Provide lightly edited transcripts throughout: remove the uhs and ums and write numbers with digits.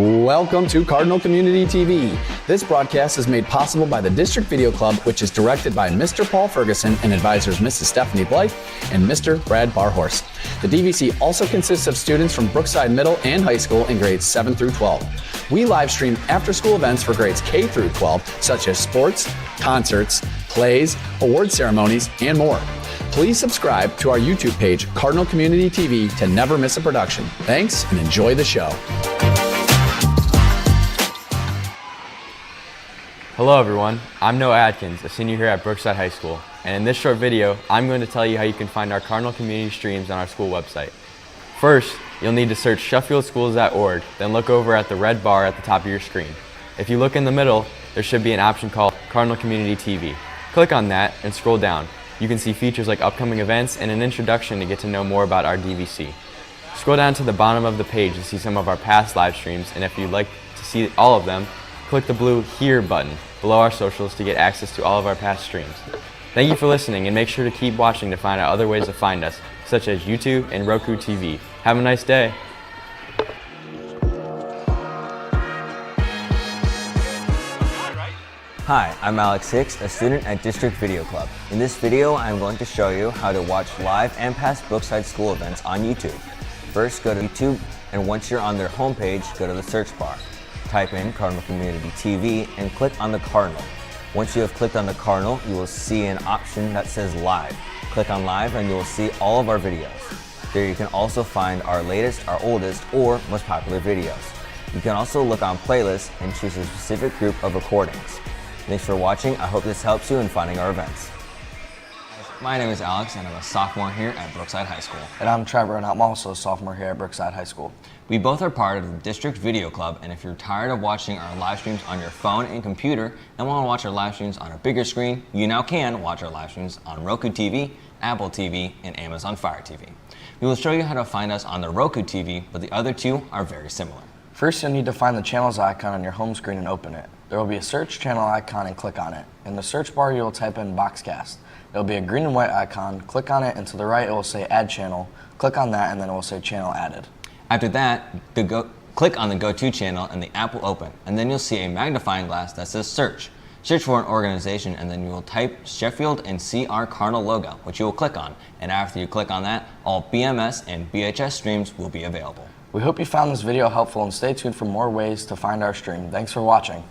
Welcome to Cardinal Community TV. This broadcast is made possible by the District Video Club, which is directed by Mr. Paul Ferguson and advisors Mrs. Stephanie Blythe and Mr. Brad Barhorst. The DVC also consists of students from Brookside Middle and High School in grades 7 through 12. We live stream after-school events for grades K through 12, such as sports, concerts, plays, award ceremonies, and more. Please subscribe to our YouTube page, Cardinal Community TV, to never miss a production. Thanks and enjoy the show. Hello everyone, I'm Noah Adkins, a senior here at Brookside High School, and in this short video, I'm going to tell you how you can find our Cardinal Community streams on our school website. First, you'll need to search sheffieldschools.org, then look over at the red bar at the top of your screen. If you look in the middle, there should be an option called Cardinal Community TV. Click on that and scroll down. You can see features like upcoming events and an introduction to get to know more about our DVC. Scroll down to the bottom of the page to see some of our past live streams, and if you'd like to see all of them, click the blue Here button below our socials to get access to all of our past streams. Thank you for listening, and make sure to keep watching to find out other ways to find us, such as YouTube and Roku TV. Have a nice day. Hi, I'm Alex Hicks, a student at District Video Club. In this video, I'm going to show you how to watch live and past Brookside school events on YouTube. First, go to YouTube, and once you're on their homepage, go to the search bar. Type in Cardinal Community TV and click on the Cardinal. Once you have clicked on the Cardinal, you will see an option that says Live. Click on Live and you will see all of our videos. There you can also find our latest, our oldest, or most popular videos. You can also look on Playlists and choose a specific group of recordings. Thanks for watching. I hope this helps you in finding our events. My name is Alex, and I'm a sophomore here at Brookside High School. And I'm Trevor, and I'm also a sophomore here at Brookside High School. We both are part of the District Video Club, and if you're tired of watching our live streams on your phone and computer and want to watch our live streams on a bigger screen, you now can watch our live streams on Roku TV, Apple TV, and Amazon Fire TV. We will show you how to find us on the Roku TV, but the other two are very similar. First, you'll need to find the channels icon on your home screen and open it. There will be a search channel icon and click on it. In the search bar, you will type in Boxcast. There will be a green and white icon. Click on it, and to the right, it will say Add Channel. Click on that, and then it will say Channel Added. After that, click on the Go To channel, and the app will open, and then you'll see a magnifying glass that says Search. Search for an organization, and then you will type Sheffield and see our Cardinal logo, which you will click on. And after you click on that, all BMS and BHS streams will be available. We hope you found this video helpful, and stay tuned for more ways to find our stream. Thanks for watching.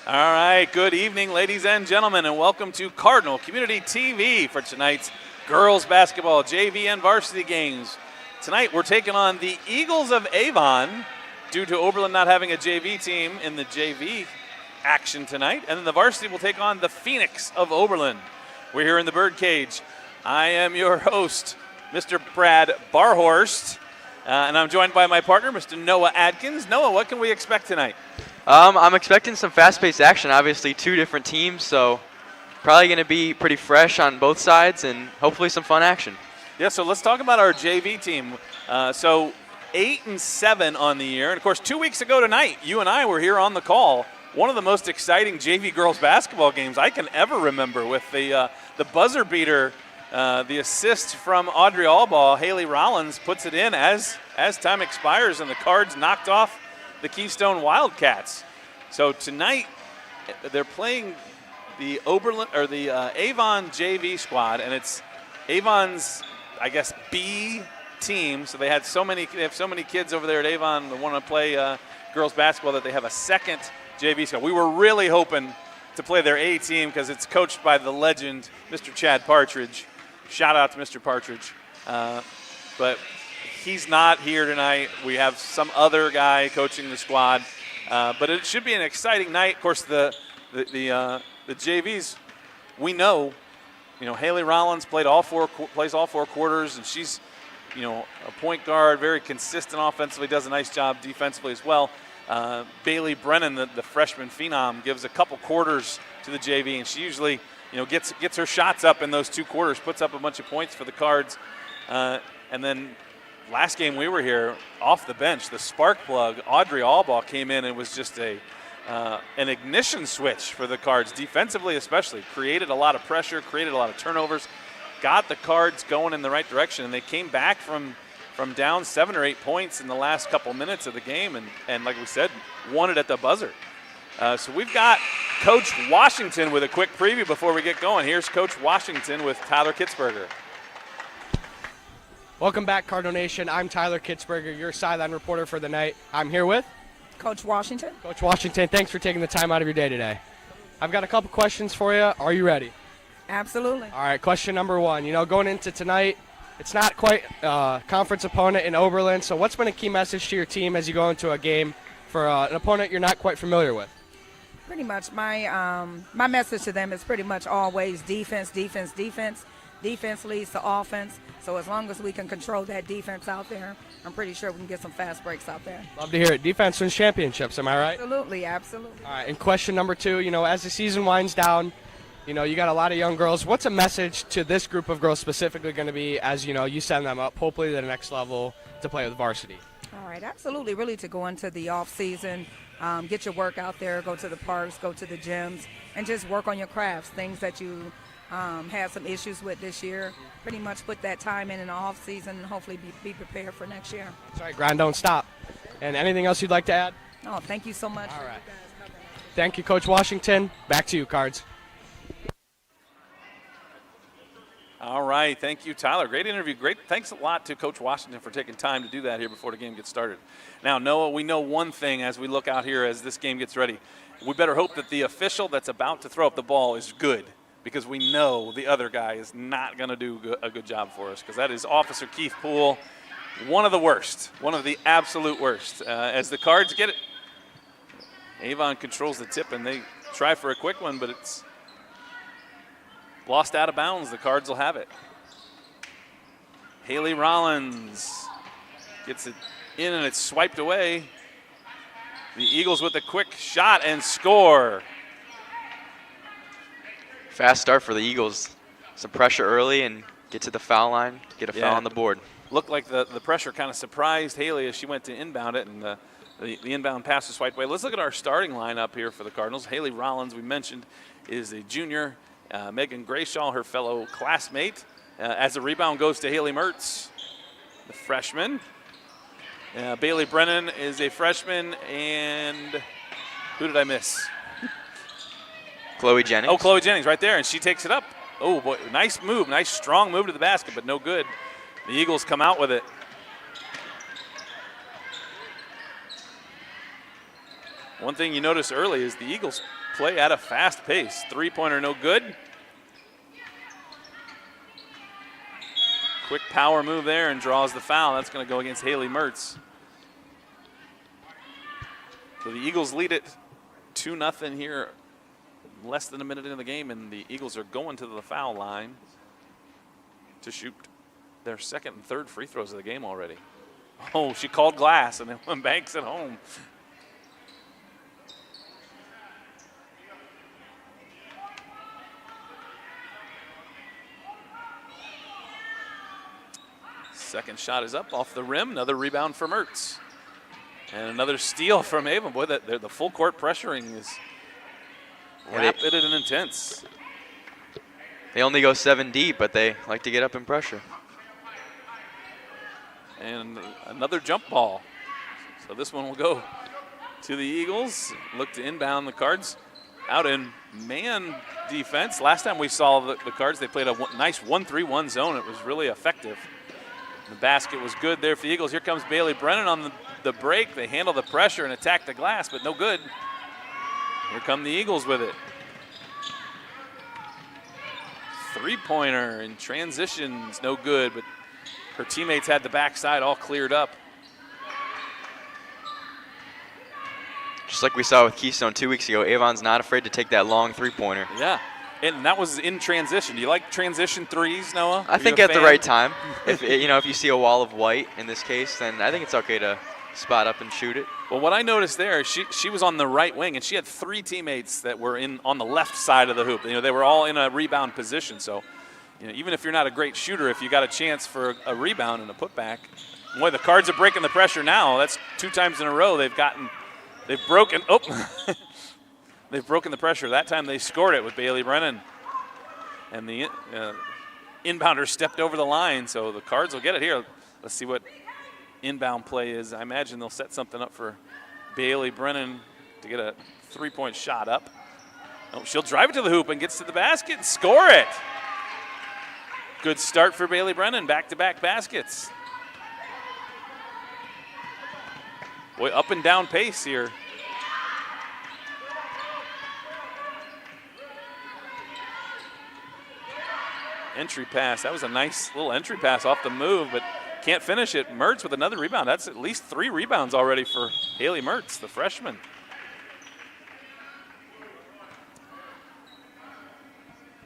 All right, good evening, ladies and gentlemen, and welcome to Cardinal Community TV for tonight's girls basketball JV and Varsity games. Tonight we're taking on the Eagles of Avon due to Oberlin not having a JV team in the JV action tonight, and then the varsity will take on the Phoenix of Oberlin. We're here in the Birdcage. I am your host, Mr. Brad Barhorst, and I'm joined by my partner, Mr. Noah Adkins. Noah, what can we expect tonight? I'm expecting some fast-paced action. Obviously, two different teams, so probably going to be pretty fresh on both sides and hopefully some fun action. Yeah, so let's talk about our JV team. So 8-7 on the year, and of course 2 weeks ago tonight, you and I were here on the call. One of the most exciting JV girls basketball games I can ever remember, with the buzzer beater, the assist from Audrey Bball. Haley Rollins puts it in as time expires, and the Cards knocked off the Keystone Wildcats. So tonight they're playing the Oberlin or the Avon JV squad, and it's Avon's, I guess, B team. So they have so many kids over there at Avon that want to play girls basketball that they have a second JV squad. We were really hoping to play their A team because it's coached by the legend, Mr. Chad Partridge. Shout out to Mr. Partridge. But he's not here tonight. We have some other guy coaching the squad. But it should be an exciting night. Of course, the JVs, we know, Haley Rollins plays all four quarters, and she's, a point guard, very consistent offensively, does a nice job defensively as well. Bailey Brennan, the freshman phenom, gives a couple quarters to the JV, and she usually, gets her shots up in those 2 quarters, puts up a bunch of points for the Cards. And then last game we were here, off the bench, the spark plug, Audrey Bball, came in and was just an ignition switch for the Cards, defensively especially. Created a lot of pressure, created a lot of turnovers, got the Cards going in the right direction, and they came back from down 7 or 8 points in the last couple minutes of the game, and like we said, won it at the buzzer. So we've got Coach Washington with a quick preview before we get going. Here's Coach Washington with Tyler Kitzberger. Welcome back, Cardinal Nation. I'm Tyler Kitzberger, your sideline reporter for the night. I'm here with Coach Washington. Coach Washington, thanks for taking the time out of your day today. I've got a couple questions for you. Are you ready? Absolutely. All right, question number 1. Going into tonight, it's not quite a conference opponent in Oberlin, so what's been a key message to your team as you go into a game for an opponent you're not quite familiar with? Pretty much my message to them is pretty much always defense, defense, defense. Defense leads to offense, so as long as we can control that defense out there, I'm pretty sure we can get some fast breaks out there. Love to hear it. Defense wins championships, am I right? Absolutely, absolutely. All right, and question number 2, as the season winds down, you got a lot of young girls. What's a message to this group of girls specifically going to be as, you send them up, hopefully to the next level to play with varsity? All right, absolutely, really to go into the off season, get your work out there, go to the parks, go to the gyms, and just work on your crafts, things that you had some issues with this year. Pretty much put that time in the off season and hopefully be prepared for next year. That's right, grind don't stop. And anything else you'd like to add? Oh, thank you so much. All right. Thank you, Coach Washington. Back to you, Cards. All right, thank you, Tyler. Great interview. Great. Thanks a lot to Coach Washington for taking time to do that here before the game gets started. Now, Noah, we know one thing as we look out here as this game gets ready. We better hope that the official that's about to throw up the ball is good, because we know the other guy is not going to do a good job for us, because that is Officer Keith Poole, one of the worst, one of the absolute worst. As the Cards get it, Avon controls the tip, and they try for a quick one, but it's lost out of bounds. The Cards will have it. Haley Rollins gets it in, and it's swiped away. The Eagles with a quick shot and score. Fast start for the Eagles. Some pressure early and get to the foul line, get a foul on the board. Looked like the pressure kind of surprised Haley as she went to inbound it, and the inbound pass was swiped away. Let's look at our starting lineup here for the Cardinals. Haley Rollins, we mentioned, is a junior. Megan Grayshaw, her fellow classmate. As the rebound goes to Haley Mertz, the freshman. Bailey Brennan is a freshman, and who did I miss? Chloe Jennings. Oh, Chloe Jennings right there, and she takes it up. Oh, boy, nice move, nice strong move to the basket, but no good. The Eagles come out with it. One thing you notice early is the Eagles play at a fast pace. Three-pointer no good. Quick power move there and draws the foul. That's going to go against Haley Mertz. So the Eagles lead it 2-0 here, less than a minute into the game, and the Eagles are going to the foul line to shoot their second and third free throws of the game already. Oh, she called glass and then banks it home. Second shot is up off the rim. Another rebound for Mertz. And another steal from Avon. Boy, the full court pressuring is rapid and intense. They only go 7 deep, but they like to get up and pressure. And another jump ball. So this one will go to the Eagles. Look to inbound the Cards out in man defense. Last time we saw the Cards, they played a nice 1-3-1 zone. It was really effective. The basket was good there for the Eagles. Here comes Bailey Brennan on the break. They handle the pressure and attack the glass, but no good. Here come the Eagles with it. Three-pointer in transitions, no good, but her teammates had the backside all cleared up. Just like we saw with Keystone 2 weeks ago, Avon's not afraid to take that long three-pointer. Yeah, and that was in transition. Do you like transition threes, Noah? I think at the right time. If you see a wall of white in this case, then I think it's okay to spot up and shoot it. Well, what I noticed there, she was on the right wing, and she had 3 teammates that were on the left side of the hoop. They were all in a rebound position. So, even if you're not a great shooter, if you got a chance for a rebound and a putback, boy, the Cards are breaking the pressure now. That's 2 times in a row they've broken. Oh, they've broken the pressure. That time they scored it with Bailey Brennan, and the inbounder stepped over the line. So the Cards will get it here. Let's see what inbound play is. I imagine they'll set something up for Bailey Brennan to get a 3-point shot up. Oh, she'll drive it to the hoop and gets to the basket and score it. Good start for Bailey Brennan, back-to-back baskets. Boy, up and down pace here. Entry pass, that was a nice little entry pass off the move, but can't finish it. Mertz with another rebound. That's at least 3 rebounds already for Haley Mertz, the freshman.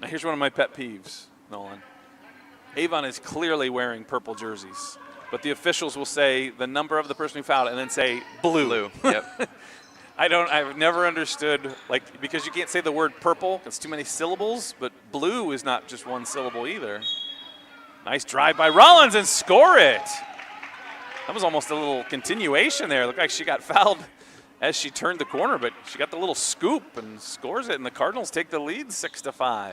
Now here's one of my pet peeves, Nolan. Avon is clearly wearing purple jerseys, but the officials will say the number of the person who fouled and then say blue. Blue, yep. I've never understood, because you can't say the word purple, it's too many syllables, but blue is not just 1 syllable either. Nice drive by Rollins and score it. That was almost a little continuation there. It looked like she got fouled as she turned the corner, but she got the little scoop and scores it, and the Cardinals take the lead 6-5.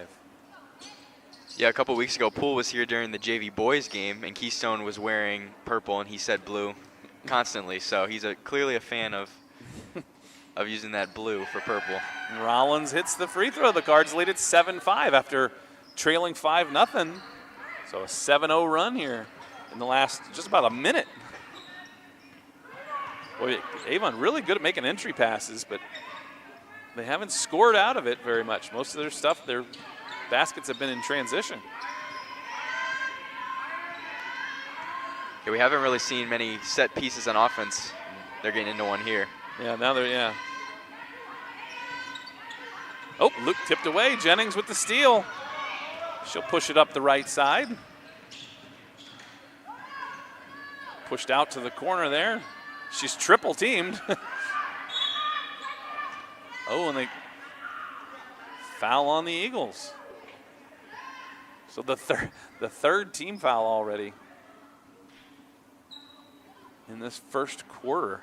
Yeah, a couple weeks ago, Poole was here during the JV boys game, and Keystone was wearing purple, and he said blue constantly. So he's clearly a fan of using that blue for purple. Rollins hits the free throw. The Cards lead it 7-5 after trailing 5-0. So a 7-0 run here in the last just about a minute. Boy, Avon really good at making entry passes, but they haven't scored out of it very much. Most of their stuff, their baskets have been in transition. Yeah, we haven't really seen many set pieces on offense. They're getting into one here. Yeah, now they're, Oh, Luke tipped away. Jennings with the steal. She'll push it up the right side. Pushed out to the corner there. She's triple teamed. Oh, and they foul on the Eagles. So the third team foul already in this first quarter.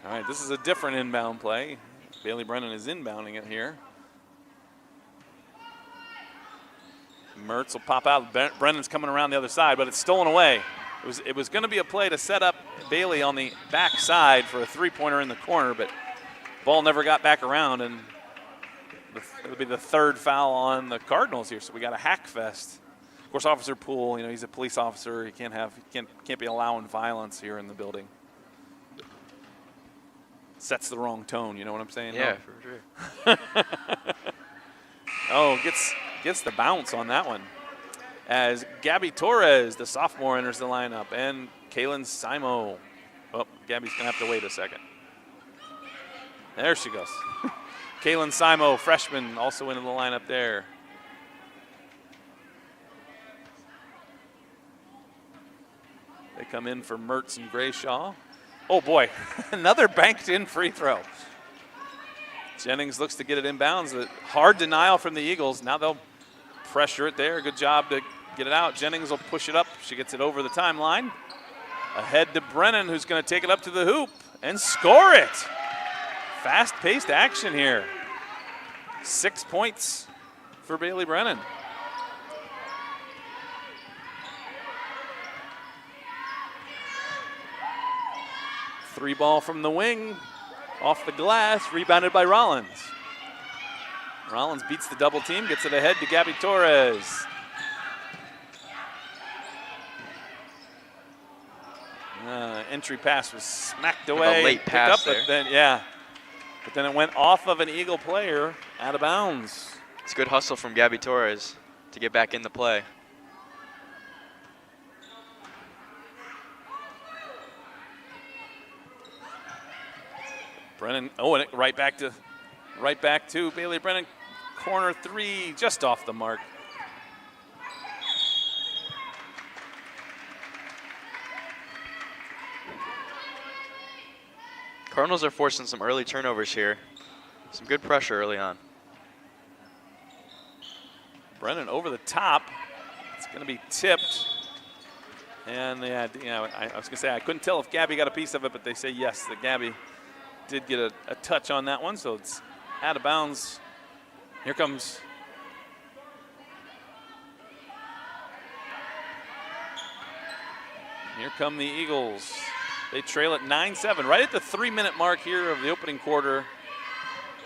All right, this is a different inbound play. Bailey Brennan is inbounding it here. Mertz will pop out. Brennan's coming around the other side, but it's stolen away. It was going to be a play to set up Bailey on the backside for a 3-pointer in the corner, but ball never got back around, and It'll be the third foul on the Cardinals here, so we got a hack fest. Of course, Officer Poole, he's a police officer. He can't be allowing violence here in the building. Sets the wrong tone, you know what I'm saying? Yeah, for sure. Oh, gets the bounce on that one. As Gabby Torres, the sophomore, enters the lineup, and Kaylin Simo. Oh, Gabby's going to have to wait a second. There she goes. Kaylin Simo, freshman, also into the lineup there. They come in for Mertz and Grayshaw. Oh, boy, another banked-in free throw. Jennings looks to get it inbounds. A hard denial from the Eagles. Now they'll pressure it there. Good job to get it out. Jennings will push it up. She gets it over the timeline. Ahead to Brennan, who's going to take it up to the hoop and score it. Fast-paced action here. 6 points for Bailey Brennan. Three ball from the wing, off the glass, rebounded by Rollins. Rollins beats the double team, gets it ahead to Gabby Torres. Entry pass was smacked away. A late pass there. But then it went off of an Eagle player, out of bounds. It's good hustle from Gabby Torres to get back in the play. Brennan, and it right back to Bailey Brennan. Corner three, just off the mark. Cardinals are forcing some early turnovers here. Some good pressure early on. Brennan over the top. It's going to be tipped. And I was going to say, I couldn't tell if Gabby got a piece of it, but they say yes, that Gabby did get a touch on that one, so it's out of bounds. Here come the Eagles. They trail at 9-7, right at the 3-minute mark here of the opening quarter,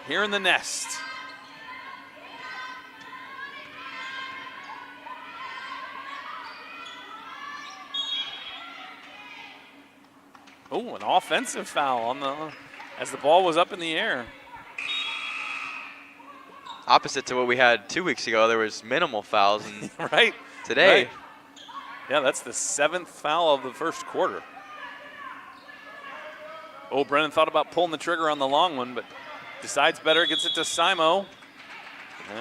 here in the nest. Oh, an offensive foul as the ball was up in the air. Opposite to what we had 2 weeks ago, there was minimal fouls. And right. Today. Right. Yeah, that's the 7th foul of the first quarter. Oh, Brennan thought about pulling the trigger on the long one, but decides better, gets it to Simo.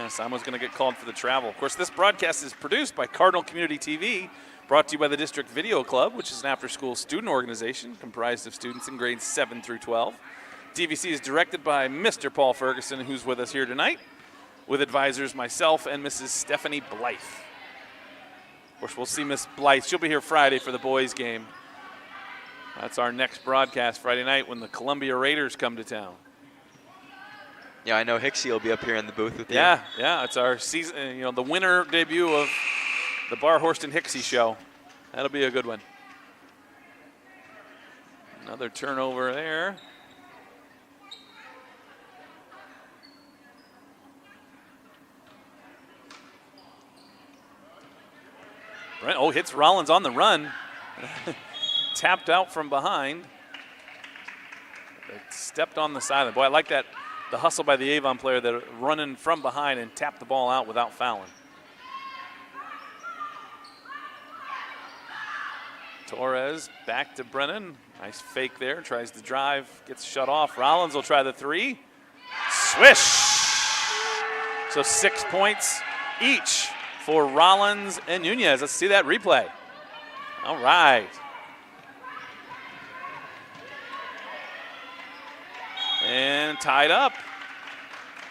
Simo's going to get called for the travel. Of course, this broadcast is produced by Cardinal Community TV, brought to you by the District Video Club, which is an after-school student organization comprised of students in grades 7 through 12. DVC is directed by Mr. Paul Ferguson, who's with us here tonight, with advisors myself and Mrs. Stephanie Blythe. Of course, we'll see Miss Blythe. She'll be here Friday for the boys' game. That's our next broadcast Friday night when the Columbia Raiders come to town. Yeah, I know Hicksy will be up here in the booth with you. Yeah, it's our season, the winter debut of the Barhorst and Hicksy show. That'll be a good one. Another turnover there. Brent, hits Rollins on the run. Tapped out from behind. They stepped on the sideline. Boy, I like that, the hustle by the Avon player, that running from behind and tapped the ball out without fouling. Torres back to Brennan. Nice fake there, tries to drive, gets shut off. Rollins will try the three. Swish! So 6 points each for Rollins and Nunez. Let's see that replay. All right. And tied up.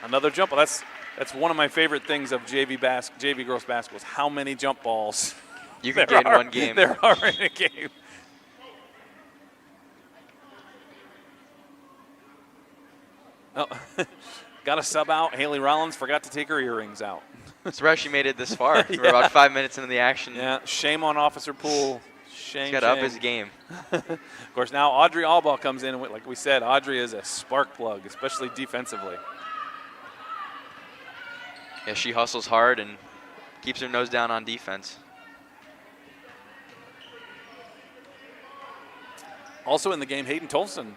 Another jump ball. That's one of my favorite things of JV girls basketball is how many jump balls you can get in one game. There are in a game. Oh, got a sub out. Haley Rollins forgot to take her earrings out. Surprised she made it this far. We're about 5 minutes into the action. Yeah, shame on Officer Poole. Shame. He's got to up his game. Of course, now Audrey Allball comes in, and like we said, Audrey is a spark plug, especially defensively. Yeah, she hustles hard and keeps her nose down on defense. Also in the game, Hayden Tolson,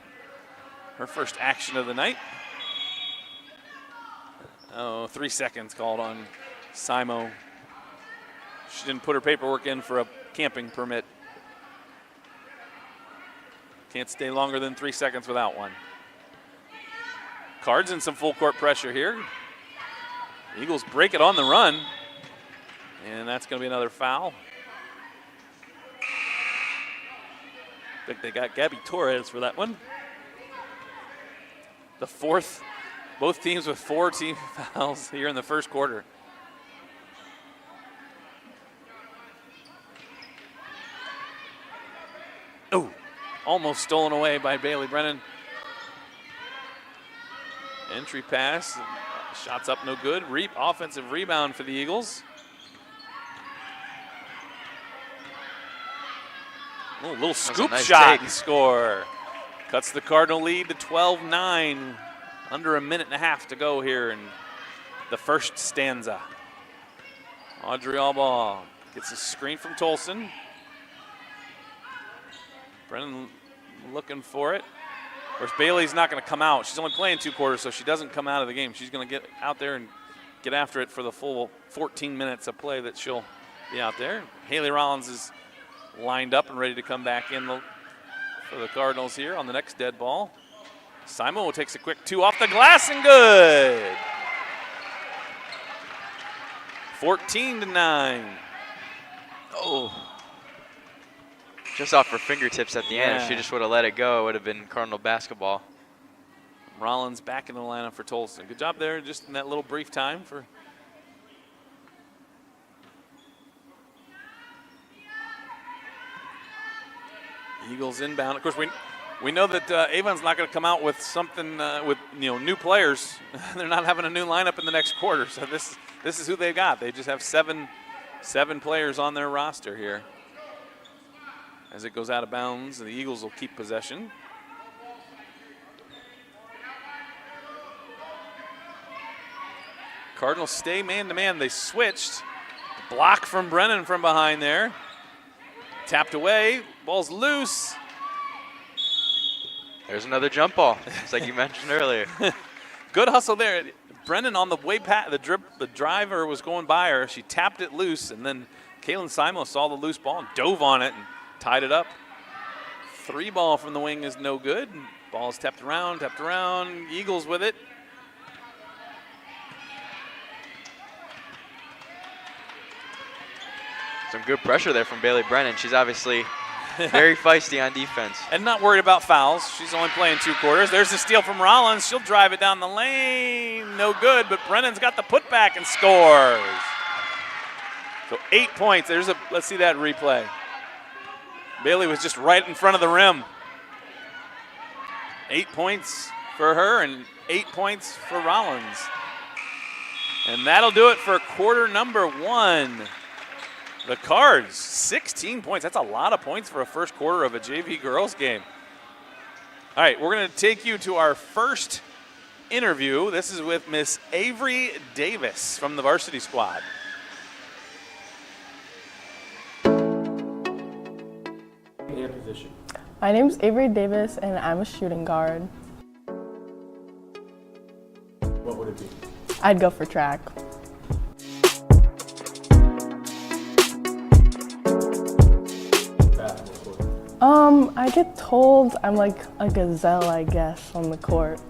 her first action of the night. Oh, 3 seconds called on Simo. She didn't put her paperwork in for a camping permit. Can't stay longer than 3 seconds without one. Cards in some full court pressure here. Eagles break it on the run. And that's going to be another foul. I think they got Gabby Torres for that one. The fourth, both teams with 4 team fouls here in the first quarter. Oh, almost stolen away by Bailey Brennan. Entry pass, shots up no good. Offensive rebound for the Eagles. Oh, little scoop nice shot take. and score. Cuts the Cardinal lead to 12-9. Under a minute and a half to go here in the first stanza. Audrey Bball gets a screen from Tolson. Brennan looking for it. Of course, Bailey's not going to come out. She's only playing 2 quarters, so she doesn't come out of the game. She's going to get out there and get after it for the full 14 minutes of play that she'll be out there. Haley Rollins is lined up and ready to come back in for the Cardinals here on the next dead ball. Simo takes a quick 2 off the glass and good. 14-9. Oh. Just off her fingertips at the end. If she just would have let it go, it would have been Cardinal basketball. Rollins back in the lineup for Tolson. Good job there just in that little brief time for Eagles inbound. Of course, we know that Avon's not going to come out with something with new players. They're not having a new lineup in the next quarter. So this is who they've got. They just have seven players on their roster here. As it goes out of bounds, the Eagles will keep possession. Cardinals stay man-to-man. They switched. Block from Brennan from behind there. Tapped away. Ball's loose. There's another jump ball, just like you mentioned earlier. Good hustle there. Brennan on the way past the driver was going by her. She tapped it loose, and then Kaylin Simo saw the loose ball and dove on it and tied it up. 3 ball from the wing is no good. Ball's tapped around. Eagles with it. Some good pressure there from Bailey Brennan. She's obviously very feisty on defense. And not worried about fouls. She's only playing 2 quarters. There's a steal from Rollins. She'll drive it down the lane. No good, but Brennan's got the putback and scores. So 8 points. Let's see that replay. Bailey was just right in front of the rim. 8 points for her and 8 points for Rollins. And that'll do it for quarter number 1. The Cards, 16 points. That's a lot of points for a first quarter of a JV girls game. All right, we're going to take you to our first interview. This is with Miss Avery Davis from the varsity squad. And position. My name's Avery Davis, and I'm a shooting guard. What would it be? I'd go for track. I get told I'm like a gazelle, I guess, on the court.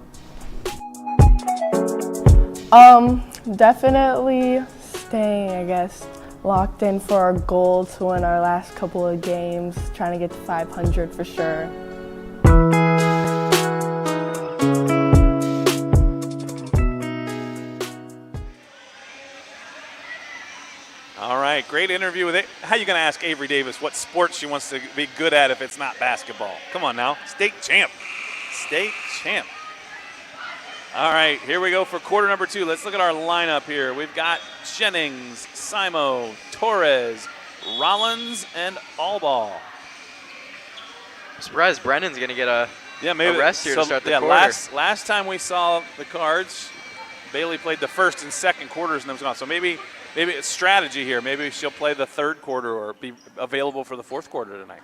Definitely staying, I guess, locked in for our goal to win our last couple of games, trying to get to 500 for sure. All right, great interview with it. How are you going to ask Avery Davis what sport she wants to be good at if it's not basketball? Come on now, state champ. State champ. All right, here we go for quarter number 2. Let's look at our lineup here. We've got Jennings, Simo, Torres, Rollins, and Bball. I'm surprised Brennan's going to get a maybe rest here to start the quarter. Last time we saw the Cards, Bailey played the first and second quarters and then was gone. So maybe it's strategy here. Maybe she'll play the third quarter or be available for the fourth quarter tonight.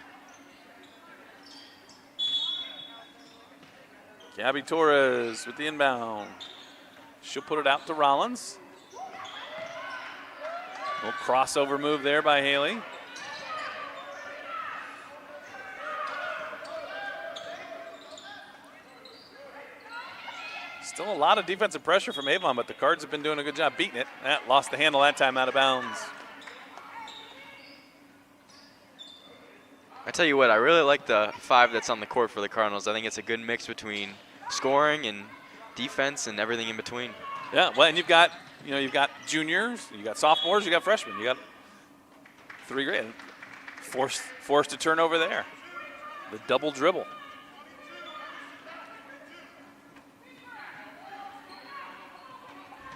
Gabby Torres with the inbound. She'll put it out to Rollins. Little crossover move there by Haley. Still a lot of defensive pressure from Avon, but the Cards have been doing a good job beating it. That lost the handle that time, out of bounds. I tell you what, I really like the 5 that's on the court for the Cardinals. I think it's a good mix between scoring and defense and everything in between. Yeah, well, and you've got juniors, you got sophomores, you got freshmen, you got 3 great. Forced to turn over there. The double dribble.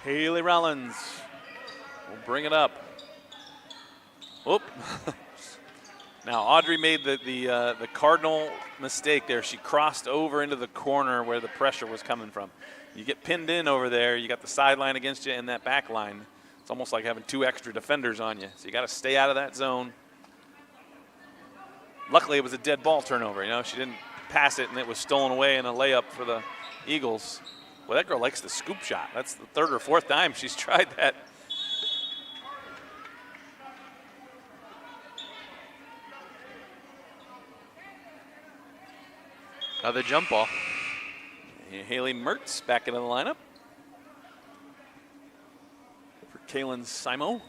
Haley Rollins will bring it up. Whoop. Now Audrey made the cardinal mistake there. She crossed over into the corner where the pressure was coming from. You get pinned in over there, you got the sideline against you and that back line. It's almost like having 2 extra defenders on you. So you got to stay out of that zone. Luckily it was a dead ball turnover. She didn't pass it and it was stolen away in a layup for the Eagles. Well, that girl likes the scoop shot. That's the 3rd or 4th time she's tried that. Another jump ball. Haley Mertz back into the lineup for Kaylin Simo.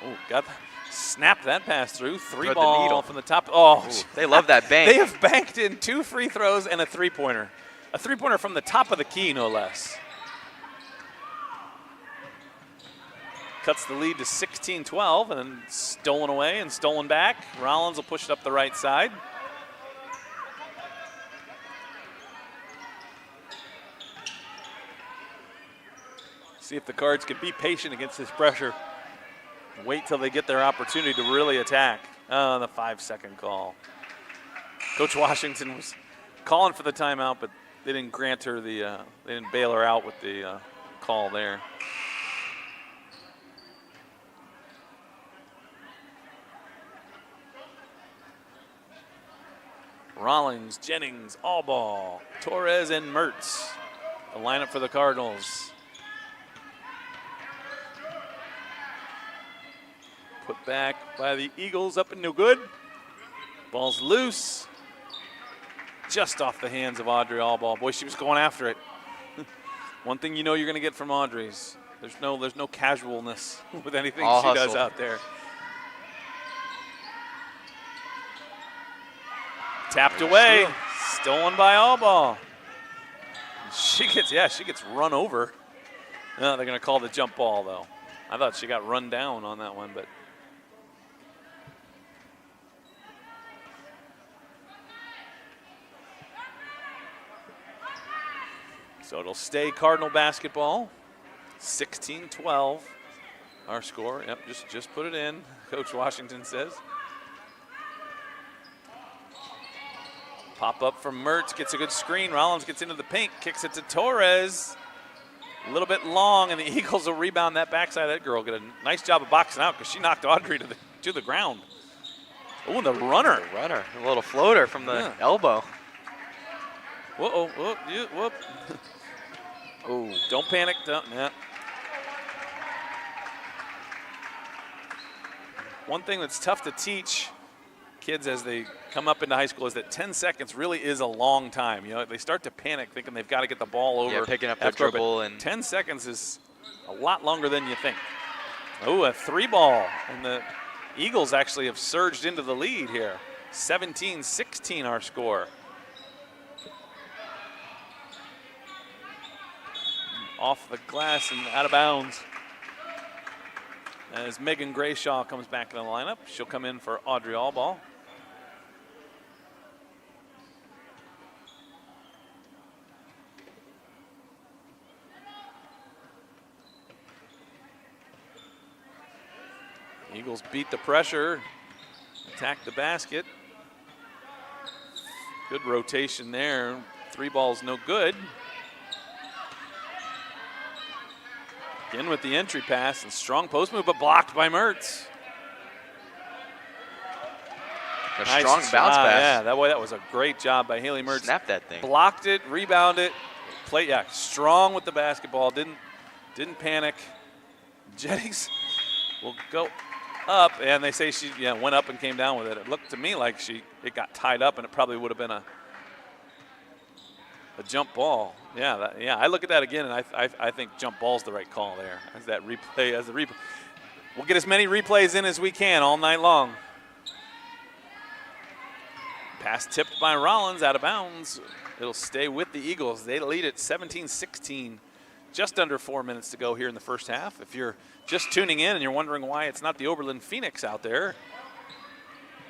Oh, snapped that pass through. 3 ball from the top. Oh, ooh, they love that bank. They have banked in 2 free throws and a 3-pointer. A 3-pointer from the top of the key, no less. Cuts the lead to 16-12 and then stolen away and stolen back. Rollins will push it up the right side. See if the Cards can be patient against this pressure. Wait till they get their opportunity to really attack. Oh, the 5-second call. Coach Washington was calling for the timeout, but they didn't grant her they didn't bail her out with the call there. Rollins, Jennings, Bball, Torres, and Mertz. The lineup for the Cardinals. Put back by the Eagles, up and no good. Ball's loose. Just off the hands of Audrey Bball. Boy, she was going after it. One thing you know you're going to get from Audrey's, there's no casualness with anything all she hustle. does out there. Tapped away, stolen by Bball. She gets run over. No, they're going to call the jump ball though. I thought she got run down on that one, but. So it'll stay Cardinal basketball, 16-12. Our score. Yep, just put it in. Coach Washington says. Pop up from Mertz, gets a good screen. Rollins gets into the paint, kicks it to Torres. A little bit long, and the Eagles will rebound that backside. That girl get a nice job of boxing out because she knocked Audrey to the ground. Oh, the runner. A little floater from the elbow. Whoa, whoop. Oh, don't panic. One thing that's tough to teach kids as they come up into high school is that 10 seconds really is a long time. They start to panic thinking they've got to get the ball over. Yeah, picking up the dribble. And 10 seconds is a lot longer than you think. Oh, a 3-ball. And the Eagles actually have surged into the lead here. 17-16 our score. Off the glass and out of bounds. As Megan Grayshaw comes back in the lineup, she'll come in for Audrey Bball. Eagles beat the pressure, attack the basket. Good rotation there. 3 balls no good. Again with the entry pass and strong post move, but blocked by Mertz. A strong bounce pass. Yeah, that was a great job by Haley Mertz. Snap that thing. Blocked it, rebounded, strong with the basketball. Didn't panic. Jennings will go up, and they say she went up and came down with it. It looked to me like it got tied up, and it probably would have been a jump ball. I look at that again, and I think jump ball's the right call there. As the replay. We'll get as many replays in as we can all night long. Pass tipped by Rollins, out of bounds. It'll stay with the Eagles. They lead at 17-16. Just under 4 minutes to go here in the first half. If you're just tuning in and you're wondering why it's not the Oberlin Phoenix out there,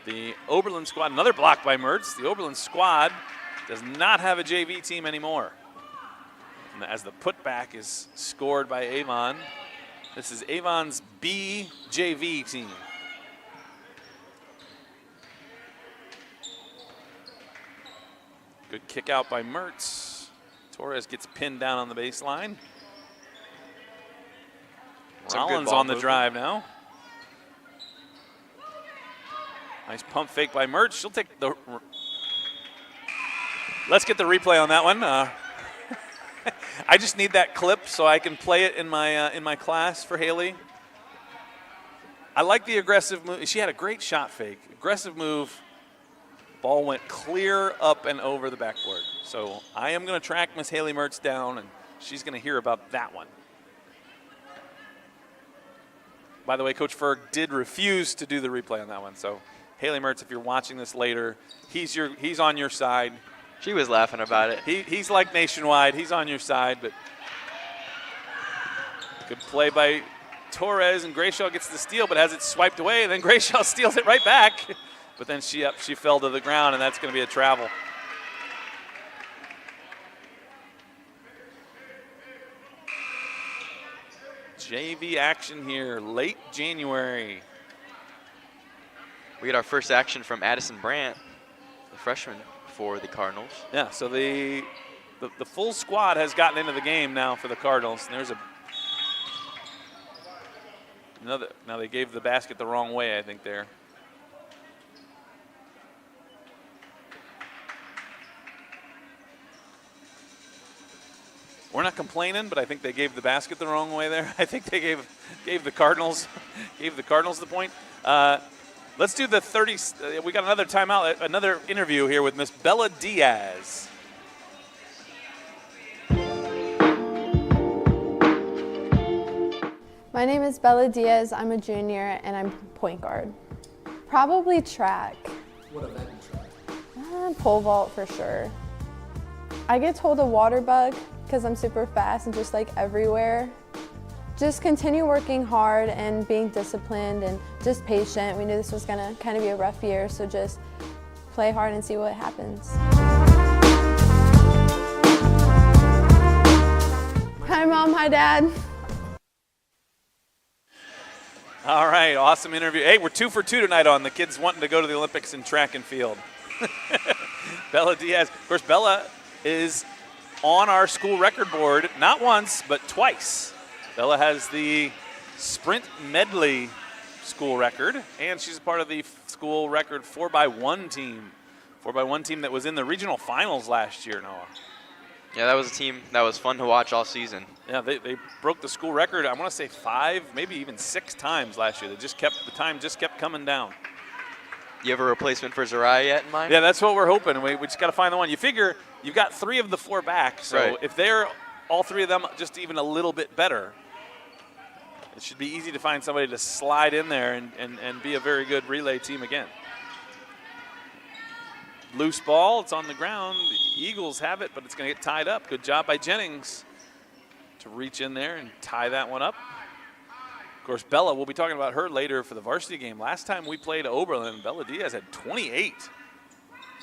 the Oberlin squad, another block by Mertz. The Oberlin squad does not have a JV team anymore. And as the putback is scored by Avon, this is Avon's B JV team. Good kick out by Mertz. Torres gets pinned down on the baseline. Rollins on the drive now. Nice pump fake by Mertz. She'll take the. Let's get the replay on that one. I just need that clip so I can play it in my class for Haley. I like the aggressive move. She had a great shot fake. Aggressive move. Ball went clear up and over the backboard. So I am going to track Miss Haley Mertz down, and she's going to hear about that one. By the way, Coach Ferg did refuse to do the replay on that one. So Haley Mertz, if you're watching this later, he's on your side. She was laughing about it. He's like Nationwide. He's on your side, but good play by Torres, and Grayshaw gets the steal, but has it swiped away, and then Grayshaw steals it right back. But then she fell to the ground, and that's going to be a travel. JV action here, late January. We get our first action from Addison Brandt, the freshman for the Cardinals. Yeah, so the full squad has gotten into the game now for the Cardinals. And there's another. Now they gave the basket the wrong way, I think there. We're not complaining, but I think they gave the basket the wrong way there. I think they gave the Cardinals the point. Let's do the 30. We got another timeout, another interview here with Miss Bella Diaz. My name is Bella Diaz. I'm a junior and I'm point guard. Probably track. What event in track? Pole vault for sure. I get told a water bug because I'm super fast and just like everywhere. Just continue working hard and being disciplined and just patient. We knew this was gonna kind of be a rough year, so just play hard and see what happens. Hi Mom, hi Dad. All right, awesome interview. Hey, we're 2 for 2 tonight on the kids wanting to go to the Olympics in track and field. Bella Diaz, of course, Bella is on our school record board, not once, but twice. Bella has the sprint medley school record, and she's a part of the school record 4x1 team. 4x1 team that was in the regional finals last year, Noah. Yeah, that was a team that was fun to watch all season. Yeah, they broke the school record, I want to say 5, maybe even 6 times last year. The time just kept coming down. You have a replacement for Zariah yet in mind? Yeah, that's what we're hoping. We just got to find the one. You figure you've got 3 of the 4 back, so right. If they're all 3 of them just even a little bit better, it should be easy to find somebody to slide in there and be a very good relay team again. Loose ball, it's on the ground. The Eagles have it, but it's going to get tied up. Good job by Jennings to reach in there and tie that one up. Of course, Bella, we'll be talking about her later for the varsity game. Last time we played Oberlin, Bella Diaz had 28.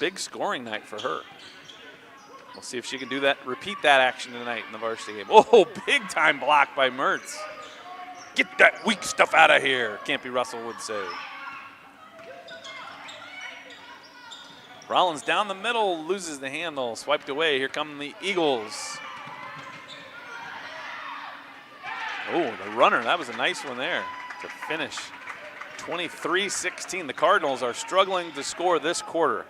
Big scoring night for her. We'll see if she can do that, repeat that action tonight in the varsity game. Oh, big time block by Mertz. Get that weak stuff out of here, Campy Russell would say. Rollins down the middle, loses the handle, swiped away. Here come the Eagles. Oh, the runner, that was a nice one there to finish. 23-16. The Cardinals are struggling to score this quarter.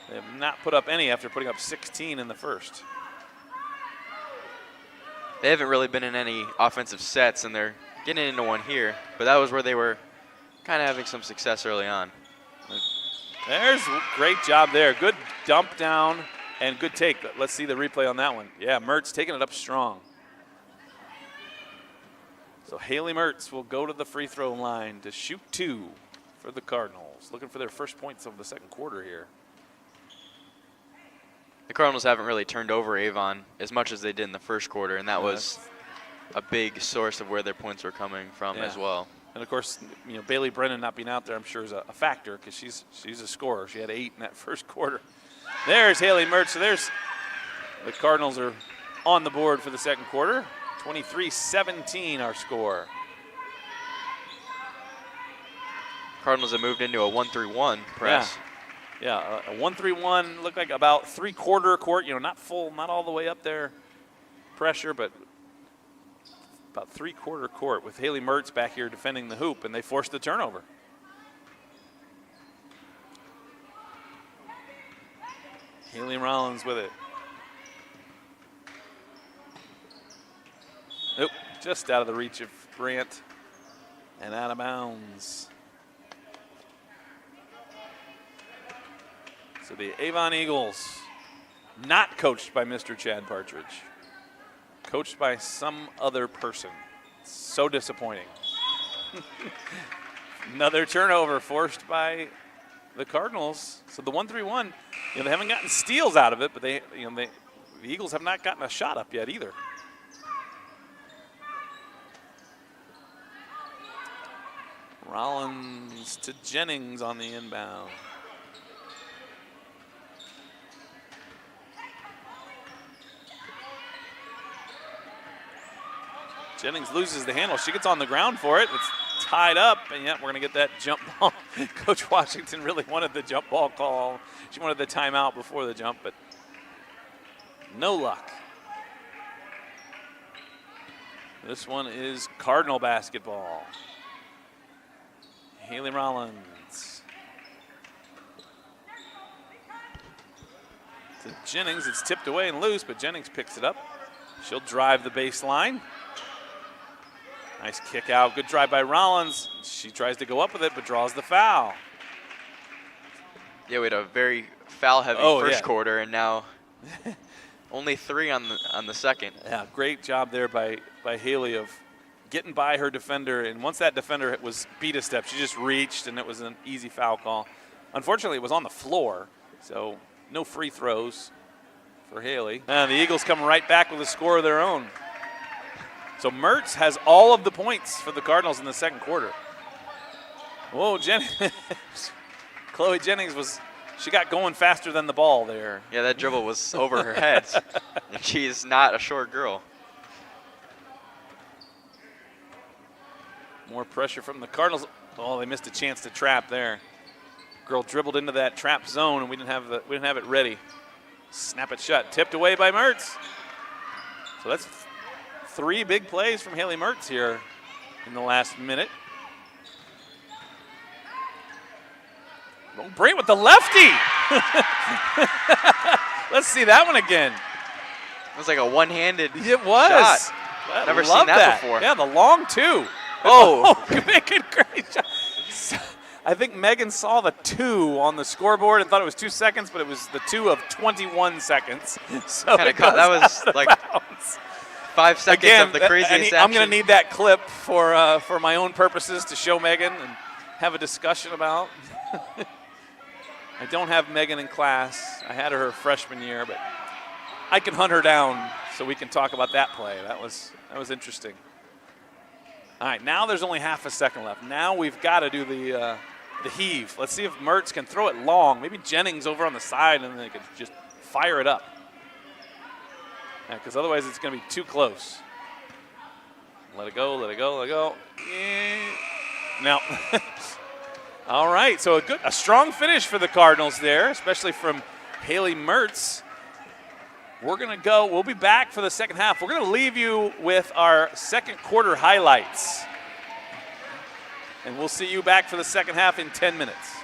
They have not put up any after putting up 16 in the first. They haven't really been in any offensive sets, and they're getting into one here. But that was where they were kind of having some success early on. There's a great job there. Good dump down and good take. Let's see the replay on that one. Yeah, Mertz taking it up strong. So Haley Mertz will go to the free throw line to shoot 2 for the Cardinals. Looking for their first points of the second quarter here. The Cardinals haven't really turned over Avon as much as they did in the first quarter, and that was a big source of where their points were coming from as well. And of course, you know, Bailey Brennan not being out there, I'm sure, is a factor because she's a scorer. She had 8 in that first quarter. There's Haley Mertz. So there's the Cardinals are on the board for the second quarter. 23-17 our score. Cardinals have moved into a 1-3-1 press. Yeah, a 1-3-1 looked like about 3/4 court. You know, not full, not all the way up there pressure, but about 3/4 court with Haley Mertz back here defending the hoop, and they forced the turnover. Haley Rollins with it. Nope, just out of the reach of Brandt and out of bounds. So the Avon Eagles, not coached by Mr. Chad Partridge, coached by some other person. So disappointing. Another turnover forced by the Cardinals. So the 1-3-1, you know, they haven't gotten steals out of it, but the Eagles have not gotten a shot up yet either. Rollins to Jennings on the inbound. Jennings loses the handle. She gets on the ground for it. It's tied up, and yet we're going to get that jump ball. Coach Washington really wanted the jump ball call. She wanted the timeout before the jump, but no luck. This one is Cardinal basketball. Haley Rollins to Jennings. It's tipped away and loose, but Jennings picks it up. She'll drive the baseline. Nice kick out. Good drive by Rollins. She tries to go up with it, but draws the foul. Yeah, we had a very foul-heavy first quarter, and now only 3 on the second. Yeah, great job there by Haley of getting by her defender, and once that defender was beat a step, she just reached, and it was an easy foul call. Unfortunately, it was on the floor, so no free throws for Haley. And the Eagles come right back with a score of their own. So Mertz has all of the points for the Cardinals in the second quarter. Whoa, Chloe Jennings she got going faster than the ball there. Yeah, that dribble was over her head. And she's not a short girl. More pressure from the Cardinals. Oh, they missed a chance to trap there. Girl dribbled into that trap zone, and we didn't have it ready. Snap it shut. Tipped away by Mertz. So that's 3 big plays from Haley Mertz here in the last minute. Oh, Brant with the lefty. Let's see that one again. It was like a one-handed It was. shot. Never seen that before. Yeah, the long 2. Oh. Making great shot. I think Megan saw the 2 on the scoreboard and thought it was 2 seconds, but it was the 2 of 21 seconds. So that was like bounds. 5 seconds Again, of the craziest action. I'm going to need that clip for my own purposes to show Megan and have a discussion about. I don't have Megan in class. I had her freshman year, but I can hunt her down so we can talk about that play. That was interesting. All right, now there's only half a second left. Now we've got to do the heave. Let's see if Mertz can throw it long. Maybe Jennings over on the side, and they could just fire it up. Because otherwise it's going to be too close. Let it go, let it go, let it go. No. All right, so a strong finish for the Cardinals there, especially from Haley Mertz. We'll be back for the second half. We're going to leave you with our second quarter highlights. And we'll see you back for the second half in 10 minutes.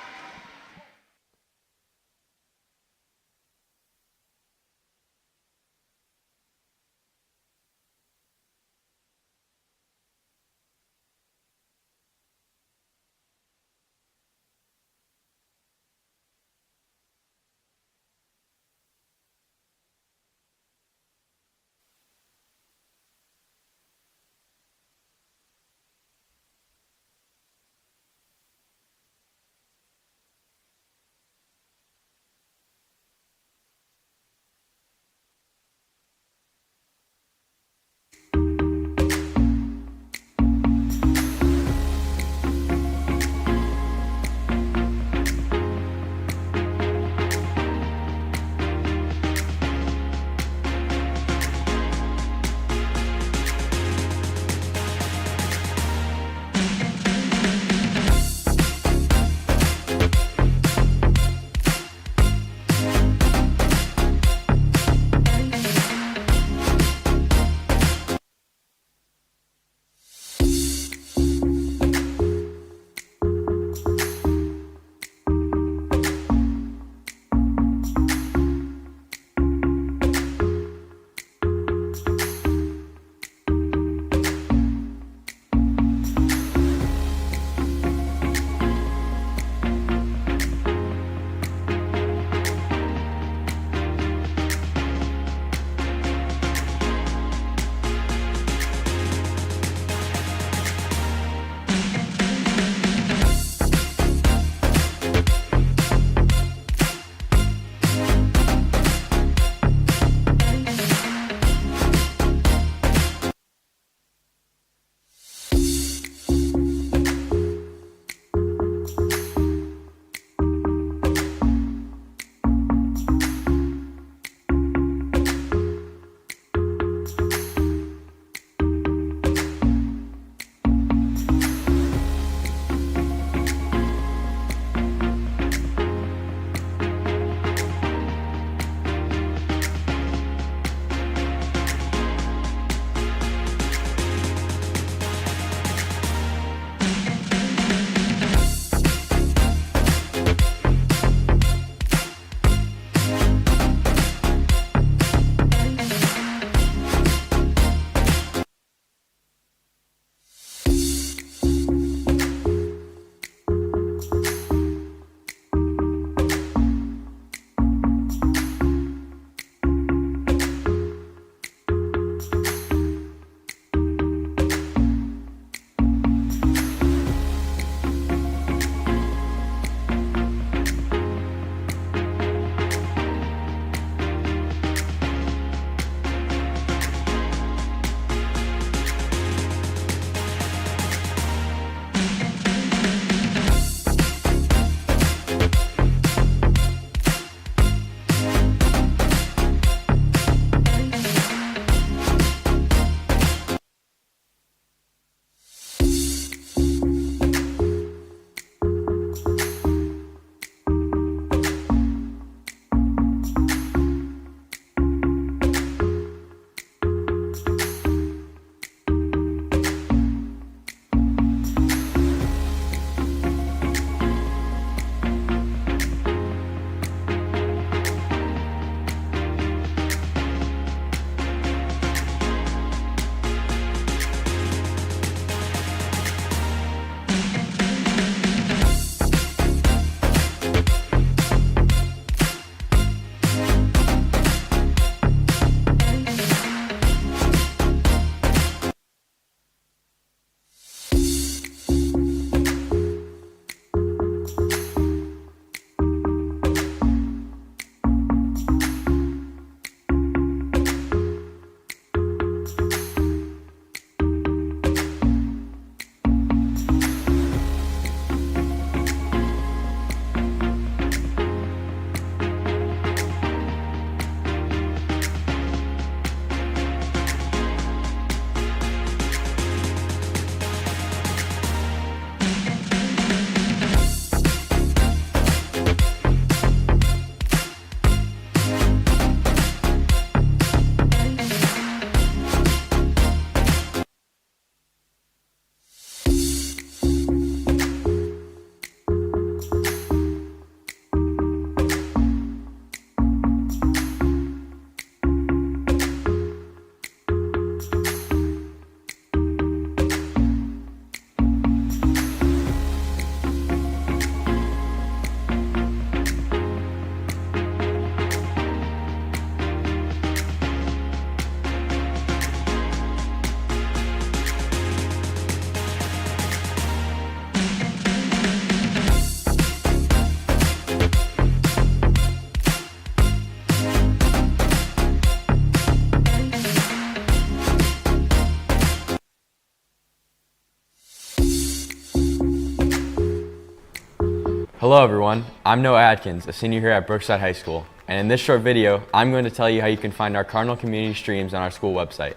Hello everyone, I'm Noah Adkins, a senior here at Brookside High School, and in this short video, I'm going to tell you how you can find our Cardinal Community streams on our school website.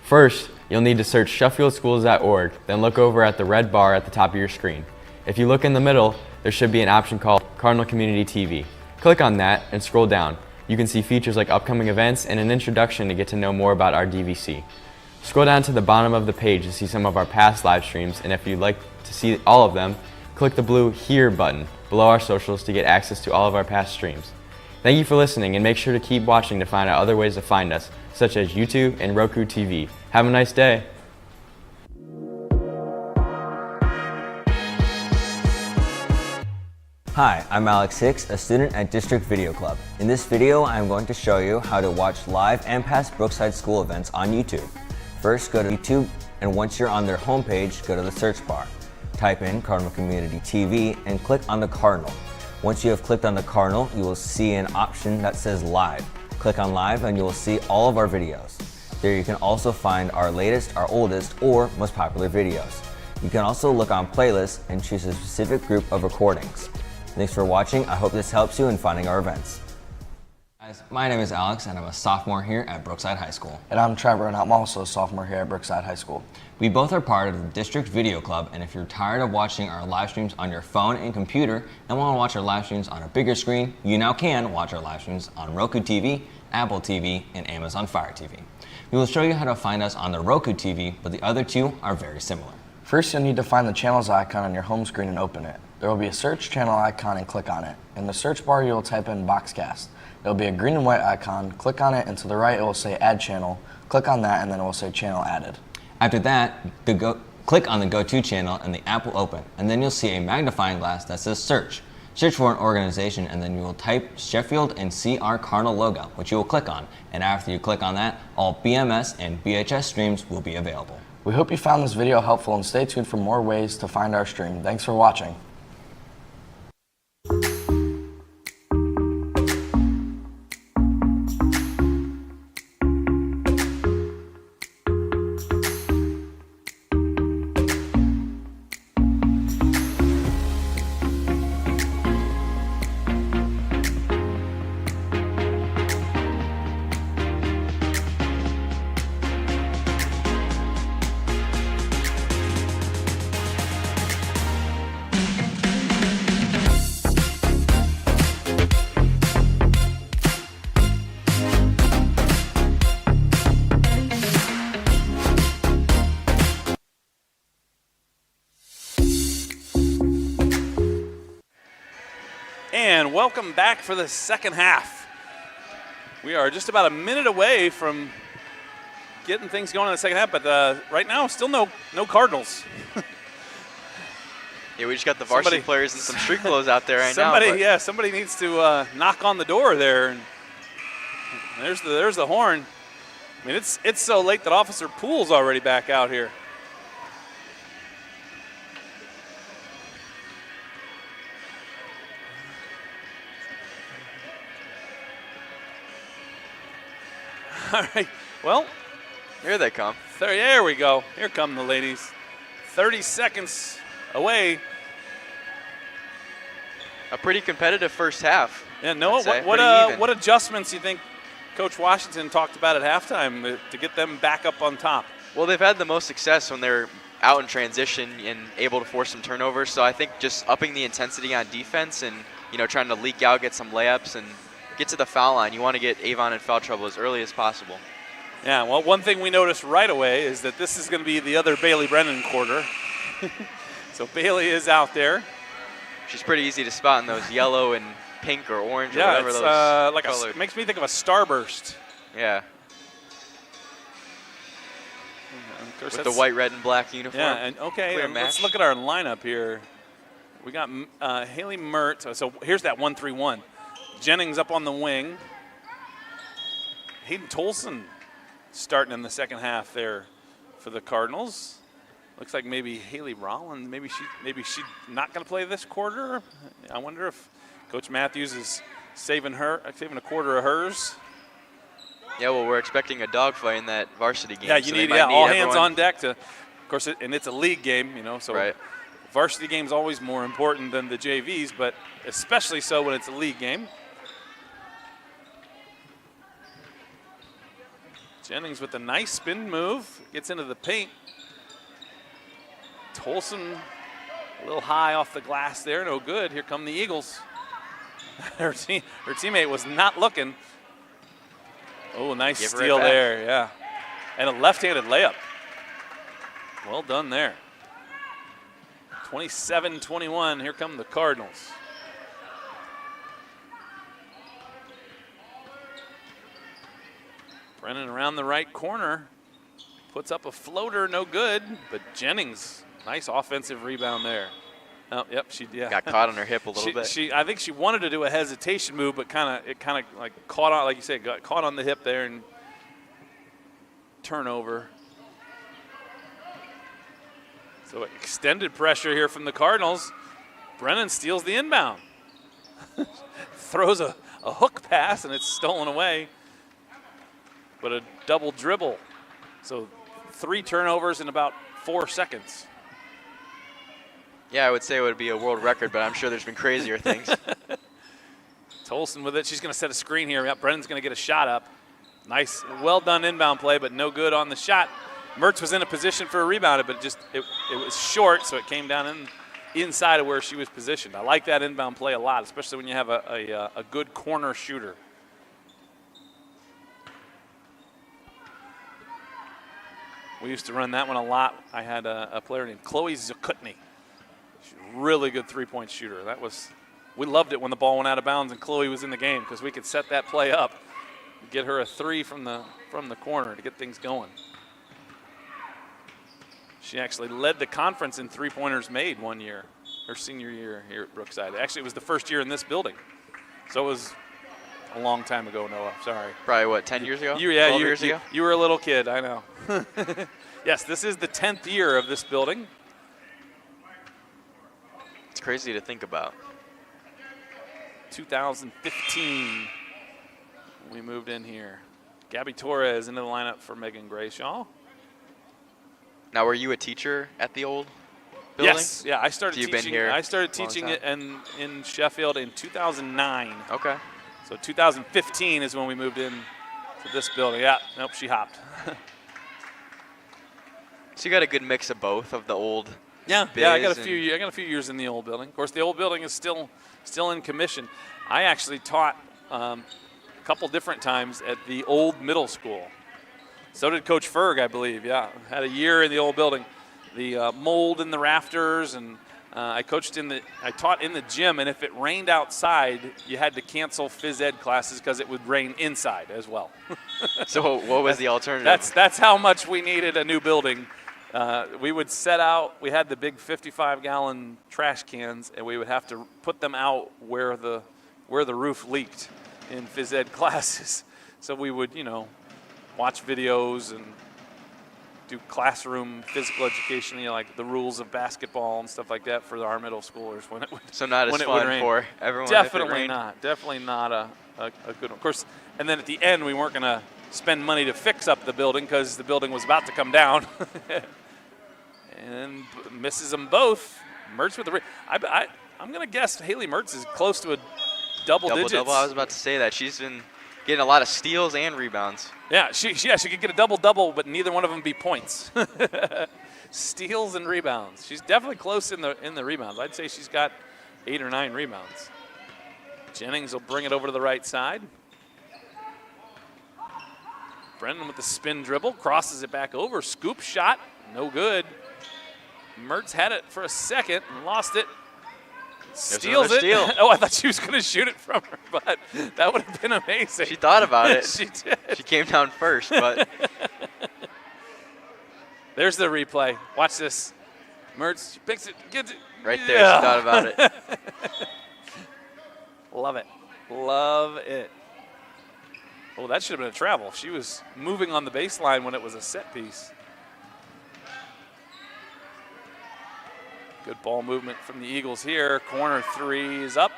First, you'll need to search SheffieldSchools.org, then look over at the red bar at the top of your screen. If you look in the middle, there should be an option called Cardinal Community TV. Click on that and scroll down. You can see features like upcoming events and an introduction to get to know more about our DVC. Scroll down to the bottom of the page to see some of our past live streams, and if you'd like to see all of them, click the blue Here button below our socials to get access to all of our past streams. Thank you for listening, and make sure to keep watching to find out other ways to find us, such as YouTube and Roku TV. Have a nice day. Hi, I'm Alex Hicks, a student at District Video Club. In this video, I'm going to show you how to watch live and past Brookside school events on YouTube. First, go to YouTube, and once you're on their homepage, go to the search bar. Type in Cardinal Community TV and click on the Cardinal. Once you have clicked on the Cardinal, you will see an option that says Live. Click on Live and you will see all of our videos. There you can also find our latest, our oldest, or most popular videos. You can also look on Playlists and choose a specific group of recordings. Thanks for watching. I hope this helps you in finding our events. Guys, my name is Alex and I'm a sophomore here at Brookside High School. And I'm Trevor, and I'm also a sophomore here at Brookside High School. We both are part of the District Video Club, and if you're tired of watching our live streams on your phone and computer and want to watch our live streams on a bigger screen, you now can watch our live streams on Roku TV, Apple TV, and Amazon Fire TV. We will show you how to find us on the Roku TV, but the other two are very similar. First, you'll need to find the channels icon on your home screen and open it. There will be a search channel icon and click on it. In the search bar, you will type in Boxcast. There will be a green and white icon. Click on it, and to the right, it will say Add Channel. Click on that, and then it will say Channel Added. After that, click on the Go To channel and the app will open, and then you'll see a magnifying glass that says Search. Search for an organization, and then you will type Sheffield and see our Cardinal logo, which you will click on. And after you click on that, all BMS and BHS streams will be available. We hope you found this video helpful, and stay tuned for more ways to find our stream. Thanks for watching. And welcome back for the second half. We are just about a minute away from getting things going in the second half, but right now, still no Cardinals. Yeah, we just got the varsity players in some street clothes out there right now. Yeah, somebody needs to knock on the door there. And there's the horn. I mean, it's so late that Officer Poole's already back out here. All right, well. Here they come. There we go. Here come the ladies. 30 seconds away. A pretty competitive first half. Yeah, Noah, what adjustments do you think Coach Washington talked about at halftime to get them back up on top? Well, they've had the most success when they're out in transition and able to force some turnovers. So I think just upping the intensity on defense and, trying to leak out, get some layups, and get to the foul line. You want to get Avon in foul trouble as early as possible. Yeah, well, one thing we noticed right away is that this is going to be the other Bailey Brennan quarter. So Bailey is out there. She's pretty easy to spot in those yellow and pink or orange or whatever those colors. Makes me think of a starburst. Yeah. With the white, red, and black uniform. Yeah, and okay, let's look at our lineup here. We got Haley Mert. So here's that 1-3-1. Jennings up on the wing. Hayden Tolson starting in the second half there for the Cardinals. Looks like maybe Haley Rollins, maybe she's not going to play this quarter. I wonder if Coach Matthews is saving a quarter of hers. Yeah, well, we're expecting a dogfight in that varsity game. Yeah, you need all hands on deck to, of course, and it's a league game, so right. Varsity game's always more important than the JVs, but especially so when it's a league game. Jennings with a nice spin move, gets into the paint. Tolson a little high off the glass there, no good. Here come the Eagles. her teammate was not looking. Oh, nice steal there, yeah. And a left-handed layup. Well done there. 27-21, here come the Cardinals. Brennan around the right corner, puts up a floater, no good, but Jennings, nice offensive rebound there. Oh, yep, she got caught on her hip a little bit. I think she wanted to do a hesitation move, but it kind of like caught on, like you said, got caught on the hip there and turnover. So extended pressure here from the Cardinals. Brennan steals the inbound. Throws a hook pass and it's stolen away. But a double dribble. So 3 turnovers in about 4 seconds. Yeah, I would say it would be a world record, but I'm sure there's been crazier things. Tolson with it. She's going to set a screen here. Yep, Brennan's going to get a shot up. Nice, well done inbound play, but no good on the shot. Mertz was in a position for a rebound, but it was short, so it came down inside of where she was positioned. I like that inbound play a lot, especially when you have a good corner shooter. We used to run that one a lot. I had a player named Chloe Zakutny. She's a really good three-point shooter. We loved it when the ball went out of bounds and Chloe was in the game because we could set that play up, get her a 3 from the corner to get things going. She actually led the conference in three-pointers made one year, her senior year here at Brookside. Actually, it was the first year in this building. So it was a long time ago, Noah. Sorry. Probably, what, 10 years ago? 12 years ago? You were a little kid, I know. Yes, this is the 10th year of this building. It's crazy to think about. 2015, we moved in here. Gabby Torres into the lineup for Megan Grayshaw. Now, were you a teacher at the old building? Yes, yeah, I started You've teaching. Been here I started teaching it in Sheffield in 2009. Okay. So 2015 is when we moved in to this building. Yeah, nope, she hopped. So you got a good mix of both of the old. Yeah, I got a few years in the old building. Of course, the old building is still in commission. I actually taught a couple different times at the old middle school. So did Coach Ferg, I believe. Yeah, had a year in the old building. The mold in the rafters, and I taught in the gym. And if it rained outside, you had to cancel phys ed classes because it would rain inside as well. So what was the alternative? That's how much we needed a new building. We would set out. We had the big 55-gallon trash cans, and we would have to put them out where the roof leaked in phys ed classes. So we would, watch videos and do classroom physical education, like the rules of basketball and stuff like that for our middle schoolers when it would. So not as fun for everyone. Definitely not. Definitely not a good one. Of course, and then at the end we weren't going to spend money to fix up the building because the building was about to come down. And misses them both. Mertz with the I'm going to guess Haley Mertz is close to a double digits. Double. I was about to say that she's been getting a lot of steals and rebounds. Yeah, she could get a double-double, but neither one of them be points. Steals and rebounds. She's definitely close in the rebounds. I'd say she's got 8 or 9 rebounds. Jennings will bring it over to the right side. Brennan with the spin dribble, crosses it back over, scoop shot, no good. Mertz had it for a second and lost it. Steals it. Steal. Oh, I thought she was going to shoot it from her, but that would have been amazing. She thought about it. She did. She came down first, but. There's the replay. Watch this. Mertz picks it, gets it. Right there, yeah. She thought about it. Love it. Love it. Oh, that should have been a travel. She was moving on the baseline when it was a set piece. Good ball movement from the Eagles here. Corner 3 is up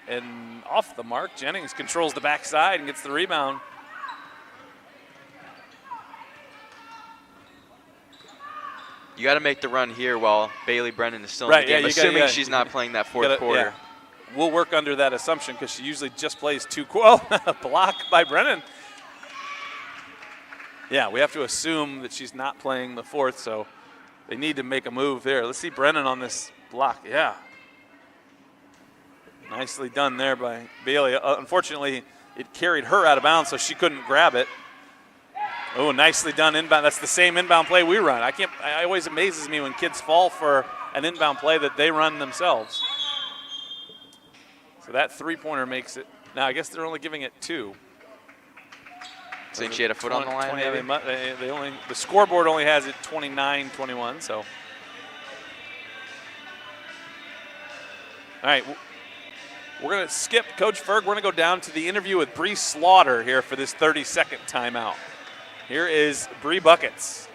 and off the mark. Jennings controls the backside and gets the rebound. you got to make the run here while Bailey Brennan is still in the game, assuming she's not playing that fourth quarter. Yeah. We'll work under that assumption because she usually just plays 2 quarters. Oh, block by Brennan. Yeah, we have to assume that she's not playing the fourth, so they need to make a move there. Let's see Brennan on this block. Yeah. Nicely done there by Bailey. Unfortunately, it carried her out of bounds, so she couldn't grab it. Oh, nicely done inbound. That's the same inbound play we run. It always amazes me when kids fall for an inbound play that they run themselves. So that 3-pointer makes it. Now, I guess they're only giving it 2. Saying she had a foot on the line, maybe? The scoreboard only has it 29-21, so. All right, we're going to skip Coach Ferg. We're going to go down to the interview with Bree Slaughter here for this 30-second timeout. Here is Bree Buckets.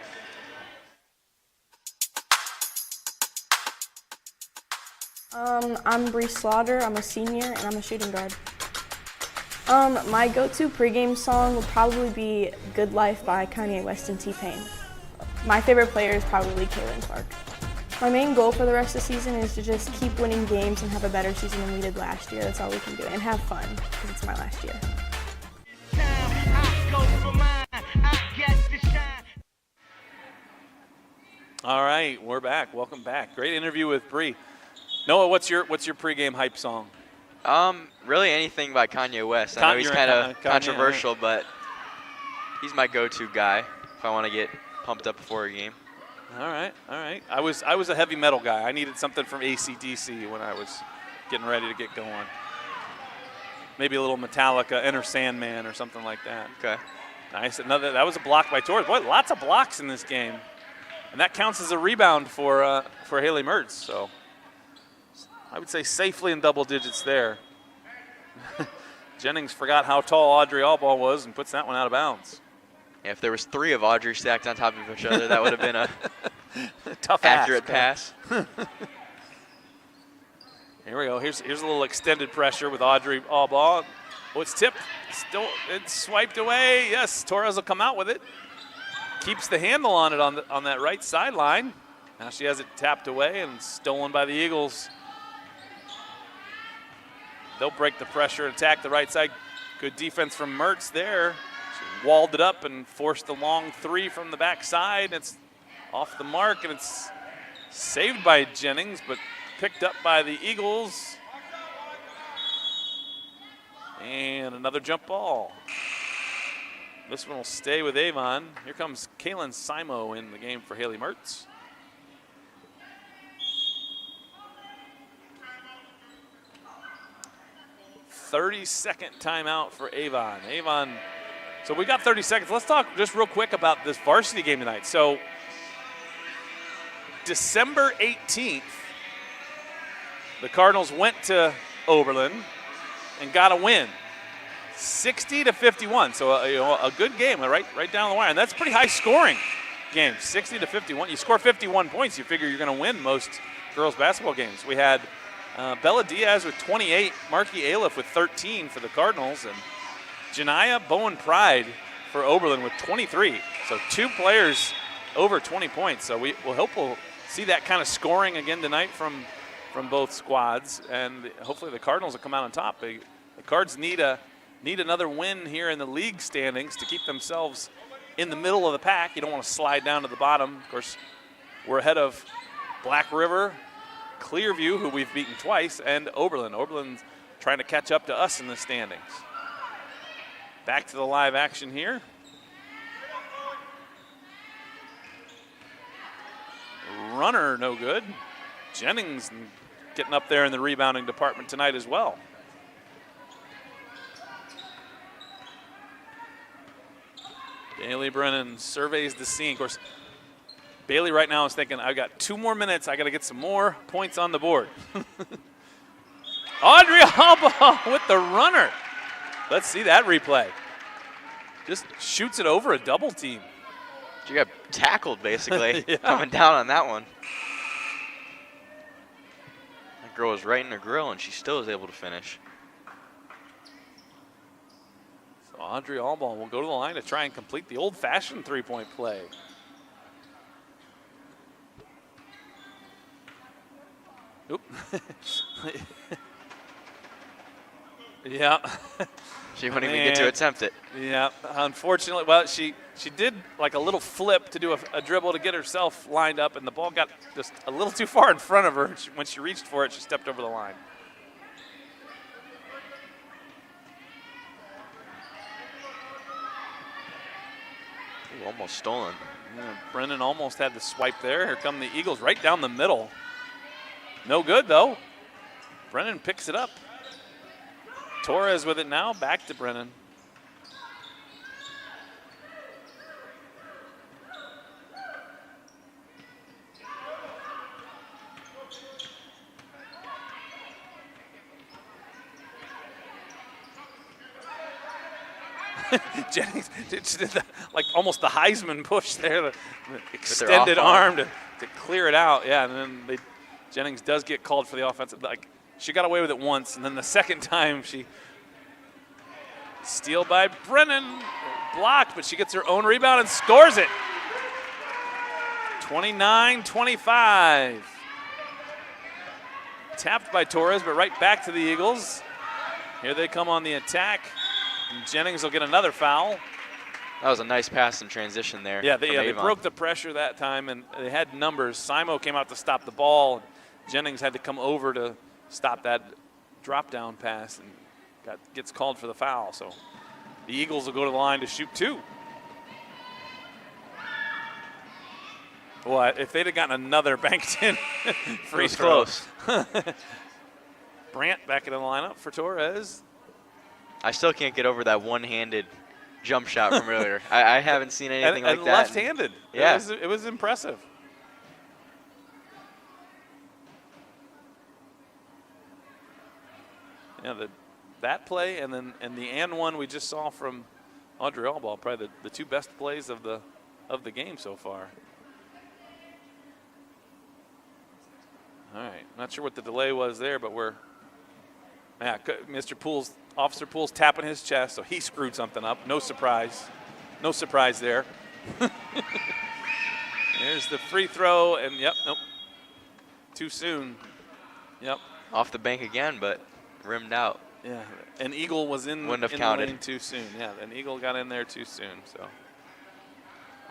I'm Bree Slaughter. I'm a senior, and I'm a shooting guard. My go-to pregame song would probably be Good Life by Kanye West and T-Pain. My favorite player is probably Kaylin Clark. My main goal for the rest of the season is to just keep winning games and have a better season than we did last year. That's all we can do, and have fun, because it's my last year. All right, we're back. Welcome back. Great interview with Bree. Noah, what's your pregame hype song? Really anything by Kanye West. I know he's kind of controversial, but he's my go-to guy if I want to get pumped up before a game. All right, all right. I was a heavy metal guy. I needed something from AC/DC when I was getting ready to get going. Maybe a little Metallica, Enter Sandman, or something like that. Okay. Nice. That was a block by Torres. Boy, lots of blocks in this game, and that counts as a rebound for Haley Mertz. So I would say safely in double digits there. Jennings forgot how tall Audrey Bball was and puts that one out of bounds. Yeah, if there was 3 of Audrey stacked on top of each other, that would have been a tough, accurate pass. Here we go. Here's a little extended pressure with Audrey Bball. Oh, it's tipped. It's swiped away. Yes, Torres will come out with it. Keeps the handle on it on that right sideline. Now she has it tapped away and stolen by the Eagles. They'll break the pressure and attack the right side. Good defense from Mertz there. She walled it up and forced a long 3 from the backside. It's off the mark, and it's saved by Jennings, but picked up by the Eagles. And another jump ball. This one will stay with Avon. Here comes Kaylin Simo in the game for Haley Mertz. "30-second timeout for Avon. Avon, so we got 30 seconds. Let's talk just real quick about this varsity game tonight. So December 18th, the Cardinals went to Oberlin and got a win, 60-51. So a good game, right down the wire, and that's pretty high scoring game, 60-51. You score 51 points, you figure you're going to win most girls basketball games. We had Bella Diaz with 28, Marky Aliff with 13 for the Cardinals, and Janiyah Bowen Pride for Oberlin with 23. So 2 players over 20 points. So we'll hope we'll see that kind of scoring again tonight from both squads, and hopefully the Cardinals will come out on top. The Cards need another win here in the league standings to keep themselves in the middle of the pack. You don't want to slide down to the bottom. Of course, we're ahead of Black River, Clearview, who we've beaten twice, and Oberlin. Oberlin's trying to catch up to us in the standings. Back to the live action here. Runner, no good. Jennings getting up there in the rebounding department tonight as well. Bailey Brennan surveys the scene. Of course, Bailey right now is thinking, I've got 2 more minutes. I got to get some more points on the board. Audrey Bball with the runner. Let's see that replay. Just shoots it over a double team. She got tackled, basically, Yeah. coming down on that one. That girl was right in her grill, and she still was able to finish. So Audrey Bball will go to the line to try and complete the old-fashioned 3-point play. Oop. Yeah. She wouldn't even get to attempt it. Yeah, unfortunately, well, she did like a little flip to do a dribble to get herself lined up, and the ball got just a little too far in front of her. When she reached for it, she stepped over the line. Ooh, almost stolen. Yeah, Brennan almost had the swipe there. Here come the Eagles right down the middle. No good, though. Brennan picks it up. Torres with it now, back to Brennan. Jennings did like almost the Heisman push there, the extended arm to clear it out. Yeah, and then Jennings does get called for the offensive. Like, she got away with it once, and then the second time she steal by Brennan, blocked, but she gets her own rebound and scores it. 29-25. Tapped by Torres, but right back to the Eagles. Here they come on the attack. And Jennings will get another foul. That was a nice pass in transition there. Yeah, they broke the pressure that time, and they had numbers. Simo came out to stop the ball. Jennings had to come over to stop that drop-down pass, and gets called for the foul. So the Eagles will go to the line to shoot two. Boy, if they'd have gotten another banked in free throw. Close. Brandt back in the lineup for Torres. I still can't get over that one-handed jump shot from earlier. I haven't seen anything like and that. Left-handed. Yeah. It was impressive. Yeah, that play and the one we just saw from Audrey Bball, probably the two best plays of the game so far. All right, not sure what the delay was there, but Officer Poole's tapping his chest, so he screwed something up. No surprise there. There's the free throw, and nope, too soon. Yep. Off the bank again, but rimmed out. Yeah, an Eagle was in the lane too soon. Yeah, an Eagle got in there too soon. So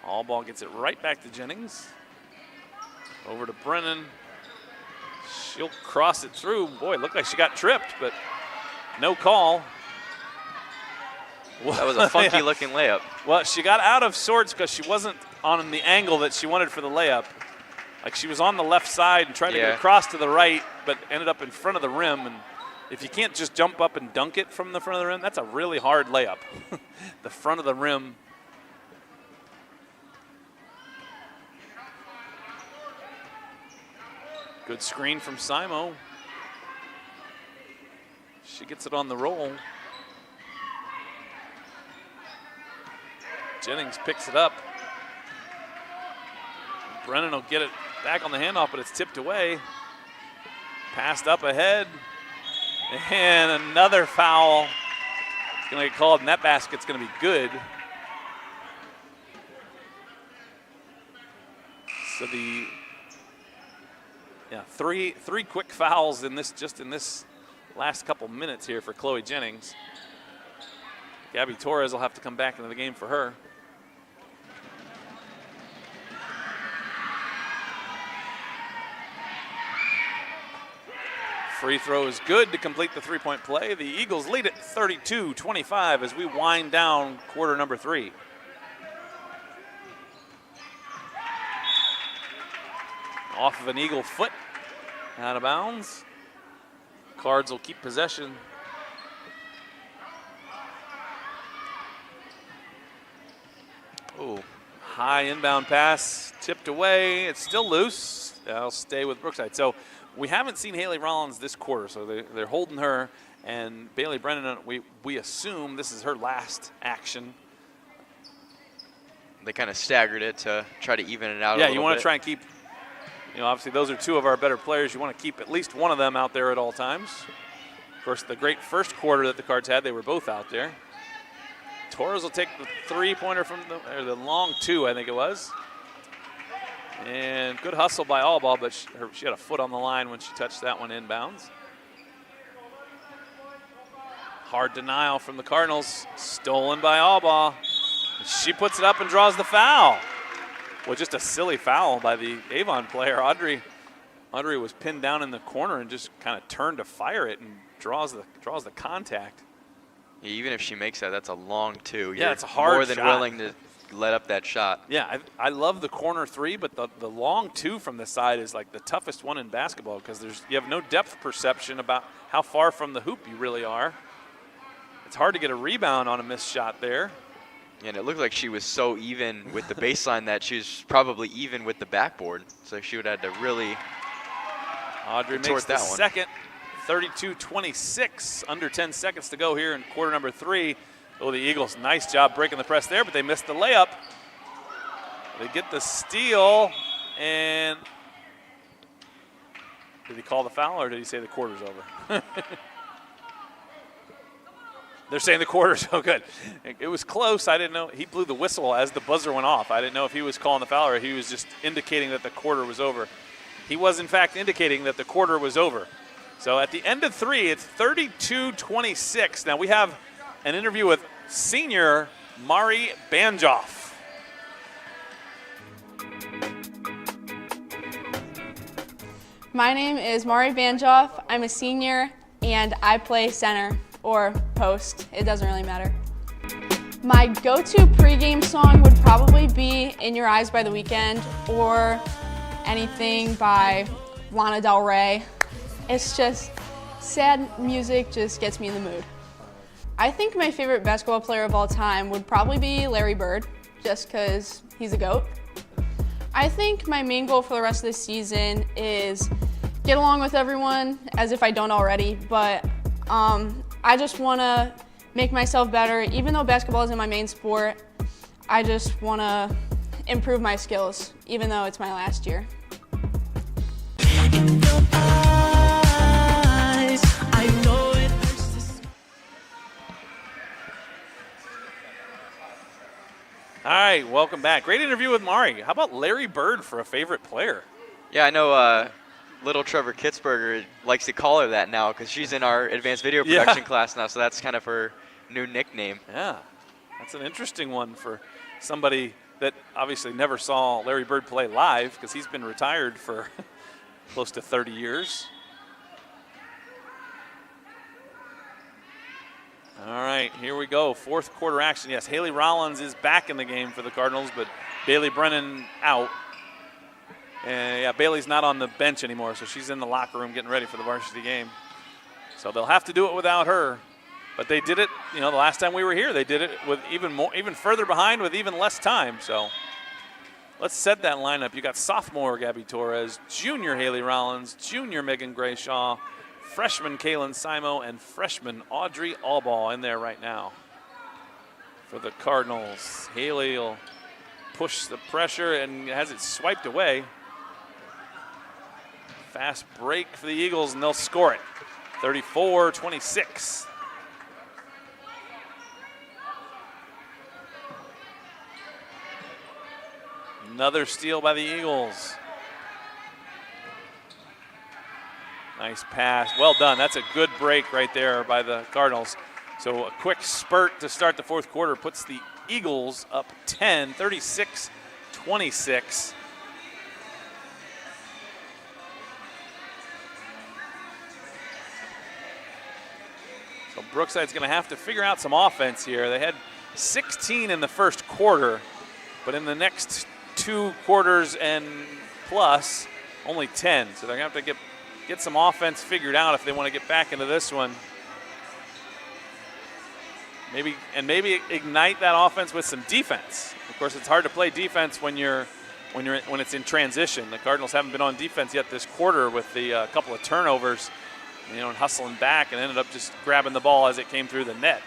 Bball gets it right back to Jennings. Over to Brennan. She'll cross it through. Boy, it looked like she got tripped, but no call. That was a funky looking layup. Well, she got out of sorts because she wasn't on the angle that she wanted for the layup. Like, she was on the left side and tried to get across to the right, but ended up in front of the rim. And if you can't just jump up and dunk it from the front of the rim, that's a really hard layup. The front of the rim. Good screen from Simo. She gets it on the roll. Jennings picks it up. Brennan will get it back on the handoff, but it's tipped away. Passed up ahead. And another foul. It's going to get called, and that basket's going to be good. So three quick fouls in this last couple minutes here for Chloe Jennings. Gabby Torres will have to come back into the game for her. Free throw is good to complete the three-point play. The Eagles lead it 32-25 as we wind down quarter number 3. Off of an Eagle foot, out of bounds. Cards will keep possession. Oh, high inbound pass, tipped away. It's still loose. That'll stay with Brookside. So we haven't seen Haley Rollins this quarter, so they're holding her. And Bailey Brennan, we assume this is her last action. They kind of staggered it to try to even it out a little bit. Yeah, you want to try and keep, obviously those are two of our better players. You want to keep at least one of them out there at all times. Of course, the great first quarter that the Cards had, they were both out there. Torres will take the three-pointer from the long two, I think it was. And good hustle by Bball, but she had a foot on the line when she touched that one inbounds. Hard denial from the Cardinals, stolen by Bball. She puts it up and draws the foul. Well, just a silly foul by the Avon player. Audrey was pinned down in the corner and just kind of turned to fire it and draws the contact. Yeah, even if she makes that, that's a long two. Yeah, You're it's a hard more than shot. willing to let up that shot. Yeah, I love the corner three, but the long two from the side is like the toughest one in basketball because you have no depth perception about how far from the hoop you really are. It's hard to get a rebound on a missed shot there. And it looked like she was so even with the baseline that she was probably even with the backboard. So she would have had to really Audrey makes the second, 32-26, under 10 seconds to go here in quarter number 3. Oh, the Eagles, nice job breaking the press there, but they missed the layup. They get the steal, and did he call the foul or did he say the quarter's over? They're saying the quarter's so good. It was close. I didn't know. He blew the whistle as the buzzer went off. I didn't know if he was calling the foul or he was just indicating that the quarter was over. He was, in fact, indicating that the quarter was over. So at the end of 3, it's 32-26. Now we have an interview with senior Mari Banjoff. My name is Mari Banjoff. I'm a senior and I play center or post. It doesn't really matter. My go-to pregame song would probably be In Your Eyes by The Weeknd or anything by Lana Del Rey. It's just sad music, just gets me in the mood. I think my favorite basketball player of all time would probably be Larry Bird, just because he's a GOAT. I think my main goal for the rest of the season is get along with everyone as if I don't already, but I just want to make myself better. Even though basketball isn't my main sport, I just want to improve my skills, even though it's my last year. All right, welcome back. Great interview with Mari. How about Larry Bird for a favorite player? Yeah, I know little Trevor Kitzberger likes to call her that now because she's in our advanced video production class now, so that's kind of her new nickname. Yeah, that's an interesting one for somebody that obviously never saw Larry Bird play live because he's been retired for close to 30 years. All right, here we go. Fourth quarter action. Yes, Haley Rollins is back in the game for the Cardinals, but Bailey Brennan out. And yeah, Bailey's not on the bench anymore, so she's in the locker room getting ready for the varsity game. So they'll have to do it without her. But they did it, the last time we were here, they did it with even further behind with even less time. So let's set that lineup. You got sophomore Gabby Torres, junior Haley Rollins, junior Megan Grayshaw, freshman Kaylin Simo, and freshman Audrey Bball in there right now for the Cardinals. Haley will push the pressure and has it swiped away. Fast break for the Eagles, and they'll score it. 34-26. Another steal by the Eagles. Nice pass. Well done. That's a good break right there by the Cardinals. So a quick spurt to start the fourth quarter puts the Eagles up 10, 36-26. So Brookside's going to have to figure out some offense here. They had 16 in the first quarter, but in the next 2 quarters and plus, only 10. So they're going to have to get some offense figured out if they want to get back into this one. Maybe ignite that offense with some defense. Of course, it's hard to play defense when it's in transition. The Cardinals haven't been on defense yet this quarter with the couple of turnovers, and hustling back, and ended up just grabbing the ball as it came through the net.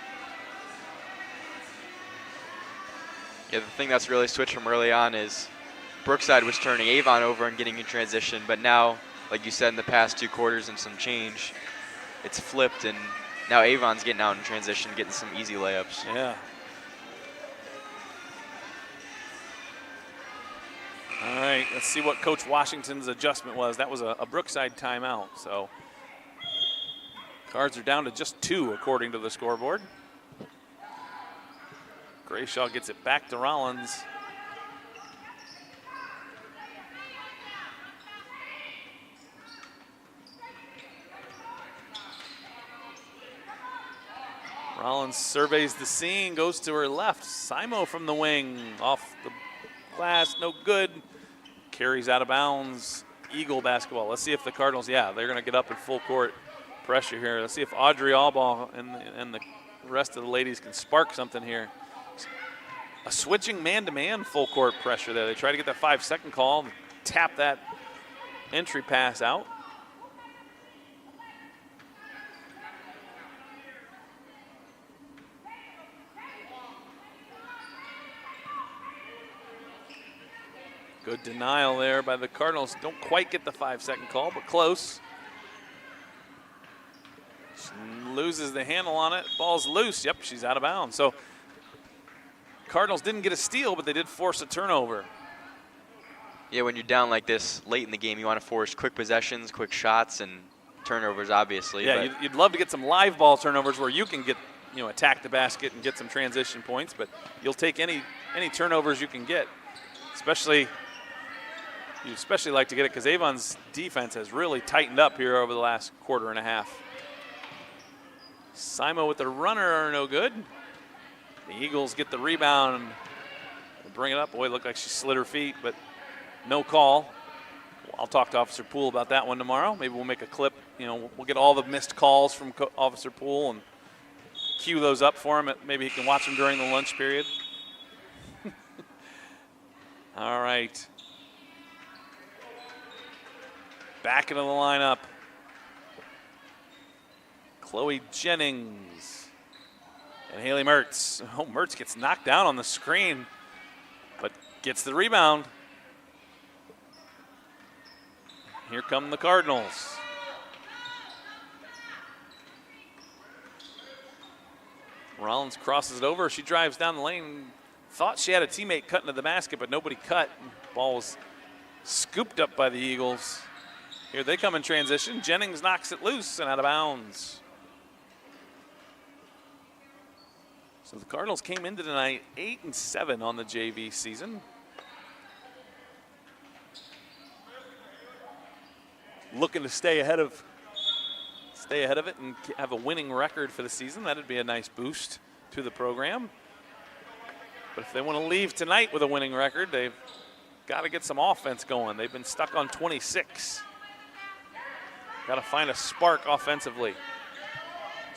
Yeah, the thing that's really switched from early on is Brookside was turning Avon over and getting in transition, but now, like you said, in the past 2 quarters and some change, it's flipped, and now Avon's getting out in transition, getting some easy layups. Yeah. All right, let's see what Coach Washington's adjustment was. That was a Brookside timeout. So Cards are down to just 2 according to the scoreboard. Grayshaw gets it back to Rollins. Rollins surveys the scene, goes to her left. Simo from the wing, off the glass, no good. Carries out of bounds. Eagle basketball. Let's see if the Cardinals, they're going to get up in full court pressure here. Let's see if Audrey Allball and the rest of the ladies can spark something here. A switching man-to-man full court pressure there. They try to get that 5-second call, tap that entry pass out. Good denial there by the Cardinals. Don't quite get the 5-second call, but close. She loses the handle on it. Ball's loose. Yep, she's out of bounds. So Cardinals didn't get a steal, but they did force a turnover. Yeah, when you're down like this late in the game, you want to force quick possessions, quick shots, and turnovers, obviously. Yeah, you'd love to get some live ball turnovers where you can get, attack the basket and get some transition points, but you'll take any turnovers you can get, you especially like to get it because Avon's defense has really tightened up here over the last quarter and a half. Simo with the runner, no good. The Eagles get the rebound and bring it up. Boy, it looked like she slid her feet, but no call. I'll talk to Officer Poole about that one tomorrow. Maybe we'll make a clip. We'll get all the missed calls from Officer Poole and cue those up for him. Maybe he can watch them during the lunch period. All right. Back into the lineup. Chloe Jennings and Haley Mertz. Oh, Mertz gets knocked down on the screen, but gets the rebound. Here come the Cardinals. Rollins crosses it over. She drives down the lane. Thought she had a teammate cut into the basket, but nobody cut. Ball was scooped up by the Eagles. Here they come in transition. Jennings knocks it loose and out of bounds. So the Cardinals came into tonight 8-7 on the JV season. Looking to stay ahead of it and have a winning record for the season. That'd be a nice boost to the program. But if they want to leave tonight with a winning record, they've got to get some offense going. They've been stuck on 26. Got to find a spark offensively.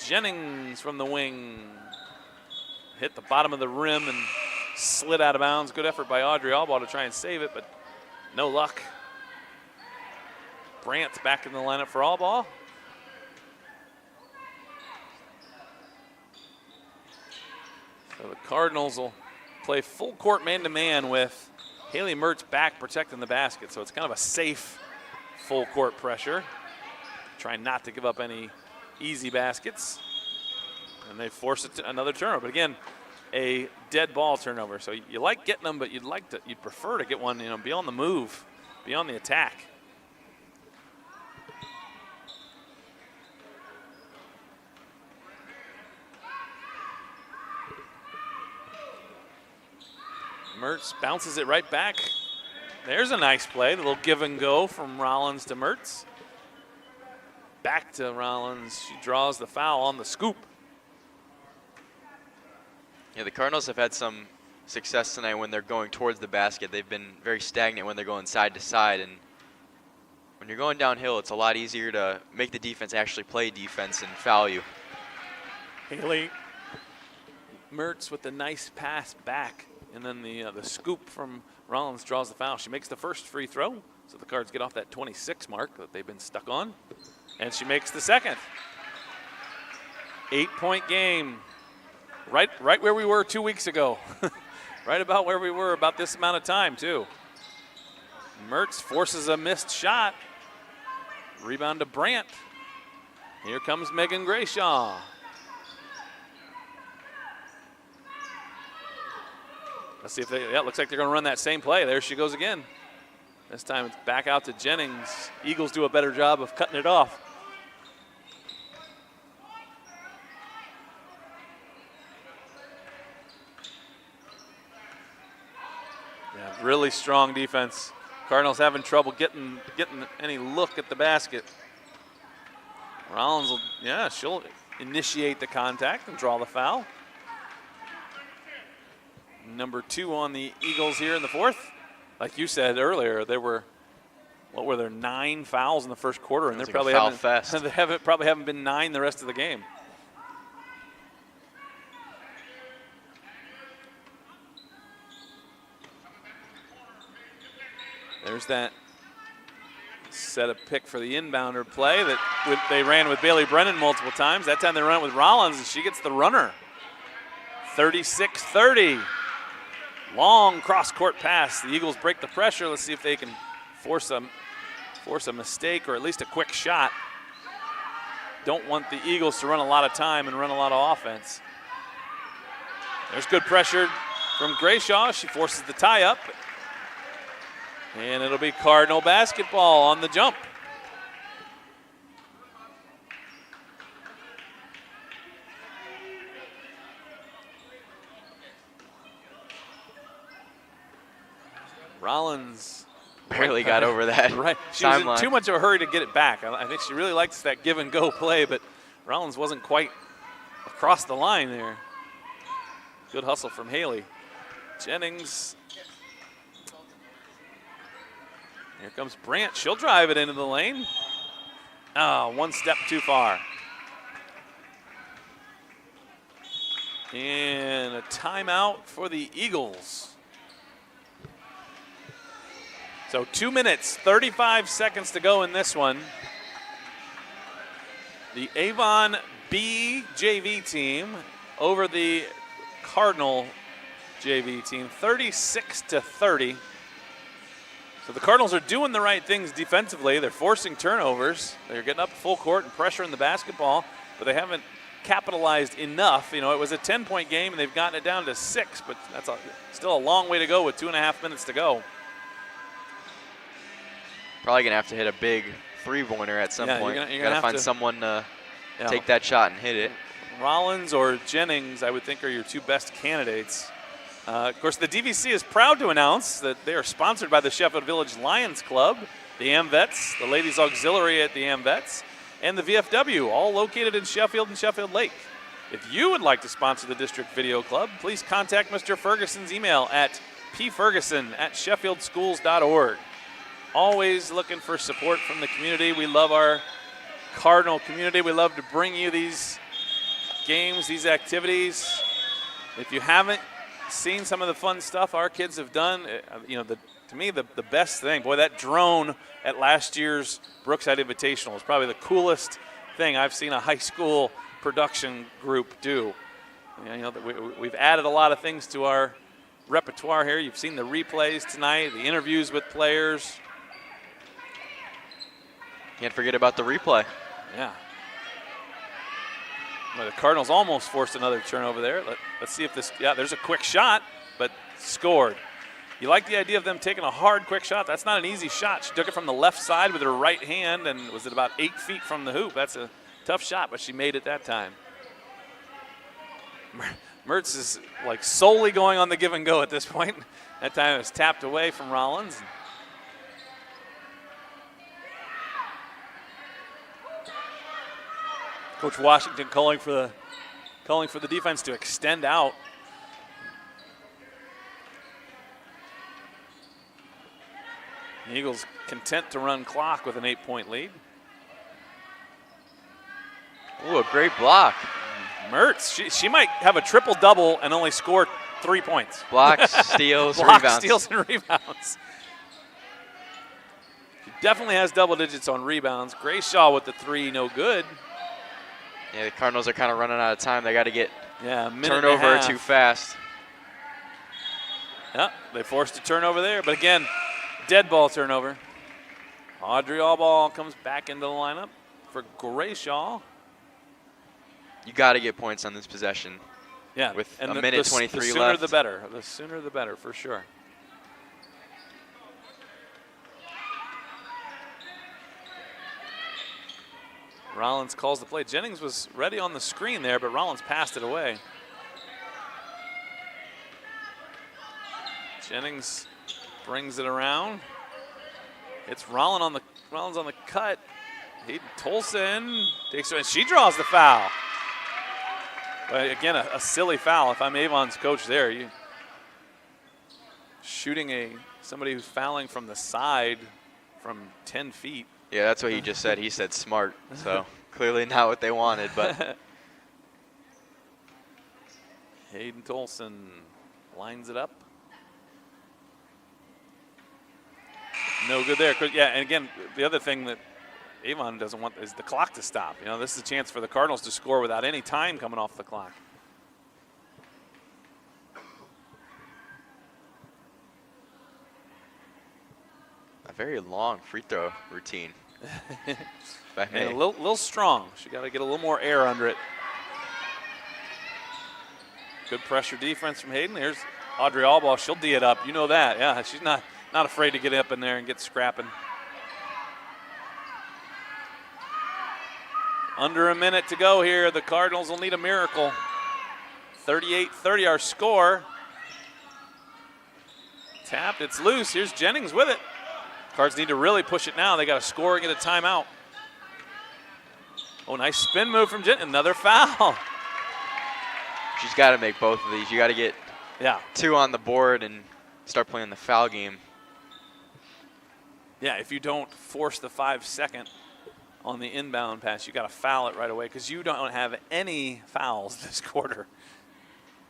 Jennings from the wing. Hit the bottom of the rim and slid out of bounds. Good effort by Audrey Allball to try and save it, but no luck. Brandt's back in the lineup for Allball. So the Cardinals will play full court man-to-man with Haley Mertz back protecting the basket. So it's kind of a safe full court pressure. Trying not to give up any easy baskets. And they force it to another turnover. But again, a dead ball turnover. So you like getting them, but you'd prefer to get one, be on the move, be on the attack. Mertz bounces it right back. There's a nice play, a little give and go from Rollins to Mertz. Back to Rollins. She draws the foul on the scoop. Yeah, the Cardinals have had some success tonight when they're going towards the basket. They've been very stagnant when they're going side to side. And when you're going downhill, it's a lot easier to make the defense actually play defense and foul you. Haley Mertz with the nice pass back. And then the scoop from Rollins draws the foul. She makes the first free throw. So the Cards get off that 26 mark that they've been stuck on. And she makes the second. 8-point game. Right where we were 2 weeks ago. Right about where we were about this amount of time, too. Mertz forces a missed shot. Rebound to Brandt. Here comes Megan Grayshaw. Let's see if it looks like they're going to run that same play. There she goes again. This time it's back out to Jennings. Eagles do a better job of cutting it off. Yeah, really strong defense. Cardinals having trouble getting any look at the basket. Rollins will, yeah, she'll initiate the contact and draw the foul. Number 2 on the Eagles here in the fourth. Like you said earlier, there were, what were there, 9 fouls in the first quarter, and there probably probably haven't been 9 the rest of the game. There's that set a pick for the inbounder play that they ran with Bailey Brennan multiple times. That time they run it with Rollins, and she gets the runner. 36-30. Long cross-court pass. The Eagles break the pressure. Let's see if they can force a mistake or at least a quick shot. Don't want the Eagles to run a lot of time and run a lot of offense. There's good pressure from Grayshaw. She forces the tie-up. And it'll be Cardinal basketball on the jump. Rollins barely got over that. Right. She was in too much of a hurry to get it back. I think she really likes that give and go play, but Rollins wasn't quite across the line there. Good hustle from Haley. Jennings. Here comes Brandt. She'll drive it into the lane. Oh, one step too far. And a timeout for the Eagles. So 2 minutes, 35 seconds to go in this one. The Avon B JV team over the Cardinal JV team, 36-30. So the Cardinals are doing the right things defensively. They're forcing turnovers. They're getting up full court and pressuring the basketball, but they haven't capitalized enough. You know, it was a 10-point game, and they've gotten it down to 6, but that's still a long way to go with 2.5 minutes to go. Probably going to have to hit a big three-pointer at some point. You're going to find someone to take that shot and hit it. Rollins or Jennings, I would think, are your 2 best candidates. Of course, the DVC is proud to announce that they are sponsored by the Sheffield Village Lions Club, the AMVETS, the Ladies Auxiliary at the AMVETS, and the VFW, all located in Sheffield and Sheffield Lake. If you would like to sponsor the District Video Club, please contact Mr. Ferguson's email at pferguson@sheffieldschools.org. Always looking for support from the community. We love our Cardinal community. We love to bring you these games, these activities. If you haven't seen some of the fun stuff our kids have done, you know, to me, the best thing, boy, that drone at last year's Brookside Invitational is probably the coolest thing I've seen a high school production group do. You know, we've added a lot of things to our repertoire here. You've seen the replays tonight, the interviews with players. Can't forget about the replay. Yeah. Well, the Cardinals almost forced another turnover there. Let's see if this, yeah, there's a quick shot, but scored. You like the idea of them taking a hard, quick shot. That's not an easy shot. She took it from the left side with her right hand, and was it about 8 feet from the hoop? That's a tough shot, but she made it that time. Mertz is like solely going on the give and go at this point. That time it was tapped away from Rollins. Coach Washington calling for the defense to extend out. The Eagles content to run clock with an 8-point lead. Ooh, a great block. Mertz, she might have a triple-double and only score 3 points. Blocks, steals, Blocks, rebounds. steals, and rebounds. She definitely has double digits on rebounds. Grayshaw with the 3, no good. Yeah, the Cardinals are kind of running out of time. They got to get a minute turnover and a half. too fast. Yeah, they forced a turnover there, but again, dead ball turnover. Audrey Allball comes back into the lineup for Grayshaw. You got to get points on this possession. Yeah, with and a minute 23 the sooner left. the better. The sooner the better, for sure. Rollins calls the play. Jennings was ready on the screen there, but Rollins passed it away. Jennings brings it around. It's Rollins on the cut. Hayden Tolson takes it, and she draws the foul. But again, a silly foul. If I'm Avon's coach there, you shooting somebody who's fouling from the side from 10 feet. Yeah, that's what he just said. He said smart, so clearly not what they wanted. But Hayden Tolson lines it up. No good there. Yeah, and again, the other thing that Avon doesn't want is the clock to stop. You know, this is a chance for the Cardinals to score without any time coming off the clock. a very long free throw routine. And a little strong. She got to get a little more air under it. Good pressure defense from Hayden. Here's Audrey Allball. She'll D it up. You know that. Yeah, she's not afraid to get up in there and get scrapping. Under a minute to go here. The Cardinals will need a miracle. 38-30 our score. Tapped. It's loose. Here's Jennings with it. Cards need to really push it now. They got to score and get a timeout. Oh, nice spin move from Jennings. Another foul. She's got to make both of these. You got to get two on the board and start playing the foul game. Yeah, if you don't force the 5-second on the inbound pass, you got to foul it right away because you don't have any fouls this quarter.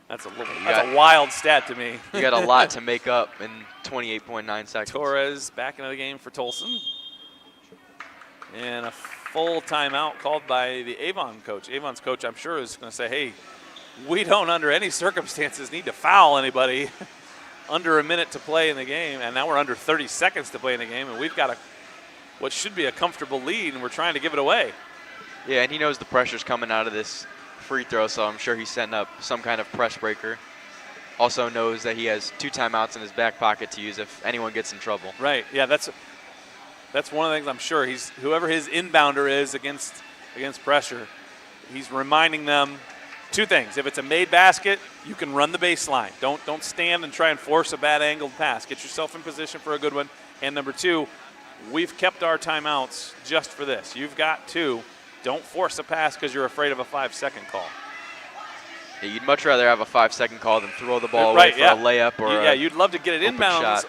That's a wild stat to me. You got a lot to make up in 28.9 seconds. Torres back into the game for Tolson. And a full timeout called by the Avon coach. Avon's coach, I'm sure, is going to say, hey, we don't under any circumstances need to foul anybody under a minute to play in the game. And now we're under 30 seconds to play in the game, and we've got what should be a comfortable lead, and we're trying to give it away. Yeah, and he knows the pressure's coming out of this free throw, so I'm sure he's setting up some kind of press breaker. Also knows that he has 2 timeouts in his back pocket to use if anyone gets in trouble. Right, yeah, that's one of the things I'm sure whoever his inbounder is against pressure, he's reminding them 2 things. If it's a made basket, you can run the baseline. Don't stand and try and force a bad angled pass. Get yourself in position for a good one. And number 2, we've kept our timeouts just for this. You've got 2. Don't force a pass because you're afraid of a 5-second call. Yeah, you'd much rather have a 5-second call than throw the ball away for a layup or you'd love to get it inbounds. Shot.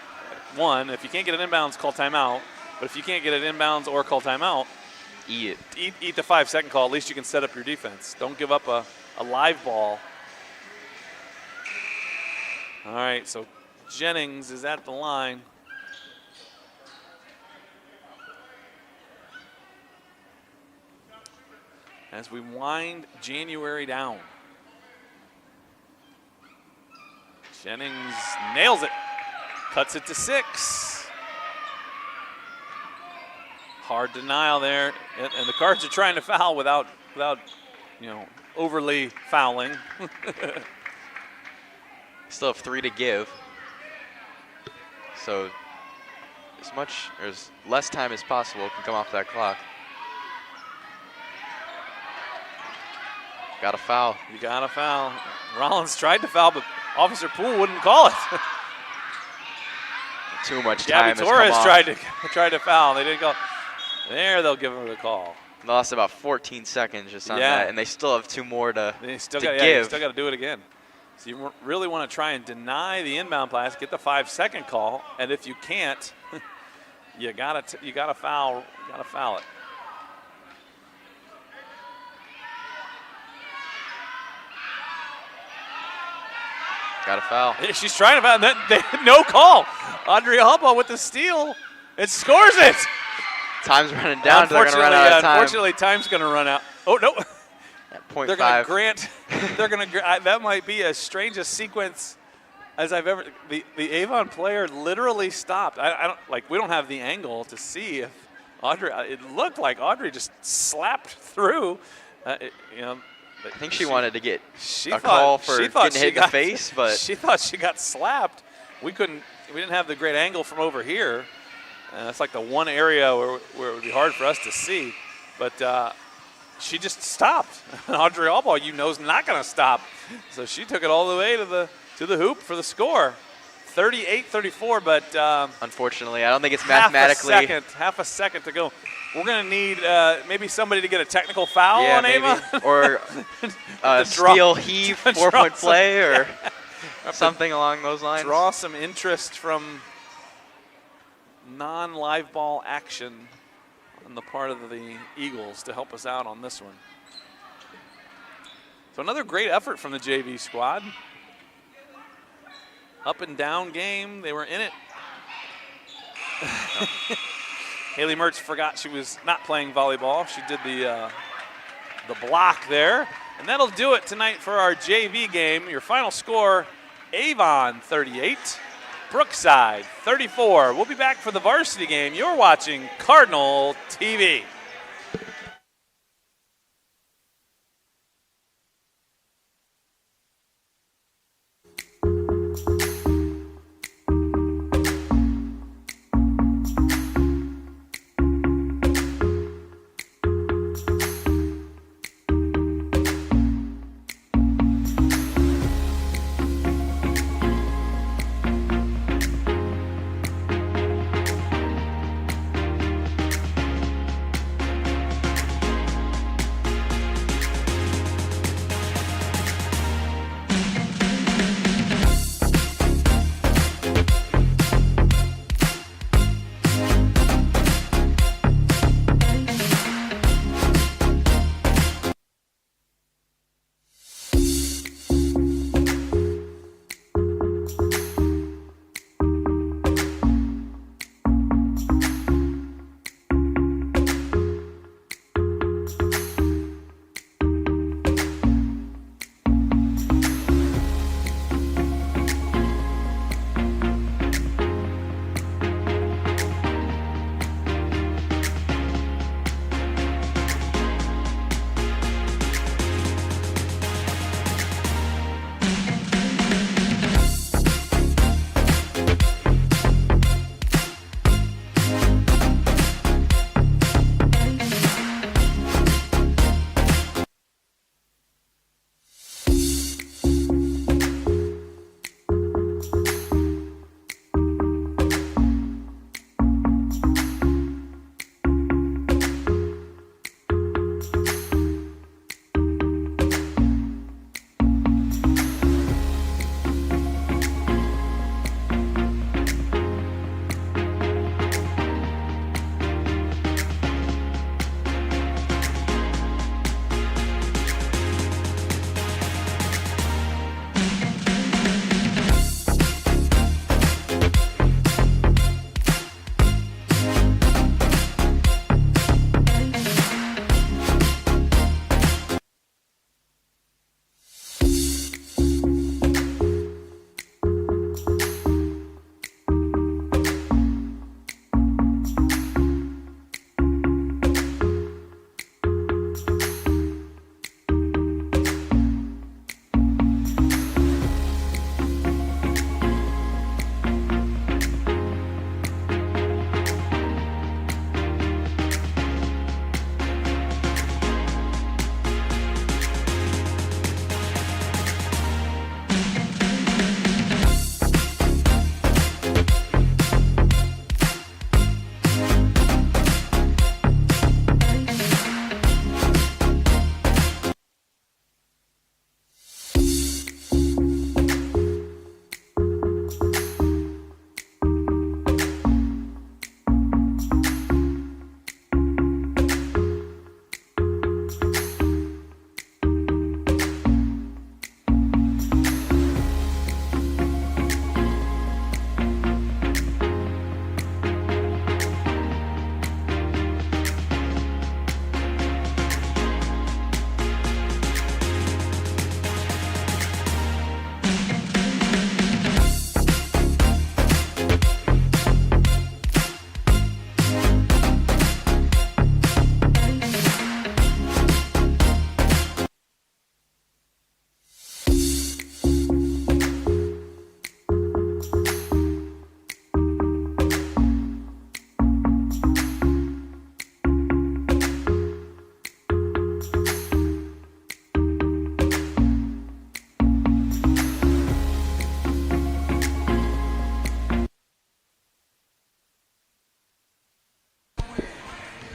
One, if you can't get it inbounds, call timeout. But if you can't get it inbounds or call timeout, eat it. Eat the 5-second call. At least you can set up your defense. Don't give up a live ball. All right, so Jennings is at the line. As we wind January down. Jennings nails it. Cuts it to 6. Hard denial there. And the Cards are trying to foul without overly fouling. Still have 3 to give. So as less time as possible can come off that clock. Got a foul. You got a foul. Rollins tried to foul, but Officer Poole wouldn't call it. Too much time. Gabby Torres tried to foul. They didn't call. There, they'll give him the call. Lost about 14 seconds just on that, and they still have 2 more to give. You still got to do it again. So you really want to try and deny the inbound pass, get the 5-second call, and if you can't, you gotta foul. You gotta foul it. Got a foul. She's trying to foul. No call. Audrey Hubba with the steal. It scores it. Time's running down. They're going to run out of time. Unfortunately, time's going to run out. Oh, no. At 0.5. They're going to grant. That might be as strange a sequence as I've ever. The Avon player literally stopped. We don't have the angle to see if Audrey. It looked like Audrey just slapped through. I think she wanted to get a call for getting hit in the face, but she thought she got slapped. We didn't have the great angle from over here. That's like the one area where it would be hard for us to see. But she just stopped. Audrey Allball, you know, is not going to stop. So she took it all the way to the hoop for the score. 38-34, but unfortunately, I don't think it's mathematically. Half a second to go. We're going to need maybe somebody to get a technical foul on Ava. Or steal heave 4-point play or something along those lines. Draw some interest from non-live ball action on the part of the Eagles to help us out on this one. So another great effort from the JV squad. Up and down game, they were in it. Haley Mertz forgot she was not playing volleyball. She did the block there. And that'll do it tonight for our JV game. Your final score, Avon 38, Brookside 34. We'll be back for the varsity game. You're watching Cardinal TV.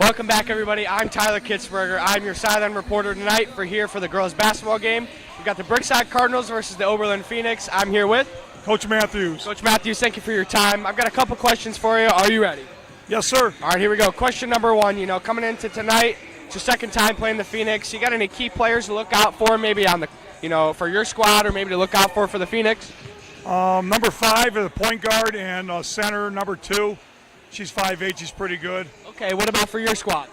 Welcome back, everybody. I'm Tyler Kitzberger. I'm your sideline reporter tonight for the girls basketball game. We've got the Brookside Cardinals versus the Oberlin Phoenix. I'm here with Coach Matthews. Coach Matthews, thank you for your time. I've got a couple questions for you. Are you ready? Yes, sir. All right, here we go. Question number one, coming into tonight, it's your second time playing the Phoenix. You got any key players to look out for maybe on the, for your squad or maybe to look out for the Phoenix? Number 5 is a point guard and center, number 2. She's 5'8", she's pretty good. Okay, what about for your squad?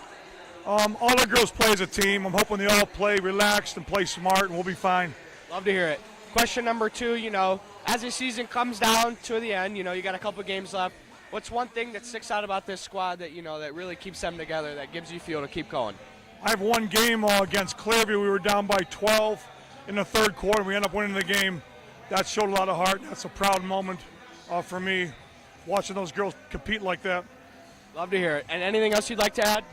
All our girls play as a team. I'm hoping they all play relaxed and play smart, and we'll be fine. Love to hear it. Question number 2, as the season comes down to the end, you got a couple games left. What's one thing that sticks out about this squad that, that really keeps them together, that gives you fuel to keep going? I have one game against Clearview. We were down by 12 in the third quarter. We ended up winning the game. That showed a lot of heart. That's a proud moment for me, watching those girls compete like that. Love to hear it. And anything else you'd like to add?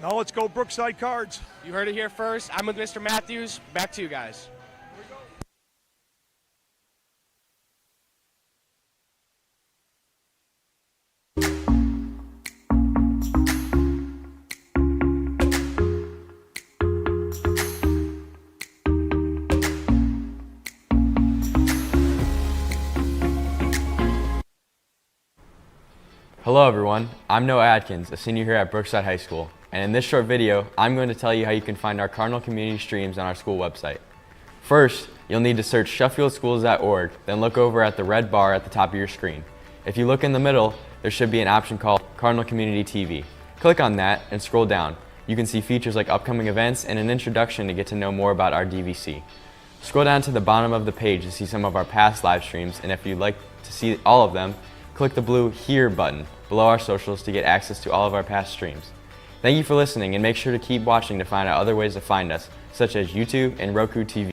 Now let's go Brookside Cards. You heard it here first. I'm with Mr. Matthews. Back to you guys. Hello everyone, I'm Noah Adkins, a senior here at Brookside High School, and in this short video, I'm going to tell you how you can find our Cardinal Community streams on our school website. First, you'll need to search SheffieldSchools.org, then look over at the red bar at the top of your screen. If you look in the middle, there should be an option called Cardinal Community TV. Click on that and scroll down. You can see features like upcoming events and an introduction to get to know more about our DVC. Scroll down to the bottom of the page to see some of our past live streams, and if you'd like to see all of them, click the blue Here button below our socials to get access to all of our past streams. Thank you for listening, and make sure to keep watching to find out other ways to find us, such as YouTube and Roku TV.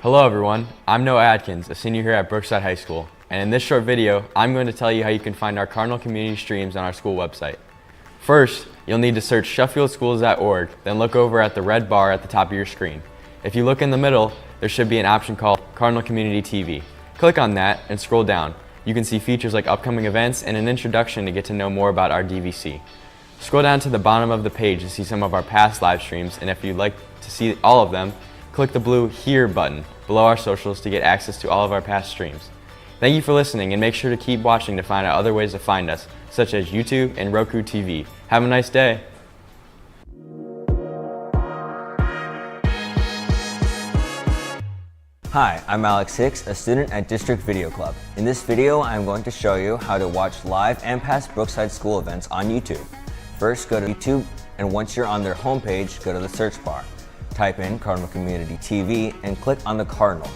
Hello everyone, I'm Noah Adkins, a senior here at Brookside High School, and in this short video, I'm going to tell you how you can find our Cardinal Community streams on our school website. First, you'll need to search SheffieldSchools.org, then look over at the red bar at the top of your screen. If you look in the middle, there should be an option called Cardinal Community TV. Click on that and scroll down. You can see features like upcoming events and an introduction to get to know more about our DVC. Scroll down to the bottom of the page to see some of our past live streams, and if you'd like to see all of them, click the blue Here button below our socials to get access to all of our past streams. Thank you for listening, and make sure to keep watching to find out other ways to find us, such as YouTube and Roku TV. Have a nice day. Hi, I'm Alex Hicks, a student at District Video Club. In this video, I'm going to show you how to watch live and past Brookside school events on YouTube. First, go to YouTube, and once you're on their homepage, go to the search bar. Type in Cardinal Community TV and click on the Cardinal.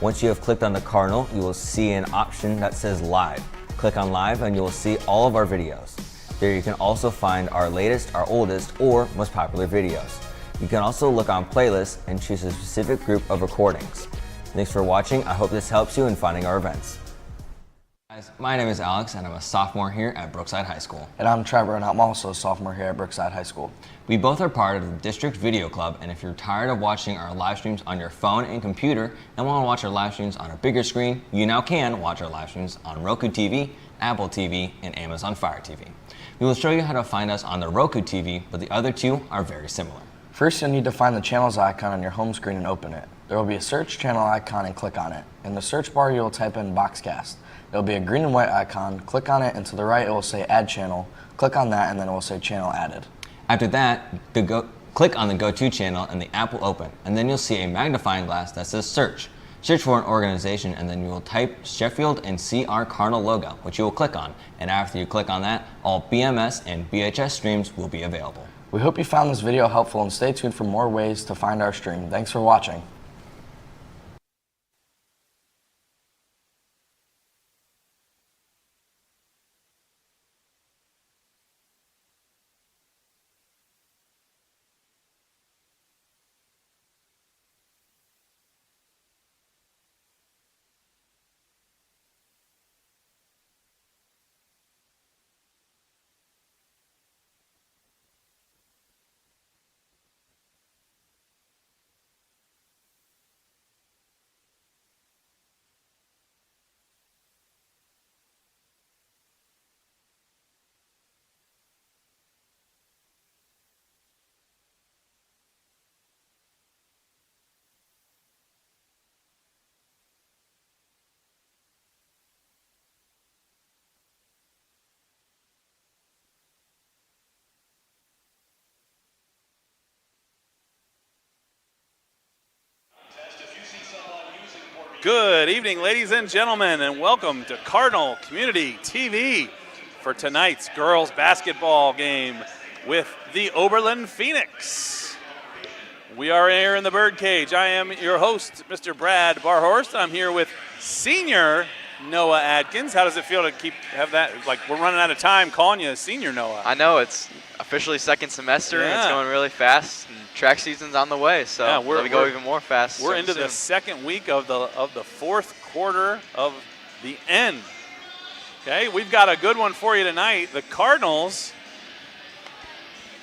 Once you have clicked on the Cardinal, you will see an option that says Live. Click on Live and you will see all of our videos. There you can also find our latest, our oldest, or most popular videos. You can also look on Playlists and choose a specific group of recordings. Thanks for watching. I hope this helps you in finding our events. Guys, my name is Alex and I'm a sophomore here at Brookside High School. And I'm Trevor and I'm also a sophomore here at Brookside High School. We both are part of the District Video Club, and if you're tired of watching our live streams on your phone and computer and want to watch our live streams on a bigger screen, you now can watch our live streams on Roku TV, Apple TV, and Amazon Fire TV. We will show you how to find us on the Roku TV, but the other two are very similar. First, you'll need to find the channels icon on your home screen and open it. There will be a search channel icon and click on it. In the search bar, you will type in Boxcast. There will be a green and white icon, click on it, and to the right it will say Add Channel. Click on that and then it will say Channel Added. After that, click on the Go To channel and the app will open, and then you'll see a magnifying glass that says Search. Search for an organization and then you will type Sheffield and see our Cardinal logo, which you will click on. And after you click on that, all BMS and BHS streams will be available. We hope you found this video helpful and stay tuned for more ways to find our stream. Thanks for watching. Good evening, ladies and gentlemen, and welcome to Cardinal Community TV for tonight's girls basketball game with the Oberlin Phoenix. We are here in the birdcage. I am your host, Mr. Brad Barhorst. I'm here with senior Noah Adkins. How does it feel to have that? Like, we're running out of time calling you senior Noah. I know, it's officially second semester and it's going really fast. And track season's on the way, so yeah, we go even more fast. We're into the second week of the fourth quarter of the end. Okay, we've got a good one for you tonight. The Cardinals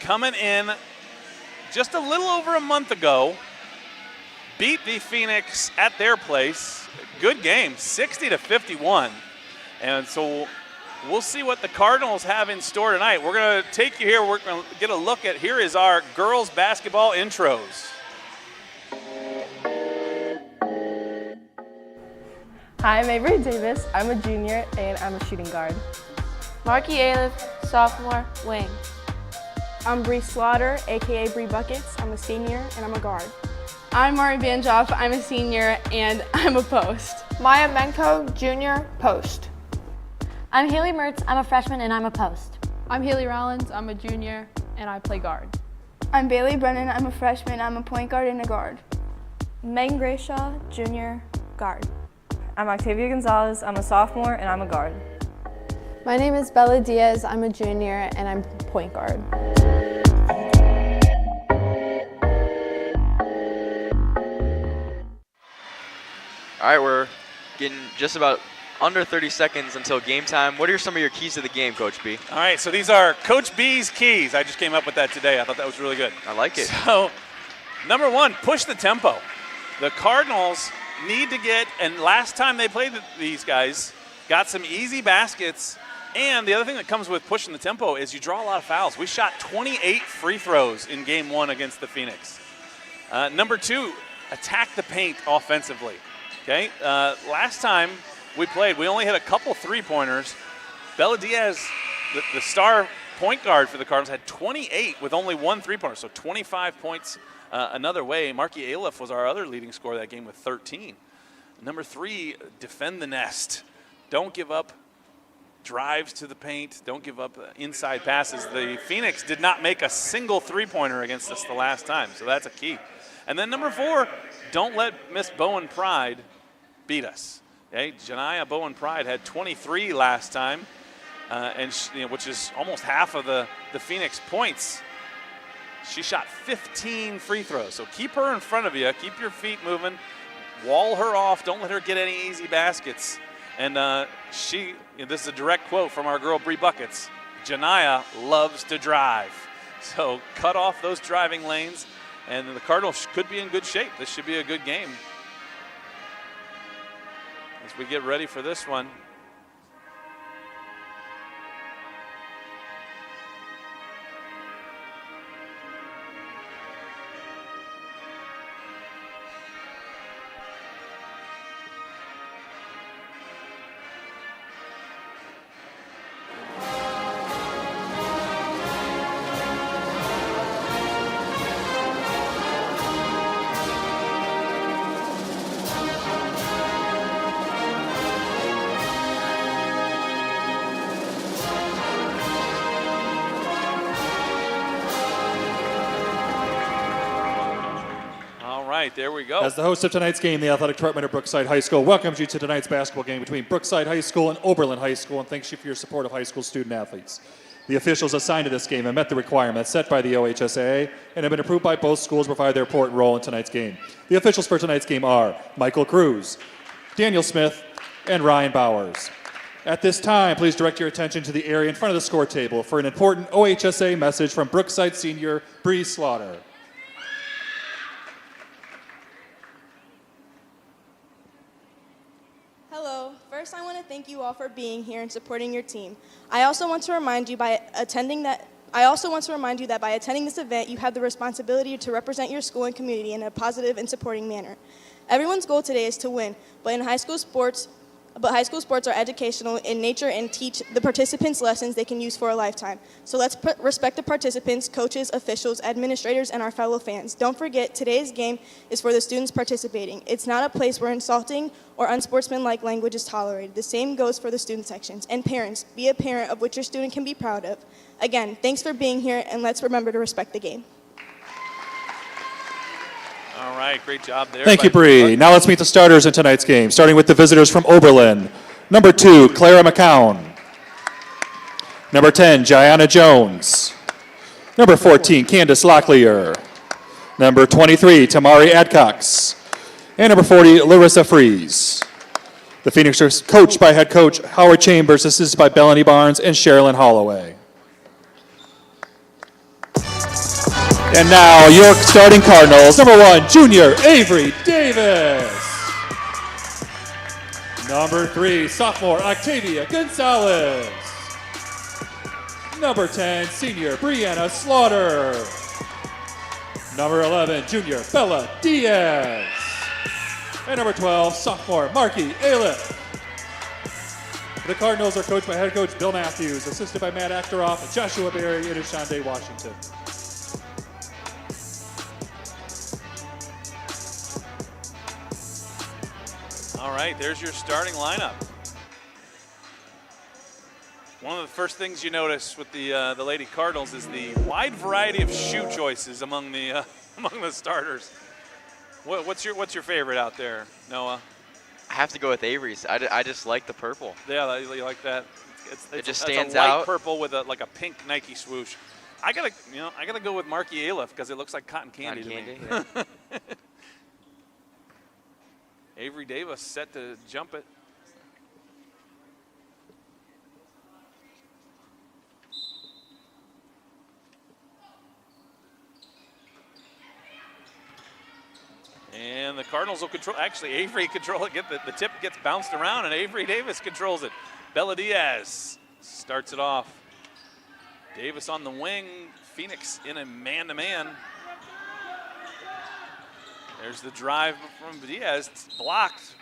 coming in just a little over a month ago, beat the Phoenix at their place. Good game, 60-51. And so we'll see what the Cardinals have in store tonight. We're going to take you here. We're going to get a look at, here is our girls basketball intros. Hi, I'm Avery Davis. I'm a junior and I'm a shooting guard. Marky Aliff, sophomore, wing. I'm Bree Slaughter, aka Bree Buckets. I'm a senior and I'm a guard. I'm Mari Banjoff. I'm a senior and I'm a post. Maya Menko, junior, post. I'm Haley Mertz. I'm a freshman and I'm a post. I'm Haley Rollins. I'm a junior and I play guard. I'm Bailey Brennan. I'm a freshman. I'm a point guard and a guard. Megan Grayshaw, junior, guard. I'm Octavia Gonzalez. I'm a sophomore and I'm a guard. My name is Bella Diaz. I'm a junior and I'm point guard. All right, we're getting just about under 30 seconds until game time. What are some of your keys to the game, Coach B? All right, so these are Coach B's keys. I just came up with that today. I thought that was really good. I like it. So, number one, push the tempo. The Cardinals need to get, and last time they played these guys, got some easy baskets. And the other thing that comes with pushing the tempo is you draw a lot of fouls. We shot 28 free throws in game one against the Phoenix. Number two, attack the paint offensively. Okay, last time we played, we only hit a couple three-pointers. Bella Diaz, the star point guard for the Cardinals, had 28 with only one three-pointer, so 25 points another way. Marky Aliff was our other leading scorer that game with 13. Number three, defend the nest. Don't give up drives to the paint. Don't give up inside passes. The Phoenix did not make a single three-pointer against us the last time, so that's a key. And then number four, don't let Miss Bowen Pride beat us. Okay, Janiyah Bowen Pride had 23 last time, and which is almost half of the Phoenix points. She shot 15 free throws, so keep her in front of you. Keep your feet moving. Wall her off. Don't let her get any easy baskets. And this is a direct quote from our girl Bree Buckets. Janiyah loves to drive. So cut off those driving lanes, and the Cardinals could be in good shape. This should be a good game as we get ready for this one. There we go. As the host of tonight's game, the athletic department of Brookside High School welcomes you to tonight's basketball game between Brookside High School and Oberlin High School, and thanks you for your support of high school student athletes. The officials assigned to this game have met the requirements set by the OHSAA and have been approved by both schools to provide their important role in tonight's game. The officials for tonight's game are Michael Cruz, Daniel Smith, and Ryan Bowers. At this time, please direct your attention to the area in front of the score table for an important OHSAA message from Brookside senior Bree Slaughter. First, I want to thank you all for being here and supporting your team. I also want to remind you that by attending this event, you have the responsibility to represent your school and community in a positive and supporting manner. Everyone's goal today is to win, but high school sports are educational in nature and teach the participants lessons they can use for a lifetime. So let's respect the participants, coaches, officials, administrators, and our fellow fans. Don't forget, today's game is for the students participating. It's not a place where insulting or unsportsmanlike language is tolerated. The same goes for the student sections. And parents, be a parent of what your student can be proud of. Again, thanks for being here, and let's remember to respect the game. All right, great job there. Thank you, Bree. Now let's meet the starters in tonight's game, starting with the visitors from Oberlin. Number 2, Clara McCown. Number 10, Gianna Jones. Number 14, Candace Locklear. Number 23, Tamari Adcox. And number 40, Larissa Fries. The Phoenix are coached by head coach Howard Chambers, assisted by Bellany Barnes and Sherilyn Holloway. And now, your starting Cardinals. Number 1, junior Avery Davis. Number 3, sophomore Octavia Gonzalez. Number 10, senior Brianna Slaughter. Number 11, junior Bella Diaz. And number 12, sophomore Marky Aliff. The Cardinals are coached by head coach Bill Matthews, assisted by Matt Aktoroff, Joshua Berry, and Ashande Washington. All right, there's your starting lineup. One of the first things you notice with the Lady Cardinals is the wide variety of shoe choices among the starters. What's your favorite out there, Noah? I have to go with Avery's. I just like the purple. Yeah, you like that. It just stands a light out. Purple with like a pink Nike swoosh. I gotta go with Marky Aliff because it looks like cotton candy to me. Yeah. Avery Davis set to jump it. And the Cardinals will control. Actually, Avery control it. The tip gets bounced around, and Avery Davis controls it. Bella Diaz starts it off. Davis on the wing. Phoenix in a man-to-man. There's the drive from Diaz. It's blocked.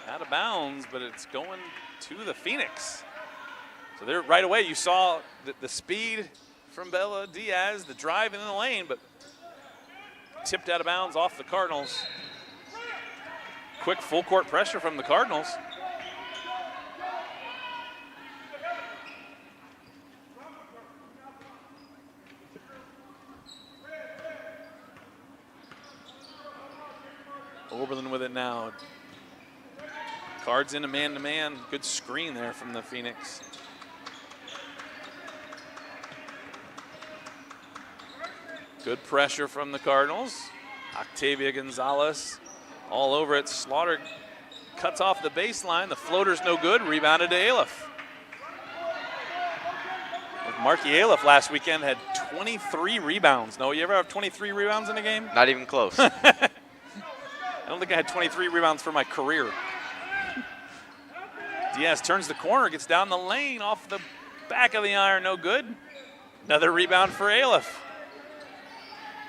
Out of bounds, but it's going to the Phoenix. So there, right away, you saw the speed from Bella Diaz, the drive in the lane, but tipped out of bounds off the Cardinals. Quick full court pressure from the Cardinals. Oberlin with it now. Cards in a man-to-man. Good screen there from the Phoenix. Good pressure from the Cardinals. Octavia Gonzalez all over it. Slaughter cuts off the baseline. The floater's no good. Rebounded to Aliff. Marky Aliff last weekend had 23 rebounds. No, you ever have 23 rebounds in a game? Not even close. I don't think I had 23 rebounds for my career. Diaz turns the corner, gets down the lane off the back of the iron, no good. Another rebound for Aliff.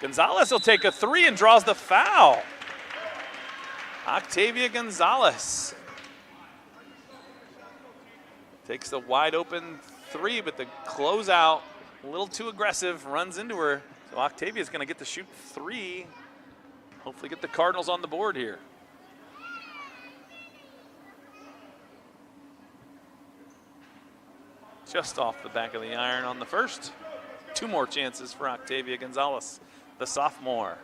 Gonzalez will take a three and draws the foul. Octavia Gonzalez takes the wide open three, but the closeout a little too aggressive, runs into her. So Octavia's going to get to shoot three. Hopefully get the Cardinals on the board here. Just off the back of the iron on the first. Two more chances for Octavia Gonzalez, the sophomore.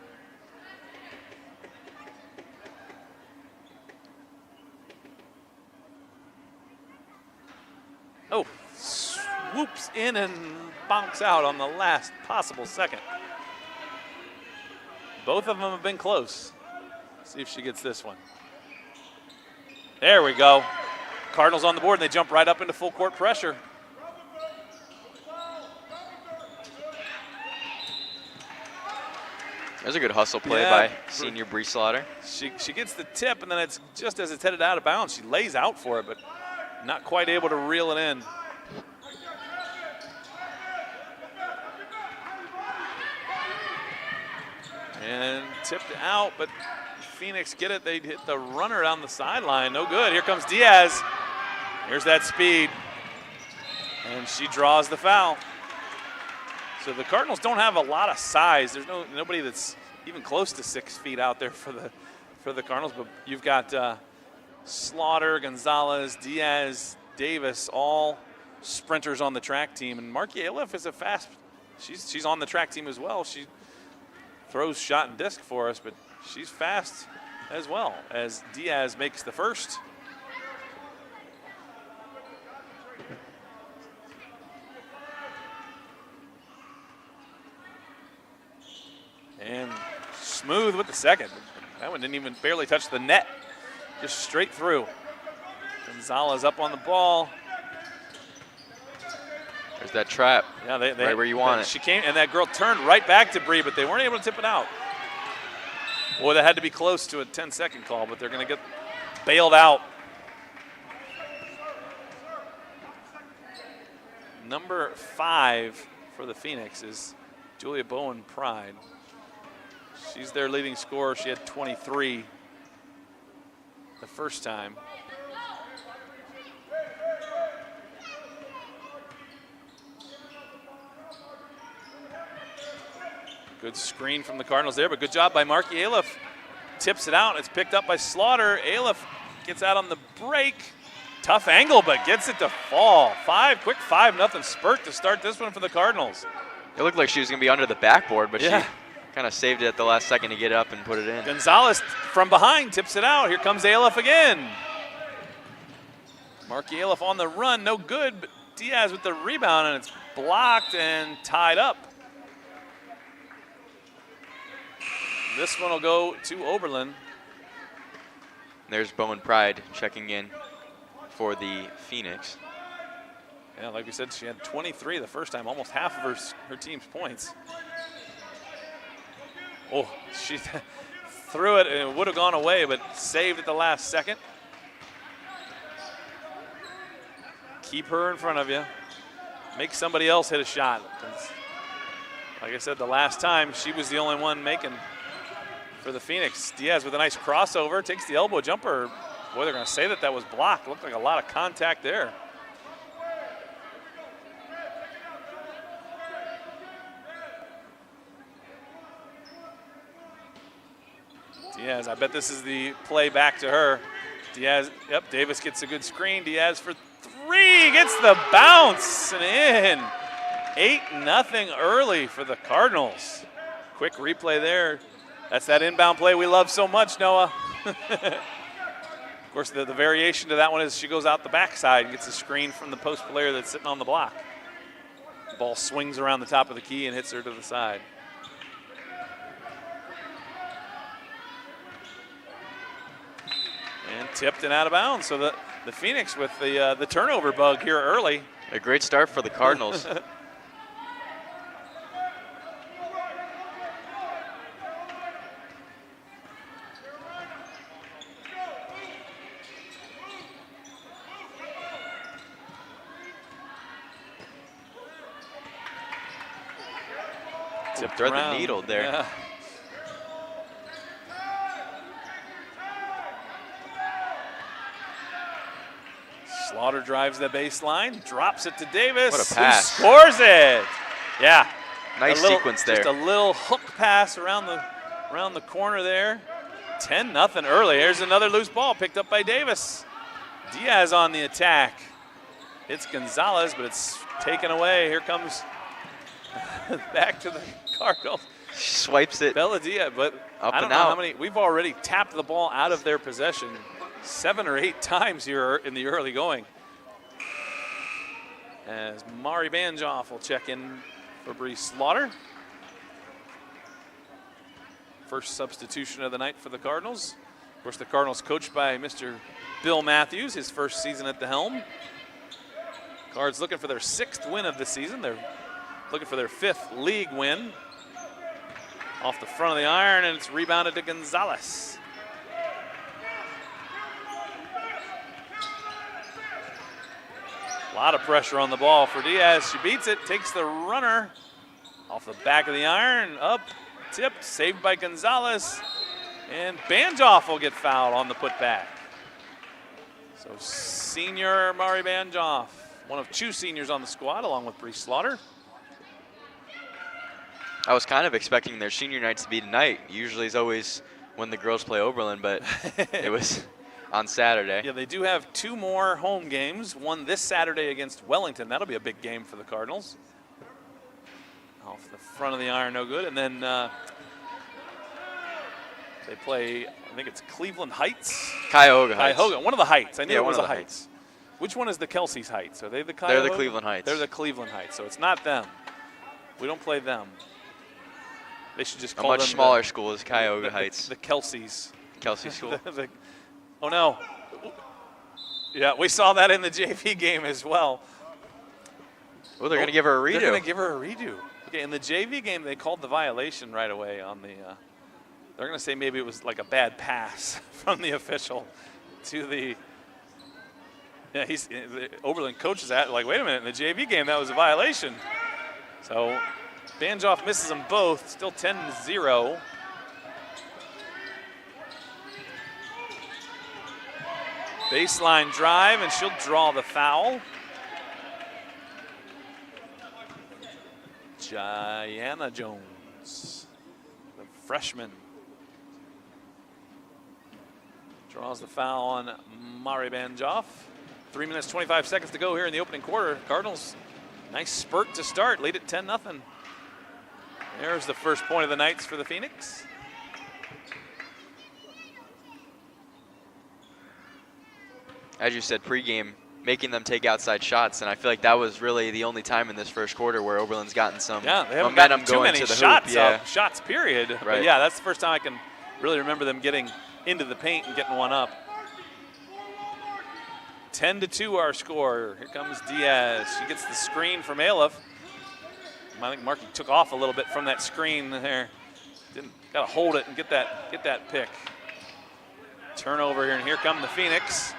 Oh, swoops in and bonks out on the last possible second. Both of them have been close. See if she gets this one. There we go. Cardinals on the board, and they jump right up into full court pressure. There's a good hustle play by senior Bree Slaughter. She gets the tip, and then it's just as it's headed out of bounds. She lays out for it, but not quite able to reel it in. And tipped out, but Phoenix get it. They hit the runner down the sideline. No good. Here comes Diaz. Here's that speed. And she draws the foul. So the Cardinals don't have a lot of size. There's nobody that's even close to 6 feet out there for the Cardinals. But you've got Slaughter, Gonzalez, Diaz, Davis, all sprinters on the track team. And Marky Aliff is a fast. She's on the track team as well. She throws shot and disc for us, but she's fast as well as Diaz makes the first. And smooth with the second. That one didn't even barely touch the net. Just straight through. Gonzalez up on the ball. There's that trap. Yeah, they right where you want it. She came, and that girl turned right back to Bree, but they weren't able to tip it out. Boy, that had to be close to a 10-second call, but they're going to get bailed out. Number 5 for the Phoenix is Julia Bowen Pride. She's their leading scorer. She had 23 the first time. Good screen from the Cardinals there, but good job by Marky Aliff. Tips it out. It's picked up by Slaughter. Aliff gets out on the break. Tough angle, but gets it to fall. Quick 5-0 spurt to start this one for the Cardinals. It looked like she was going to be under the backboard, but she kind of saved it at the last second to get up and put it in. Gonzalez from behind tips it out. Here comes Aliff again. Marky Aliff on the run, no good, but Diaz with the rebound, and it's blocked and tied up. This one will go to Oberlin. There's Bowen Pride checking in for the Phoenix. Yeah, like we said, she had 23 the first time, almost half of her team's points. Oh, she threw it and it would have gone away, but saved at the last second. Keep her in front of you. Make somebody else hit a shot. Like I said, the last time she was the only one making for the Phoenix. Diaz with a nice crossover, takes the elbow jumper. Boy, they're going to say that was blocked. Looked like a lot of contact there. Diaz, I bet this is the play back to her. Diaz, yep, Davis gets a good screen. Diaz for three, gets the bounce and in. 8-0 early for the Cardinals. Quick replay there. That's that inbound play we love so much, Noah. Of course, the variation to that one is she goes out the backside and gets a screen from the post player that's sitting on the block. The ball swings around the top of the key and hits her to the side. And tipped and out of bounds. So the Phoenix with the turnover bug here early. A great start for the Cardinals. Thread the needle there. Yeah. Slaughter drives the baseline, drops it to Davis. What a pass. Who scores it. Yeah. Nice sequence there. Just a little hook pass around the corner there. 10-0 early. Here's another loose ball picked up by Davis. Diaz on the attack. It's Gonzalez, but it's taken away. Here comes back to the Cardinals. Swipes it. Bella Diaz, but up I don't and know out. how many. We've already tapped the ball out of their possession 7 or 8 times here in the early going. As Mari Banjoff will check in for Bree Slaughter. First substitution of the night for the Cardinals. Of course, the Cardinals coached by Mr. Bill Matthews, his first season at the helm. Cards looking for their 6th win of the season. They're looking for their 5th league win. Off the front of the iron, and it's rebounded to Gonzalez. A lot of pressure on the ball for Diaz. She beats it, takes the runner off the back of the iron, up, tipped, saved by Gonzalez. And Banjoff will get fouled on the putback. So senior Mari Banjoff, one of 2 seniors on the squad, along with Bree Slaughter. I was kind of expecting their senior night to be tonight. Usually it's always when the girls play Oberlin, but it was on Saturday. Yeah, they do have 2 more home games. One this Saturday against Wellington. That'll be a big game for the Cardinals. Off the front of the iron, no good. And then they play, I think it's Cleveland Heights. Cuyahoga Heights. Cuyahoga, one of the Heights. I knew it was one a of the Heights. Which one is the Kelsey's Heights? Are they the Cuyahoga? They're the Cleveland Heights. They're the Cleveland Heights, so it's not them. We don't play them. They should just call a much them smaller school is Cuyahoga Heights. The Kelseys. Kelsey School. Oh no. Yeah, we saw that in the JV game as well. Oh, they're going to give her a redo. They're going to give her a redo. Okay, in the JV game, they called the violation right away on the. They're going to say maybe it was like a bad pass from the official to the. Yeah, the Oberlin coach is at like, wait a minute, in the JV game that was a violation. So Banjoff misses them both, still 10-0. Baseline drive, and she'll draw the foul. Gianna Jones, the freshman, draws the foul on Mari Banjoff. 3 minutes, 25 seconds to go here in the opening quarter. Cardinals, nice spurt to start, lead at 10-0. There's the first point of the Knights for the Phoenix. As you said, pregame, making them take outside shots, and I feel like that was really the only time in this first quarter where Oberlin's gotten some they haven't momentum gotten too going many to the shots hoop. Shots, period. Right. But yeah, that's the first time I can really remember them getting into the paint and getting one up. 10-2 our score. Here comes Diaz. She gets the screen from Aliff. I think Markey took off a little bit from that screen there. Got to hold it and get that pick. Turnover here, and here come the Phoenix.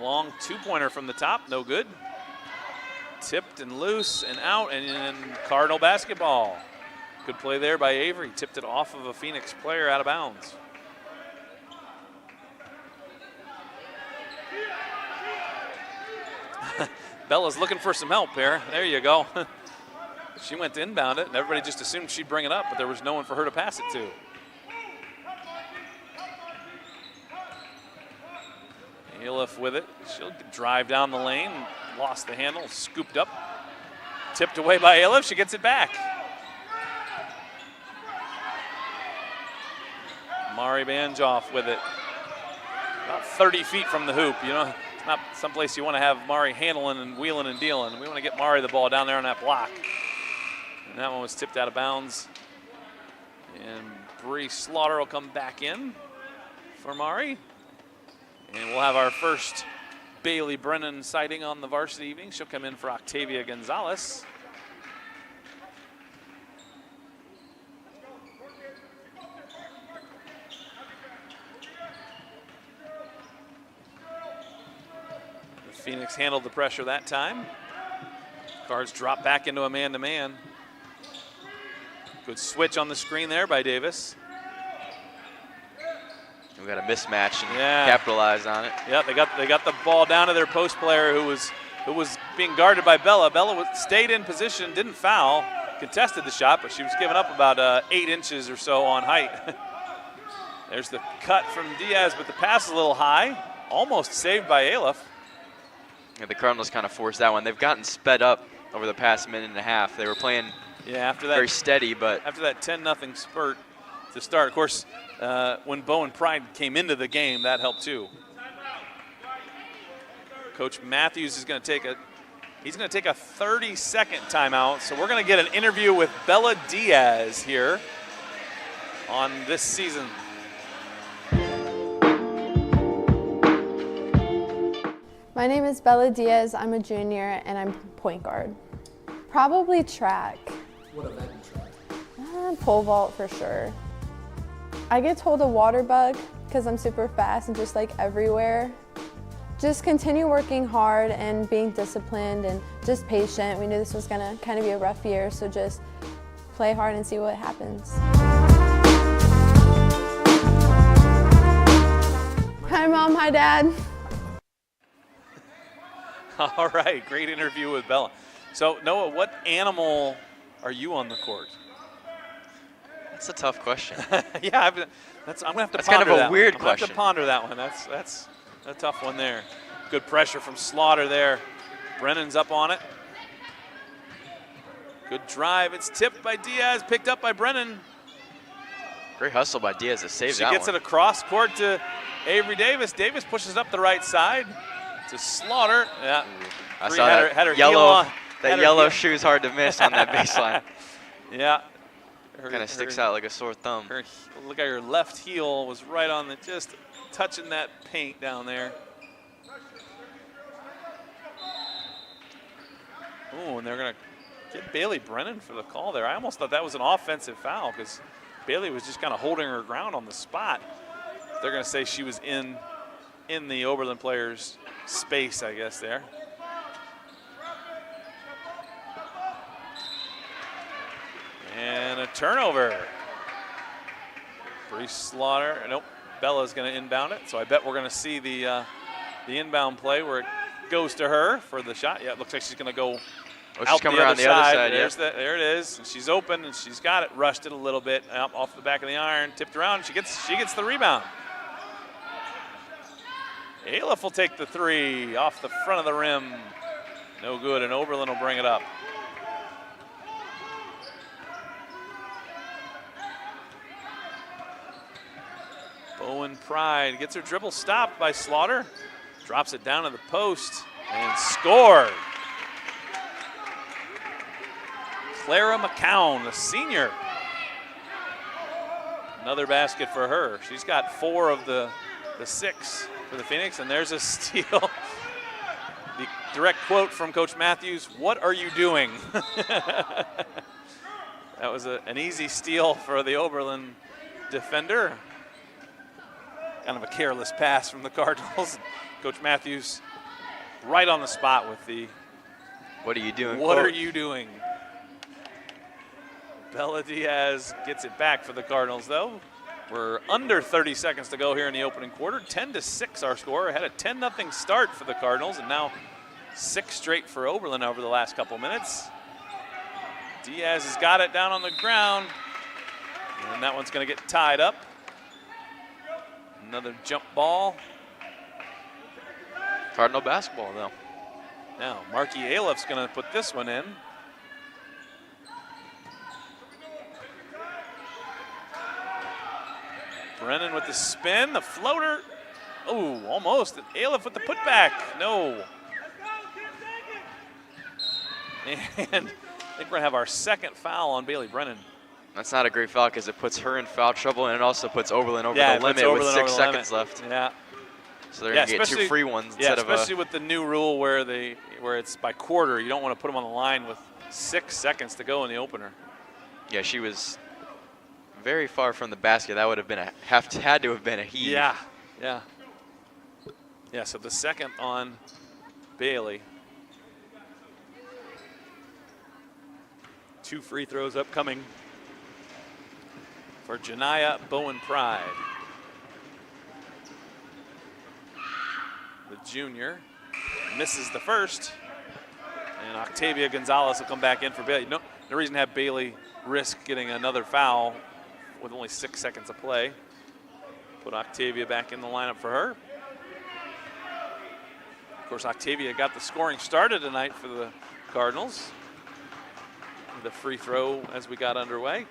Long two-pointer from the top, no good. Tipped and loose and out, and Cardinal basketball. Good play there by Avery. Tipped it off of a Phoenix player out of bounds. Bella's looking for some help here. There you go. She went to inbound it, and everybody just assumed she'd bring it up, but there was no one for her to pass it to. Aliff with it. She'll drive down the lane. Lost the handle, scooped up. Tipped away by Aliff. She gets it back. Mari Banjoff with it. About 30 feet from the hoop. You know, it's not someplace you want to have Mari handling and wheeling and dealing. We want to get Mari the ball down there on that block. And that one was tipped out of bounds. And Bree Slaughter will come back in for Mari. And we'll have our first Bailey Brennan sighting on the varsity evening. She'll come in for Octavia Gonzalez. The Phoenix handled the pressure that time. Cards drop back into a man-to-man. Good switch on the screen there by Davis. We got a mismatch and capitalized on it. Yeah, they got the ball down to their post player who was being guarded by Bella. Bella stayed in position, didn't foul, contested the shot, but she was giving up about 8 inches or so on height. There's the cut from Diaz, but the pass is a little high. Almost saved by Aliff. Yeah, the Cardinals kind of forced that one. They've gotten sped up over the past minute and a half. They were playing after that, very steady, but after that 10-0 spurt to start, of course, when Bowen Pride came into the game, that helped too. Coach Matthews is going to take a 30-second timeout. So we're going to get an interview with Bella Diaz here on this season. My name is Bella Diaz. I'm a junior and I'm point guard. Probably track. What event in track? Pole vault for sure. I get told a water bug because I'm super fast and just like everywhere. Just continue working hard and being disciplined and just patient. We knew this was gonna kind of be a rough year, so just play hard and see what happens. Hi Mom, hi Dad. All right, great interview with Bella. So Noah, what animal are you on the court? That's a tough question. Yeah, I'm gonna have to ponder that. That's kind of a weird one. question. I'm gonna have to ponder that one. That's a tough one there. Good pressure from Slaughter there. Brennan's up on it. Good drive. It's tipped by Diaz, picked up by Brennan. Great hustle by Diaz to save that one. She gets it across court to Avery Davis. Davis pushes up the right side to Slaughter. Yeah, I saw that had her yellow. heel on. That yellow shoe's hard to miss on that baseline. Yeah. Kind of sticks out like a sore thumb. Look at her left heel was right on the, just touching that paint down there. Ooh, and they're going to get Bailey Brennan for the call there. I almost thought that was an offensive foul because Bailey was just kind of holding her ground on the spot. They're going to say she was in the Oberlin player's space, I guess, there. And a turnover. Bree Slaughter. Nope, Bella's going to inbound it. So I bet we're going to see the inbound play where it goes to her for the shot. Yeah, it looks like she's going to go out coming the around other the other side. side. There it is. And she's open and she's got it. Rushed it a little bit off the back of the iron. Tipped around. She gets the rebound. Aliff will take the three off the front of the rim. No good, and Oberlin will bring it up. Bowen Pride gets her dribble stopped by Slaughter. Drops it down to the post and scored. Clara McCown, the senior. Another basket for her. She's got 4 of the the 6 for the Phoenix, and there's a steal. The direct quote from Coach Matthews, "What are you doing?" That was an easy steal for the Oberlin defender. Kind of a careless pass from the Cardinals. Coach Matthews right on the spot with the "What are you doing?" What quote. are you doing? Bella Diaz gets it back for the Cardinals, though. We're under 30 seconds to go here in the opening quarter. 10-6 our score. Had a 10-0 start for the Cardinals, and now 6 straight for Oberlin over the last couple minutes. Diaz has got it down on the ground, and that one's going to get tied up. Another jump ball. Cardinal basketball, though. Now, Marky Aleff's going to put this one in. Brennan with the spin, the floater. Oh, almost. Aleff with the putback. No. And I think we're going to have our second foul on Bailey Brennan. That's not a great foul because it puts her in foul trouble, and it also puts Oberlin over Yeah, the limit with 6 seconds left. Yeah. So they're going to get 2 free ones instead of especially with the new rule where it's by quarter. You don't want to put them on the line with 6 seconds to go in the opener. Yeah, she was very far from the basket. That would have been had to have been a heave. Yeah, yeah. Yeah, so the second on Bailey. 2 free throws upcoming for Janiyah Bowen-Pride. The junior misses the first, and Octavia Gonzalez will come back in for Bailey. No reason to have Bailey risk getting another foul with only 6 seconds of play. Put Octavia back in the lineup for her. Of course, Octavia got the scoring started tonight for the Cardinals. The free throw as we got underway.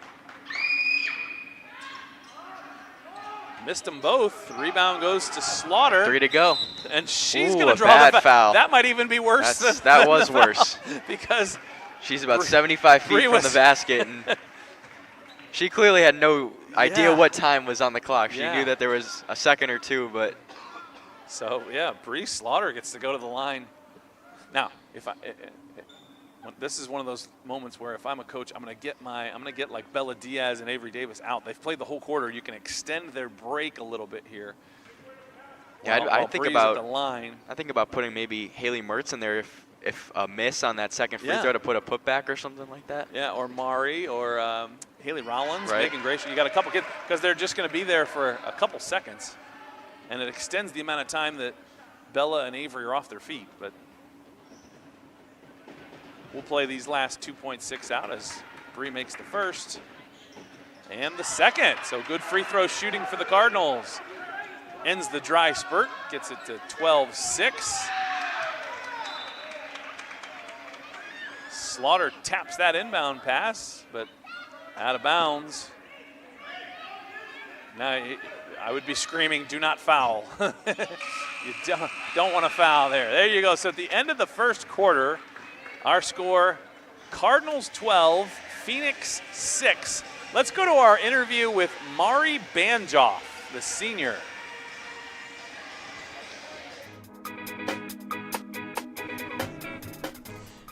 Missed them both. Rebound goes to Slaughter. 3 to go. And she's Ooh, going to a draw bad foul. That might even be worse. That was worse. Because she's about 75 feet from the basket, and she clearly had no idea what time was on the clock. She knew that there was a second or two, but. So, yeah, Bree Slaughter gets to go to the line. Now, this is one of those moments where if I'm a coach, I'm going to get like Bella Diaz and Avery Davis out. They've played the whole quarter. You can extend their break a little bit here. Yeah, while I think Bree's about at the line. I think about putting maybe Haley Mertz in there if a miss on that second free throw to put a putback or something like that. Yeah, or Mari or Haley Rollins, Right. Megan Gratian. You got a couple kids because they're just going to be there for a couple seconds, and it extends the amount of time that Bella and Avery are off their feet. But we'll play these last 2.6 out as Bree makes the first and the second. So good free throw shooting for the Cardinals. Ends the dry spurt, gets it to 12-6. Slaughter taps that inbound pass, but out of bounds. Now, I would be screaming, do not foul. You don't want to foul there. There you go. So at the end of the first quarter, our score, Cardinals 12, Phoenix 6. Let's go to our interview with Mari Banjoff, the senior.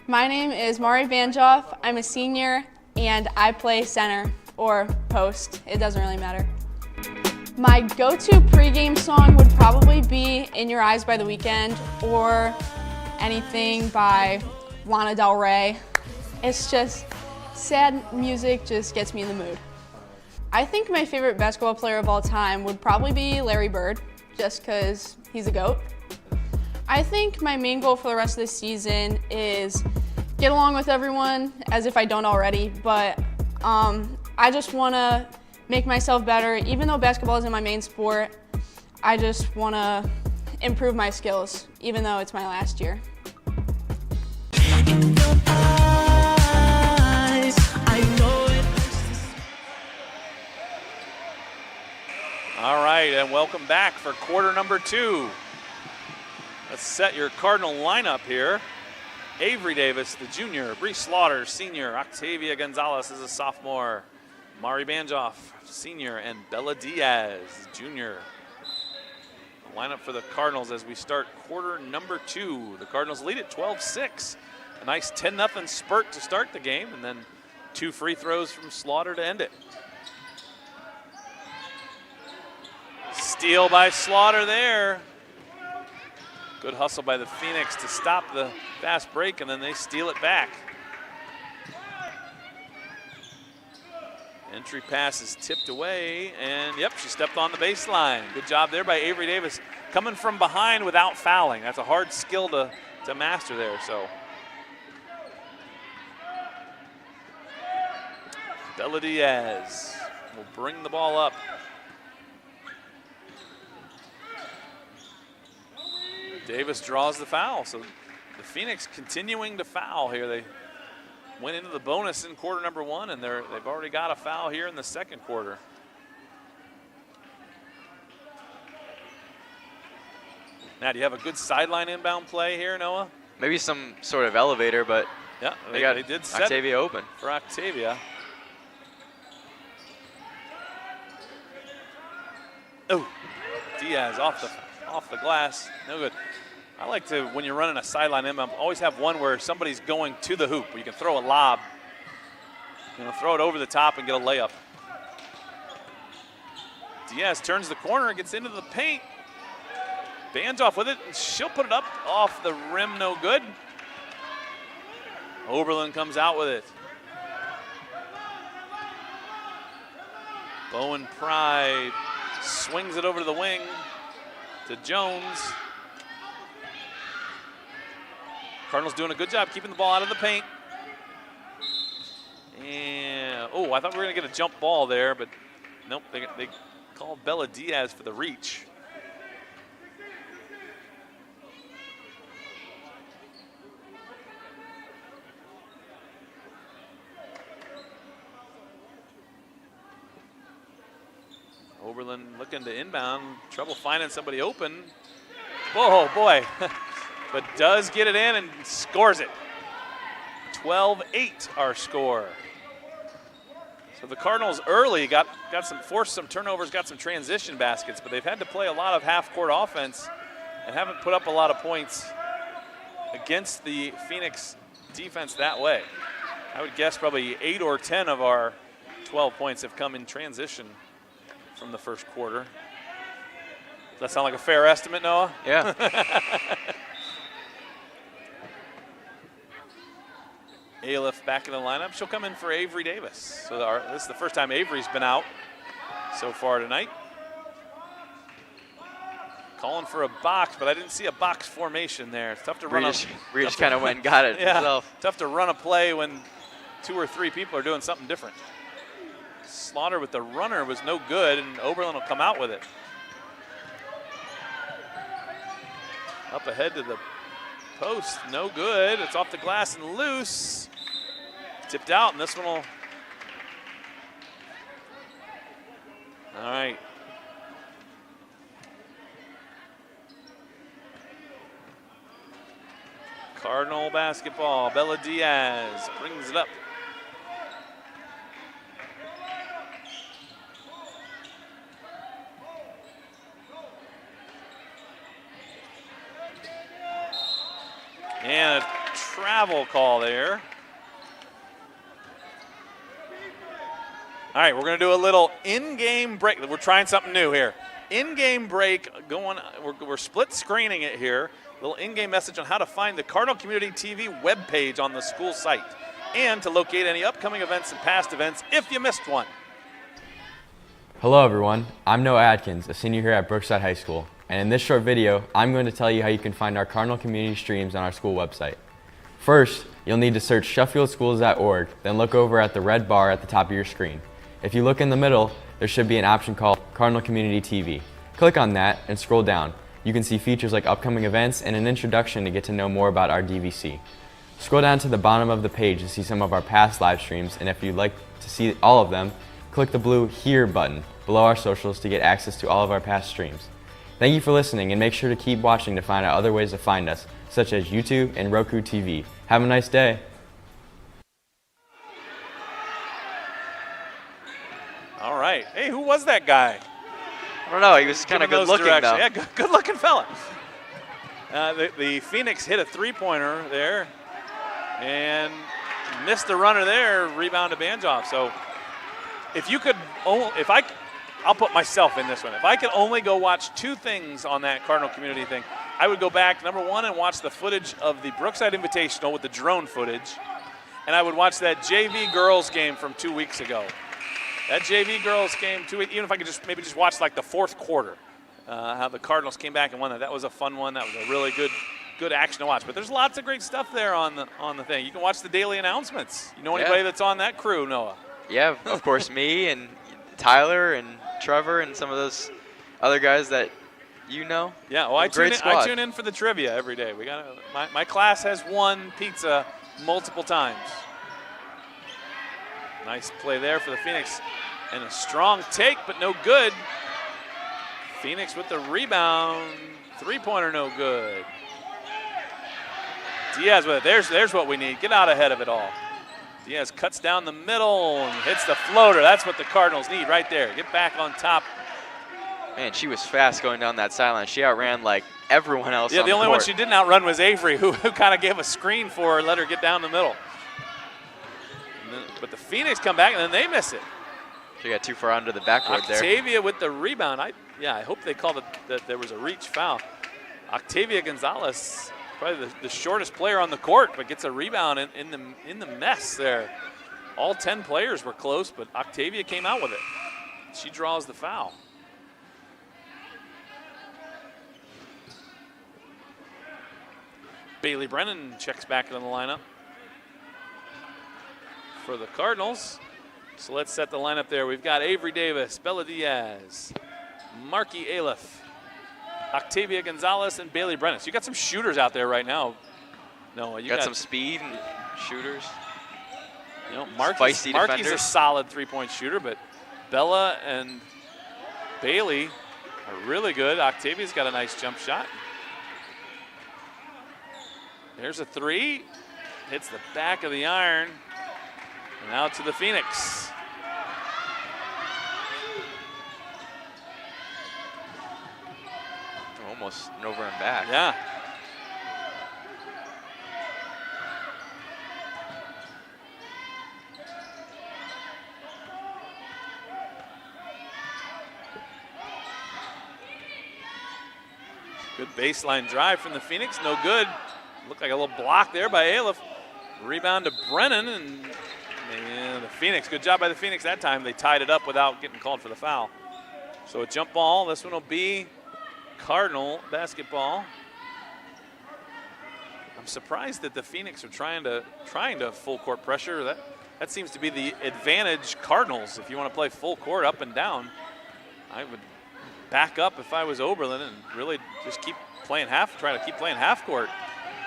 My name is Mari Banjoff. I'm a senior and I play center or post. It doesn't really matter. My go-to pregame song would probably be In Your Eyes by The Weeknd or anything by Lana Del Rey. It's just sad music, just gets me in the mood. I think my favorite basketball player of all time would probably be Larry Bird, just because he's a GOAT. I think my main goal for the rest of the season is get along with everyone as if I don't already, but I just want to make myself better. Even though basketball isn't my main sport, I just want to improve my skills, even though it's my last year. All right, and welcome back for quarter number 2. Let's set your Cardinal lineup here. Avery Davis, the junior, Bree Slaughter, senior, Octavia Gonzalez is a sophomore, Mari Banjoff, senior, and Bella Diaz, junior. lineup for the Cardinals as we start quarter number 2. The Cardinals lead at 12-6. A nice 10-0 spurt to start the game, and then 2 free throws from Slaughter to end it. Steal by Slaughter there. Good hustle by the Phoenix to stop the fast break, and then they steal it back. Entry pass is tipped away, and yep, she stepped on the baseline. Good job there by Avery Davis, coming from behind without fouling. That's a hard skill to master there. So Bella Diaz will bring the ball up. Davis draws the foul, so the Phoenix continuing to foul here. They went into the bonus in quarter number 1, and they've already got a foul here in the second quarter. Now, do you have a good sideline inbound play here, Noah? Maybe some sort of elevator, but yeah, they did set Octavia open. For Octavia. Oh, Diaz off the glass, no good. I like to, when you're running a sideline inbound, always have one where somebody's going to the hoop, where you can throw a lob, throw it over the top and get a layup. Diaz turns the corner and gets into the paint. Banjoff with it, and she'll put it up off the rim, no good. Oberlin comes out with it. Bowen Pride swings it over to the wing to Jones. Cardinals doing a good job keeping the ball out of the paint. And, oh, I thought we were going to get a jump ball there, but nope, they called Bella Diaz for the reach. Oberlin looking to inbound, trouble finding somebody open. Oh, boy. But does get it in and scores it. 12-8 our score. So the Cardinals early forced some turnovers, got some transition baskets, but they've had to play a lot of half-court offense and haven't put up a lot of points against the Phoenix defense that way. I would guess probably 8 or 10 of our 12 points have come in transition from the first quarter. Does that sound like a fair estimate, Noah? Yeah. Aliff back in the lineup. She'll come in for Avery Davis. So this is the first time Avery's been out so far tonight. Calling for a box, but I didn't see a box formation there. It's tough to run. Reach kind of went and got it himself. Tough to run a play when 2 or 3 people are doing something different. Slaughter with the runner was no good, and Oberlin will come out with it. Up ahead to the post, no good. It's off the glass and loose. Tipped out, and this one will. All right. Cardinal basketball. Bella Diaz brings it up. And a travel call there. All right, we're going to do a little in-game break. We're trying something new here. In-game break going. We're split screening it here. A little in-game message on how to find the Cardinal Community TV webpage on the school site and to locate any upcoming events and past events if you missed one. Hello everyone, I'm Noah Adkins, a senior here at Brookside High School. And in this short video, I'm going to tell you how you can find our Cardinal Community streams on our school website. First, you'll need to search SheffieldSchools.org, then look over at the red bar at the top of your screen. If you look in the middle, there should be an option called Cardinal Community TV. Click on that and scroll down. You can see features like upcoming events and an introduction to get to know more about our DVC. Scroll down to the bottom of the page to see some of our past live streams, and if you'd like to see all of them, click the blue Here button below our socials to get access to all of our past streams. Thank you for listening, and make sure to keep watching to find out other ways to find us, such as YouTube and Roku TV. Have a nice day. All right. Hey, who was that guy? I don't know. He was kind of good looking, though. Yeah, good looking fella. The Phoenix hit a three-pointer there and missed the runner there, rebound to Banjoff. So if you could, I'll put myself in this one. If I could only go watch two things on that Cardinal Community thing, I would go back, number one, and watch the footage of the Brookside Invitational with the drone footage, and I would watch that JV girls game from 2 weeks ago. That JV girls game, even if I could just watch like the fourth quarter, how the Cardinals came back and won that. That was a fun one. That was a really good action to watch. But there's lots of great stuff there on the thing. You can watch the daily announcements. You know anybody that's on that crew, Noah? Yeah, of course, me and Tyler and Trevor and some of those other guys that you know. Yeah, well, I tune in for the trivia every day. My class has won pizza multiple times. Nice play there for the Phoenix. And a strong take, but no good. Phoenix with the rebound. Three-pointer, no good. Diaz with it. There's what we need. Get out ahead of it all. Diaz cuts down the middle and hits the floater. That's what the Cardinals need right there. Get back on top. Man, she was fast going down that sideline. She outran like everyone else. Yeah, on the only court. one she didn't outrun was Avery, who kind of gave a screen for her, let her get down the middle. But the Phoenix come back, and then they miss it. She got too far under the backboard there. Octavia with the rebound. I hope they called it that there was a reach foul. Octavia Gonzalez, probably the shortest player on the court, but gets a rebound in the mess there. All 10 players were close, but Octavia came out with it. She draws the foul. Bailey Brennan checks back into the lineup for the Cardinals. So let's set the lineup there. We've got Avery Davis, Bella Diaz, Marky Aliff, Octavia Gonzalez, and Bailey Brennan. So you got some shooters out there right now. No, you got some speed and shooters. You know, Marky's a solid three-point shooter, but Bella and Bailey are really good. Octavia's got a nice jump shot. There's a three. Hits the back of the iron. And out to the Phoenix. Almost an over and back. Yeah. Good baseline drive from the Phoenix. No good. Looked like a little block there by Aliff. Rebound to Brennan, and the Phoenix, good job by the Phoenix that time. They tied it up without getting called for the foul. So a jump ball. This one will be Cardinal basketball. I'm surprised that the Phoenix are trying to full court pressure. That seems to be the advantage Cardinals. If you want to play full court up and down, I would back up if I was Oberlin and really just try to keep playing half court.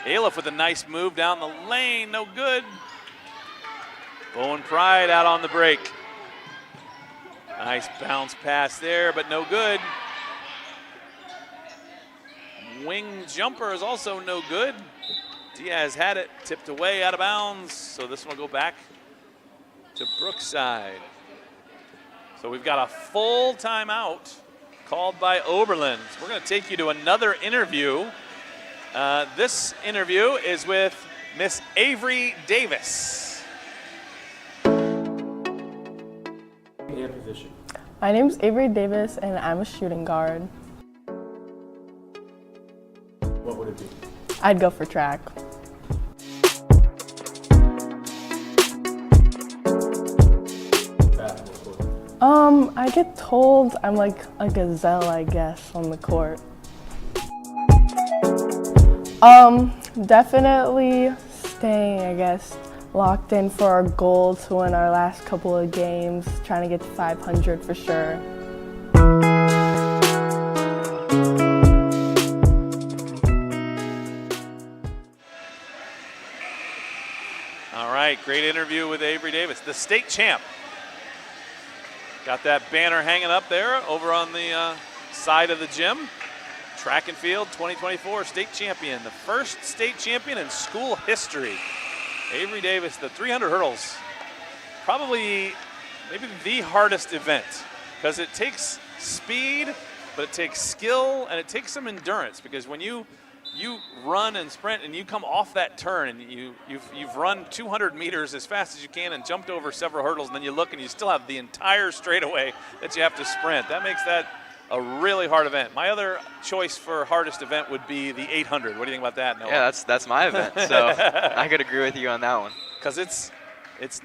Aliff with a nice move down the lane, no good. Bowen Pride out on the break. Nice bounce pass there, but no good. Wing jumper is also no good. Diaz had it, tipped away, out of bounds. So this one will go back to Brookside. So we've got a full timeout called by Oberlin. So we're going to take you to another interview. This interview is with Miss Avery Davis. And position. My name is Avery Davis, and I'm a shooting guard. What would it be? I'd go for track. I get told I'm like a gazelle, I guess, on the court. Definitely staying, I guess, locked in for our goal to win our last couple of games, trying to get to 500 for sure. All right, great interview with Avery Davis, the state champ. Got that banner hanging up there over on the side of the gym. Track and field 2024 state champion, the first state champion in school history. Avery Davis, the 300 hurdles, probably maybe the hardest event because it takes speed, but it takes skill, and it takes some endurance, because when you run and sprint and you come off that turn and you've run 200 meters as fast as you can and jumped over several hurdles, and then you look and you still have the entire straightaway that you have to sprint. That makes that a really hard event. My other choice for hardest event would be the 800. What do you think about that, Noah? Yeah, that's my event, so I could agree with you on that one. Because it's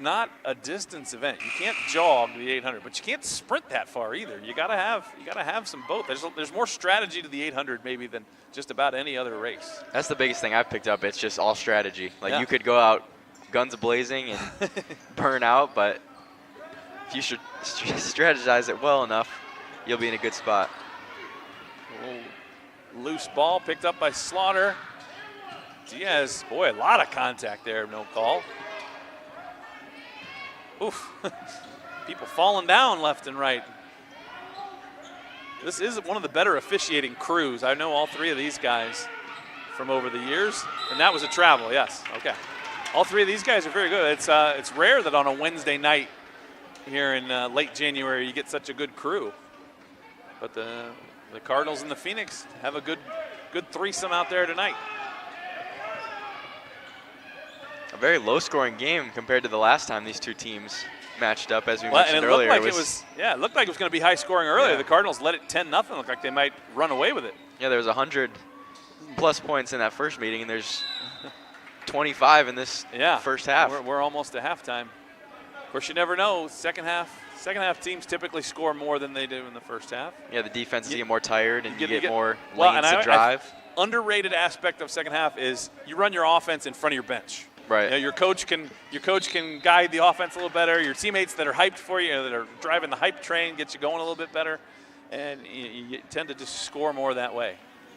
not a distance event. You can't jog the 800, but you can't sprint that far either. You gotta have some both. There's more strategy to the 800 maybe than just about any other race. That's the biggest thing I've picked up. It's just all strategy. Like Yeah. you could go out guns blazing and burn out, but if you should strategize it well enough, you'll be in a good spot. Loose ball picked up by Slaughter. Diaz, boy, a lot of contact there, no call. Oof, people falling down left and right. This is one of the better officiating crews. I know all three of these guys from over the years, and that was a travel, yes, okay. All three of these guys are very good. It's rare that on a Wednesday night here in late January you get such a good crew. But the Cardinals and the Phoenix have a good threesome out there tonight. A very low-scoring game compared to the last time these two teams matched up, as we Well, mentioned and it earlier. looked like it looked like it was going to be high scoring earlier. Yeah. The Cardinals led it 10-0. Looked like they might run away with it. Yeah, there was 100+ points in that first meeting, and there's 25 in this first half. We're almost to halftime. Of course, you never know. Second half teams typically score more than they do in the first half. Yeah, the defenses get more tired, and you get more well, lanes and to drive. Underrated aspect of second half is you run your offense in front of your bench. Right. You know, your coach can guide the offense a little better. Your teammates that are hyped for you, that are driving the hype train, get you going a little bit better, and you tend to just score more that way.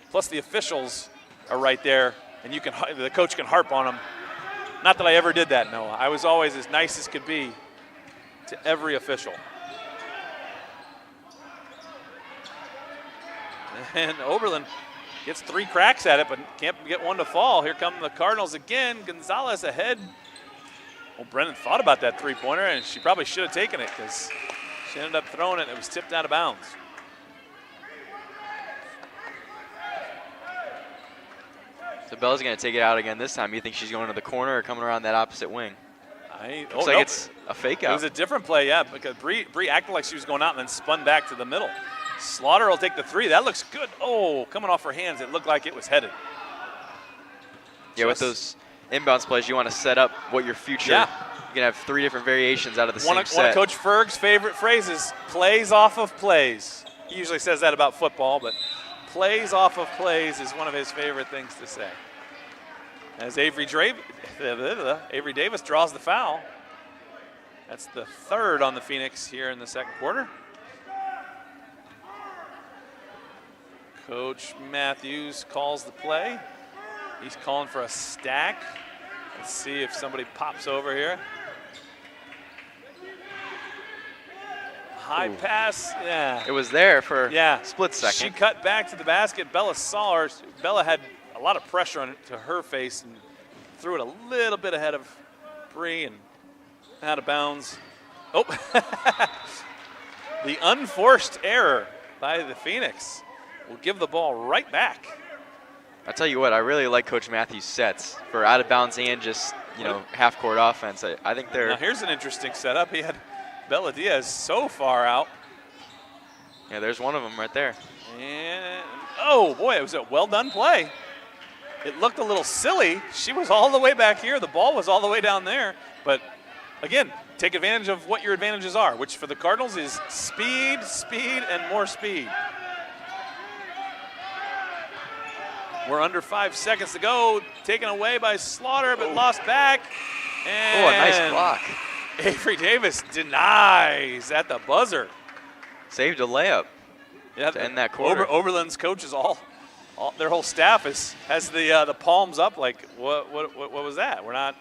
Plus, the officials are right there, and the coach can harp on them. Not that I ever did that, Noah. I was always as nice as could be to every official. And Oberlin gets 3 cracks at it, but can't get one to fall. Here come the Cardinals again. Gonzalez ahead. Well, Brennan thought about that three-pointer, and she probably should have taken it because she ended up throwing it. It was tipped out of bounds. So Bella's going to take it out again this time. You think she's going to the corner or coming around that opposite wing? Looks like it's a fake out. It was a different play, yeah, because Bree acted like she was going out and then spun back to the middle. Slaughter will take the 3. That looks good. Oh, coming off her hands, it looked like it was headed. Yeah, with those inbounds plays, you want to set up what your future. Yeah. You can have 3 different variations out of the same set. One of Coach Ferg's favorite phrases, plays off of plays. He usually says that about football, but plays off of plays is one of his favorite things to say. As Avery Davis draws the foul. That's the 3rd on the Phoenix here in the second quarter. Coach Matthews calls the play. He's calling for a stack. Let's see if somebody pops over here. High pass, yeah. It was there for a split second. She cut back to the basket. Bella saw her. Bella had a lot of pressure to her face and threw it a little bit ahead of Bree and out of bounds. Oh, the unforced error by the Phoenix will give the ball right back. I tell you what, I really like Coach Matthews' sets for out of bounds and just half-court offense. I think they're. Now here's an interesting setup. He had Bella Diaz so far out. Yeah, there's one of them right there. And oh boy, it was a well done play. It looked a little silly. She was all the way back here. The ball was all the way down there. But again, take advantage of what your advantages are, which for the Cardinals is speed, and more speed. We're under 5 seconds to go. Taken away by Slaughter, but lost back. And a nice block. Avery Davis denies at the buzzer. Saved a layup to end that quarter. Oberlin's coaches their whole staff has the palms up like what was that? We're not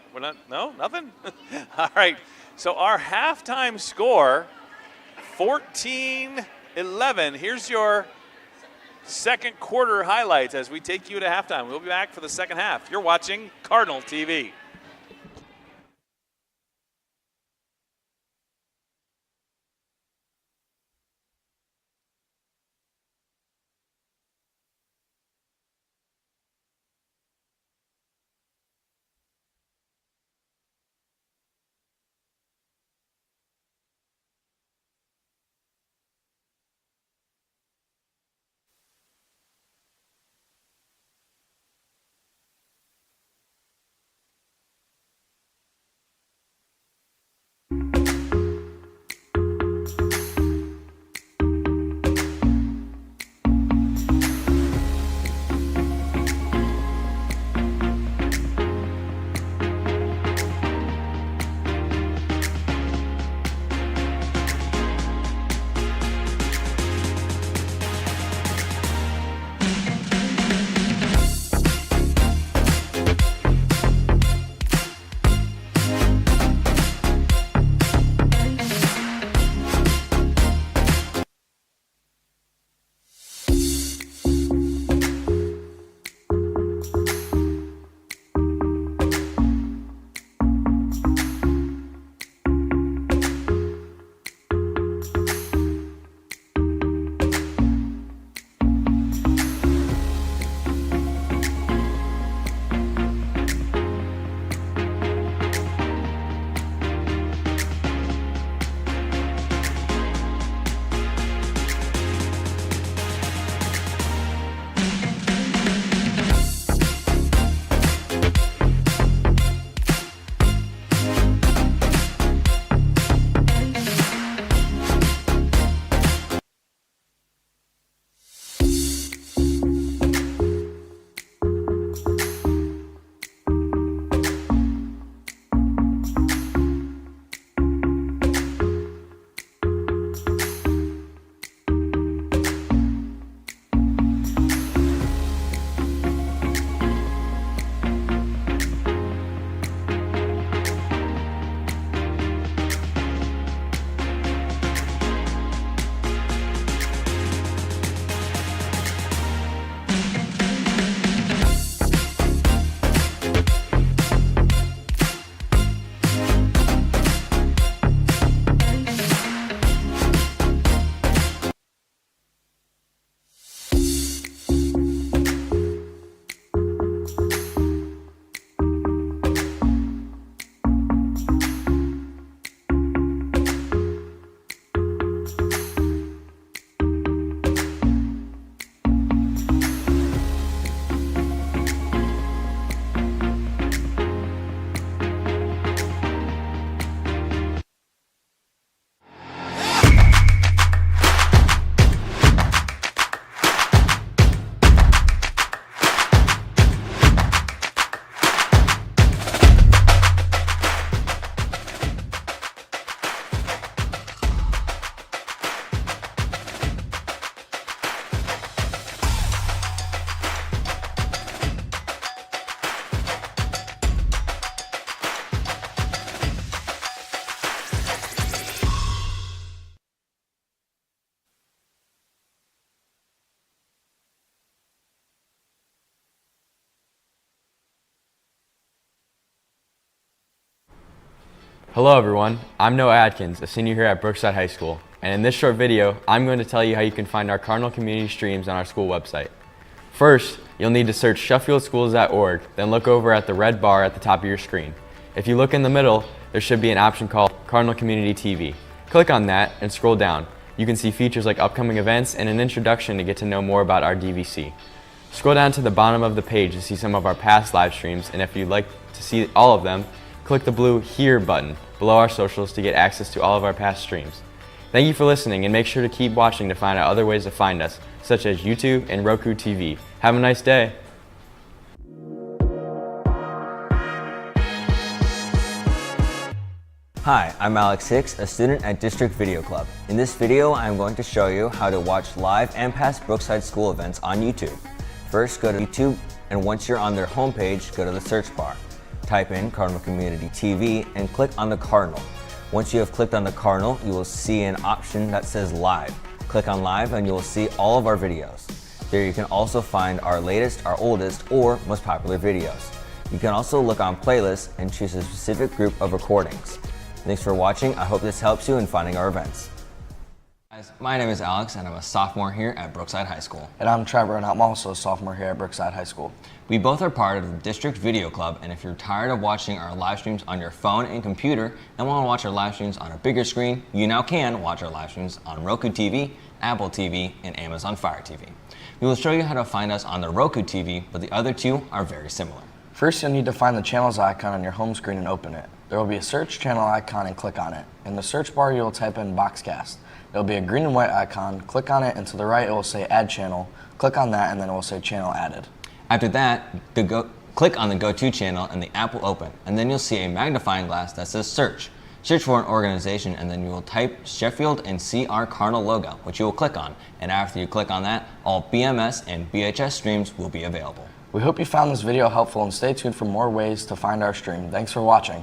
no, nothing. All right. So our halftime score 14-11. Here's your second quarter highlights as we take you to halftime. We'll be back for the second half. You're watching Cardinal TV. Hello everyone, I'm Noah Adkins, a senior here at Brookside High School, and in this short video, I'm going to tell you how you can find our Cardinal Community streams on our school website. First, you'll need to search SheffieldSchools.org, then look over at the red bar at the top of your screen. If you look in the middle, there should be an option called Cardinal Community TV. Click on that and scroll down. You can see features like upcoming events and an introduction to get to know more about our DVC. Scroll down to the bottom of the page to see some of our past live streams, and if you'd like to see all of them, click the blue Here button below our socials to get access to all of our past streams. Thank you for listening, and make sure to keep watching to find out other ways to find us, such as YouTube and Roku TV. Have a nice day. Hi, I'm Alex Hicks, a student at District Video Club. In this video, I'm going to show you how to watch live and past Brookside school events on YouTube. First, go to YouTube, and once you're on their homepage, go to the search bar. Type in Cardinal Community TV and click on the Cardinal. Once you have clicked on the Cardinal, you will see an option that says Live. Click on Live and you will see all of our videos. There you can also find our latest, our oldest, or most popular videos. You can also look on Playlists and choose a specific group of recordings. Thanks for watching. I hope this helps you in finding our events. Guys, my name is Alex and I'm a sophomore here at Brookside High School. And I'm Trevor and I'm also a sophomore here at Brookside High School. We both are part of the District Video Club, and if you're tired of watching our live streams on your phone and computer and want to watch our live streams on a bigger screen, you now can watch our live streams on Roku TV, Apple TV, and Amazon Fire TV. We will show you how to find us on the Roku TV, but the other two are very similar. First, you'll need to find the channels icon on your home screen and open it. There will be a search channel icon and click on it. In the search bar, you will type in Boxcast. There will be a green and white icon, click on it, and to the right it will say Add Channel. Click on that and then it will say Channel Added. After that, click on the Go To channel and the app will open, and then you'll see a magnifying glass that says Search. Search for an organization and then you will type Sheffield and see our Cardinal logo, which you will click on. And after you click on that, all BMS and BHS streams will be available. We hope you found this video helpful and stay tuned for more ways to find our stream. Thanks for watching.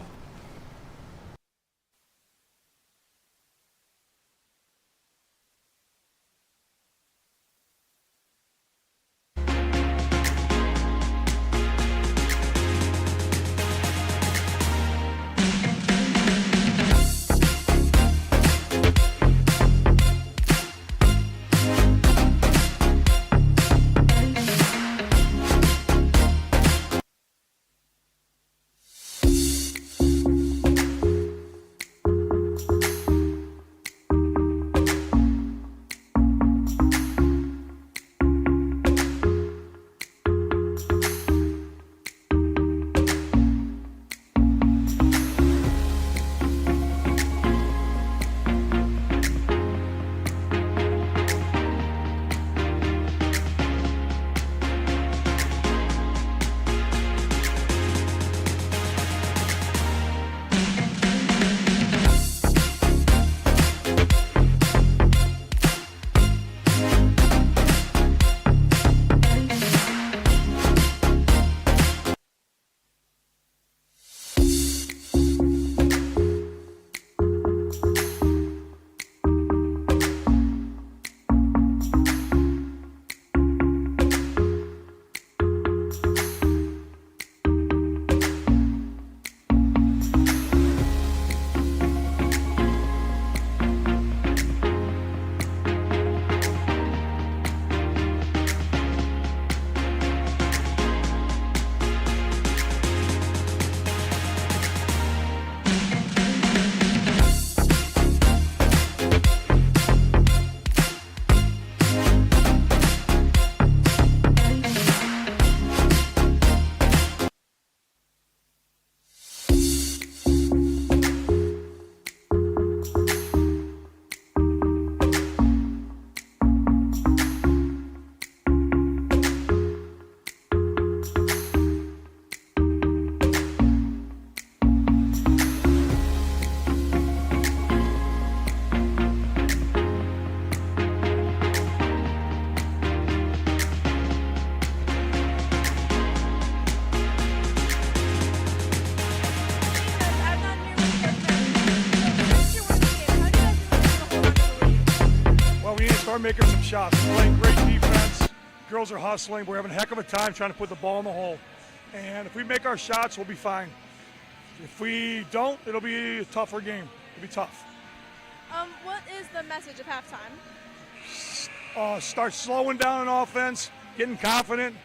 We're making some shots. We're playing great defense. Girls are hustling. We're having a heck of a time trying to put the ball in the hole. And if we make our shots, we'll be fine. If we don't, it'll be a tougher game. It'll be tough. What is the message of halftime? Start slowing down on offense, getting confident,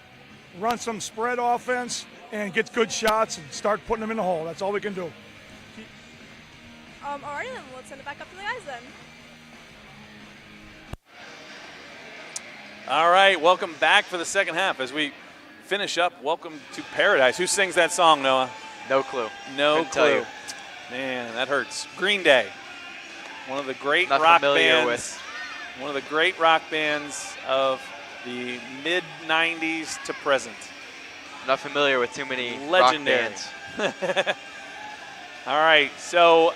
run some spread offense, and get good shots and start putting them in the hole. That's all we can do. Alrighty then, let's send it back up to the guys then. All right, welcome back for the second half. As we finish up, Welcome to Paradise. Who sings that song, Noah? No clue. No Couldn't tell clue. you. Man, that hurts. Green Day, one of the great Not rock familiar bands. with. One of the great rock bands of the mid-'90s to present. Not familiar with too many Legendary. rock bands. All right, so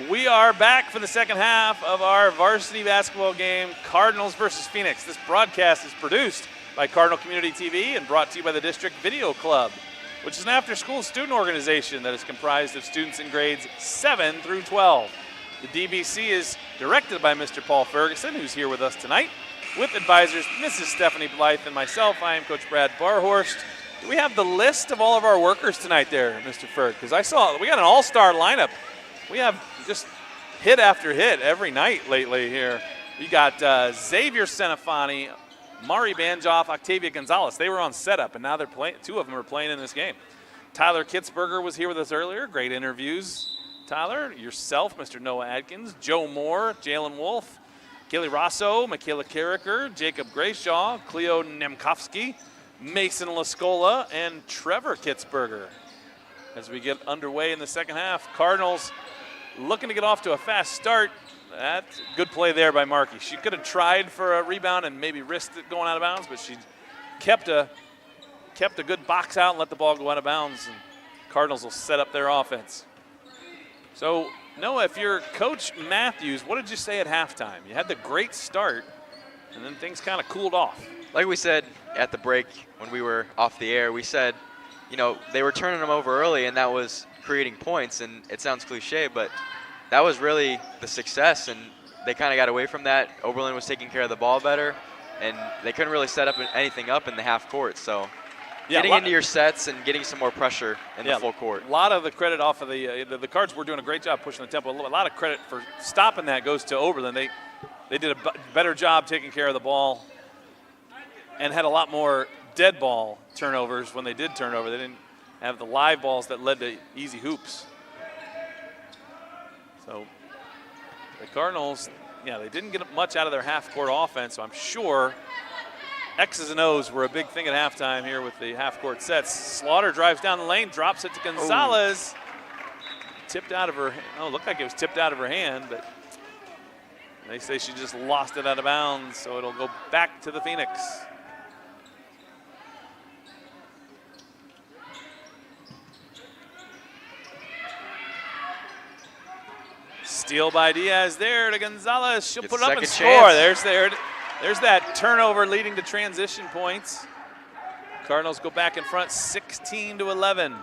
we are back for the second half of our varsity basketball game, Cardinals versus Phoenix. This broadcast is produced by Cardinal Community TV and brought to you by the District Video Club, which is an after-school student organization that is comprised of students in grades 7 through 12. The DBC is directed by Mr. Paul Ferguson, who's here with us tonight, with advisors Mrs. Stephanie Blythe and myself. I am Coach Brad Barhorst. Do we have the list of all of our workers tonight there, Mr. Ferg? Because I saw we got an all-star lineup. We have just hit after hit every night lately here. We got Xavier Senefani, Mari Banjoff, Octavia Gonzalez. They were on setup, and now they're playing. Two of them are playing in this game. Tyler Kitzberger was here with us earlier. Great interviews. Tyler, yourself, Mr. Noah Adkins, Joe Moore, Jalen Wolf, Kaylee Rosso, Michaela Carricker, Jacob Grayshaw, Cleo Nemkowski, Mason Lascola, and Trevor Kitzberger. As we get underway in the second half, Cardinals looking to get off to a fast start. That's a good play there by Markey. She could have tried for a rebound and maybe risked it going out of bounds, but she kept a good box out and let the ball go out of bounds, and Cardinals will set up their offense. So, Noah, if you're Coach Matthews, what did you say at halftime? You had the great start, and then things kind of cooled off. Like we said at the break when we were off the air, we said, you know, they were turning them over early, and that was creating points, and it sounds cliche, but that was really the success, and they kind of got away from that. Oberlin was taking care of the ball better, and they couldn't really set up anything up in the half court. So getting into your sets and getting some more pressure in the full court. A lot of the credit off of the Cards were doing a great job pushing the tempo. A lot of credit for stopping that goes to Oberlin. They did a better job taking care of the ball and had a lot more dead ball turnovers when they did turnover. They didn't have the live balls that led to easy hoops. So the Cardinals, they didn't get much out of their half-court offense, so I'm sure X's and O's were a big thing at halftime here with the half-court sets. Slaughter drives down the lane, drops it to Gonzalez. Tipped out of her, looked like it was tipped out of her hand, but they say she just lost it out of bounds, so it'll go back to the Phoenix. Steal by Diaz there to Gonzalez. She'll put it up and score. There's that turnover leading to transition points. Cardinals go back in front 16-11.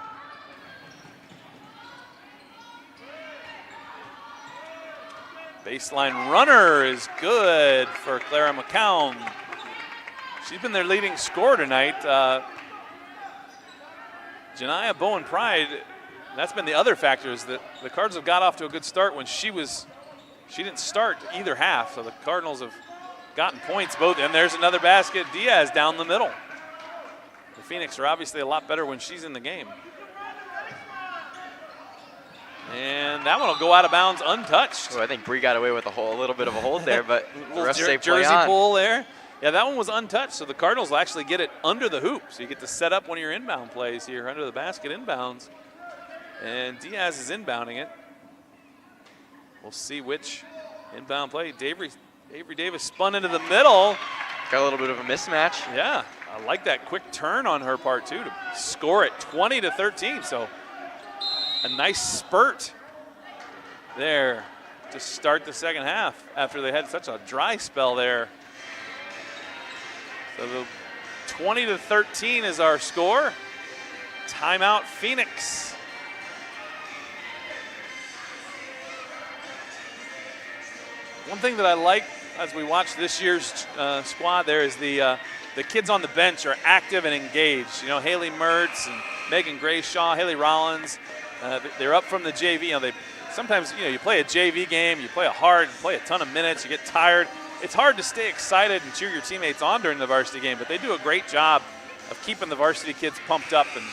Baseline runner is good for Clara McCown. She's been their leading scorer tonight. Janiyah Bowen Pride, that's been the other factor, is that the Cards have got off to a good start when she didn't start either half, so the Cardinals have gotten points both, and there's another basket. Diaz down the middle. The Phoenix are obviously a lot better when she's in the game. And that one will go out of bounds untouched. I think Bree got away with a little bit of a hold there, but the rest say play Jersey on. pull there. Yeah, that one was untouched, so the Cardinals will actually get it under the hoop. So you get to set up one of your inbound plays here under the basket inbounds. And Diaz is inbounding it. We'll see which inbound play. Avery Davis spun into the middle. Got a little bit of a mismatch. Yeah, I like that quick turn on her part too to score it 20-13. So a nice spurt there to start the second half after they had such a dry spell there. So the 20-13 is our score. Timeout Phoenix. One thing that I like as we watch this year's squad there is the kids on the bench are active and engaged. You know, Haley Mertz and Megan Grayshaw, Haley Rollins, They're up from the JV. Sometimes you play a JV game, you play a ton of minutes, you get tired. It's hard to stay excited and cheer your teammates on during the varsity game, but they do a great job of keeping the varsity kids pumped up and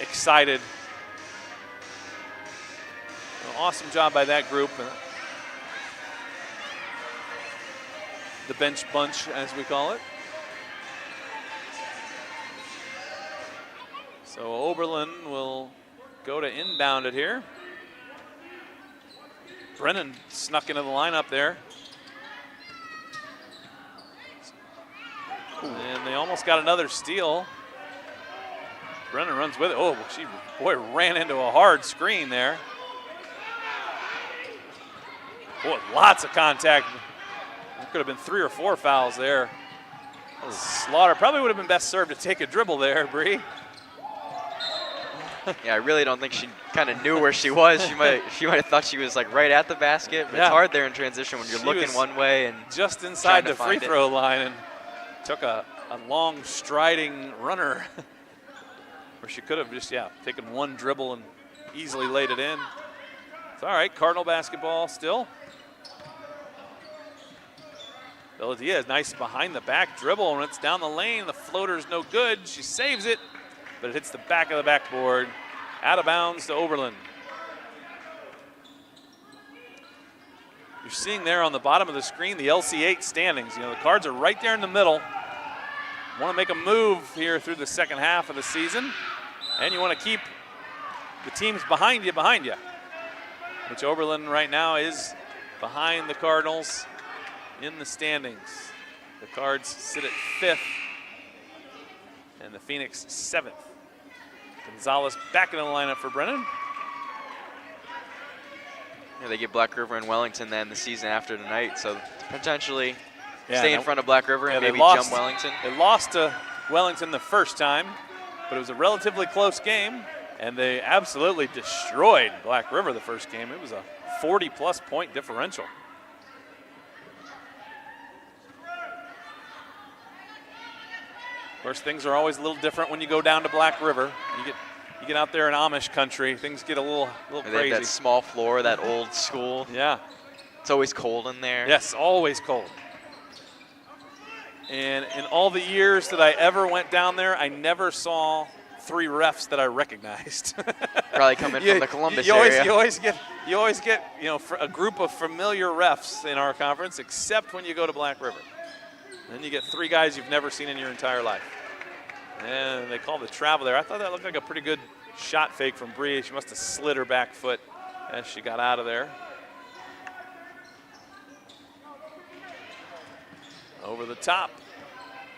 excited. An awesome job by that group. The bench bunch, as we call it. So Oberlin will go to inbound it here. Brennan snuck into the lineup there. And they almost got another steal. Brennan runs with it. Oh, she ran into a hard screen there. Boy, lots of contact. There could have been 3 or 4 fouls there. Slaughter probably would have been best served to take a dribble there, Bree. Yeah, I really don't think she kind of knew where she was. She might have thought she was like right at the basket. But It's hard there in transition when you're looking one way and just inside the free throw line and took a long striding runner where she could have just taken one dribble and easily laid it in. It's all right. Cardinal basketball still. Bella Diaz, nice behind the back dribble. When it's down the lane, the floater's no good. She saves it, but it hits the back of the backboard. Out of bounds to Oberlin. You're seeing there on the bottom of the screen the LC8 standings. The cards are right there in the middle. Want to make a move here through the second half of the season, and you want to keep the teams behind you, which Oberlin right now is behind the Cardinals in the standings. The Cards sit at 5th, and the Phoenix 7th. Gonzalez back in the lineup for Brennan. Yeah, they get Black River and Wellington then the season after tonight, so potentially stay in front of Black River and maybe jump Wellington. They lost to Wellington the first time, but it was a relatively close game, and they absolutely destroyed Black River the first game. It was a 40-plus point differential. Of course, things are always a little different when you go down to Black River. You get out there in Amish country, things get a little crazy. They have that small floor, that old school. Yeah. It's always cold in there. Yes, always cold. And in all the years that I ever went down there, I never saw 3 refs that I recognized. Probably coming from the Columbus area. You always get a group of familiar refs in our conference, except when you go to Black River. Then you get 3 guys you've never seen in your entire life. And they call the travel there. I thought that looked like a pretty good shot fake from Bree. She must have slid her back foot as she got out of there. Over the top.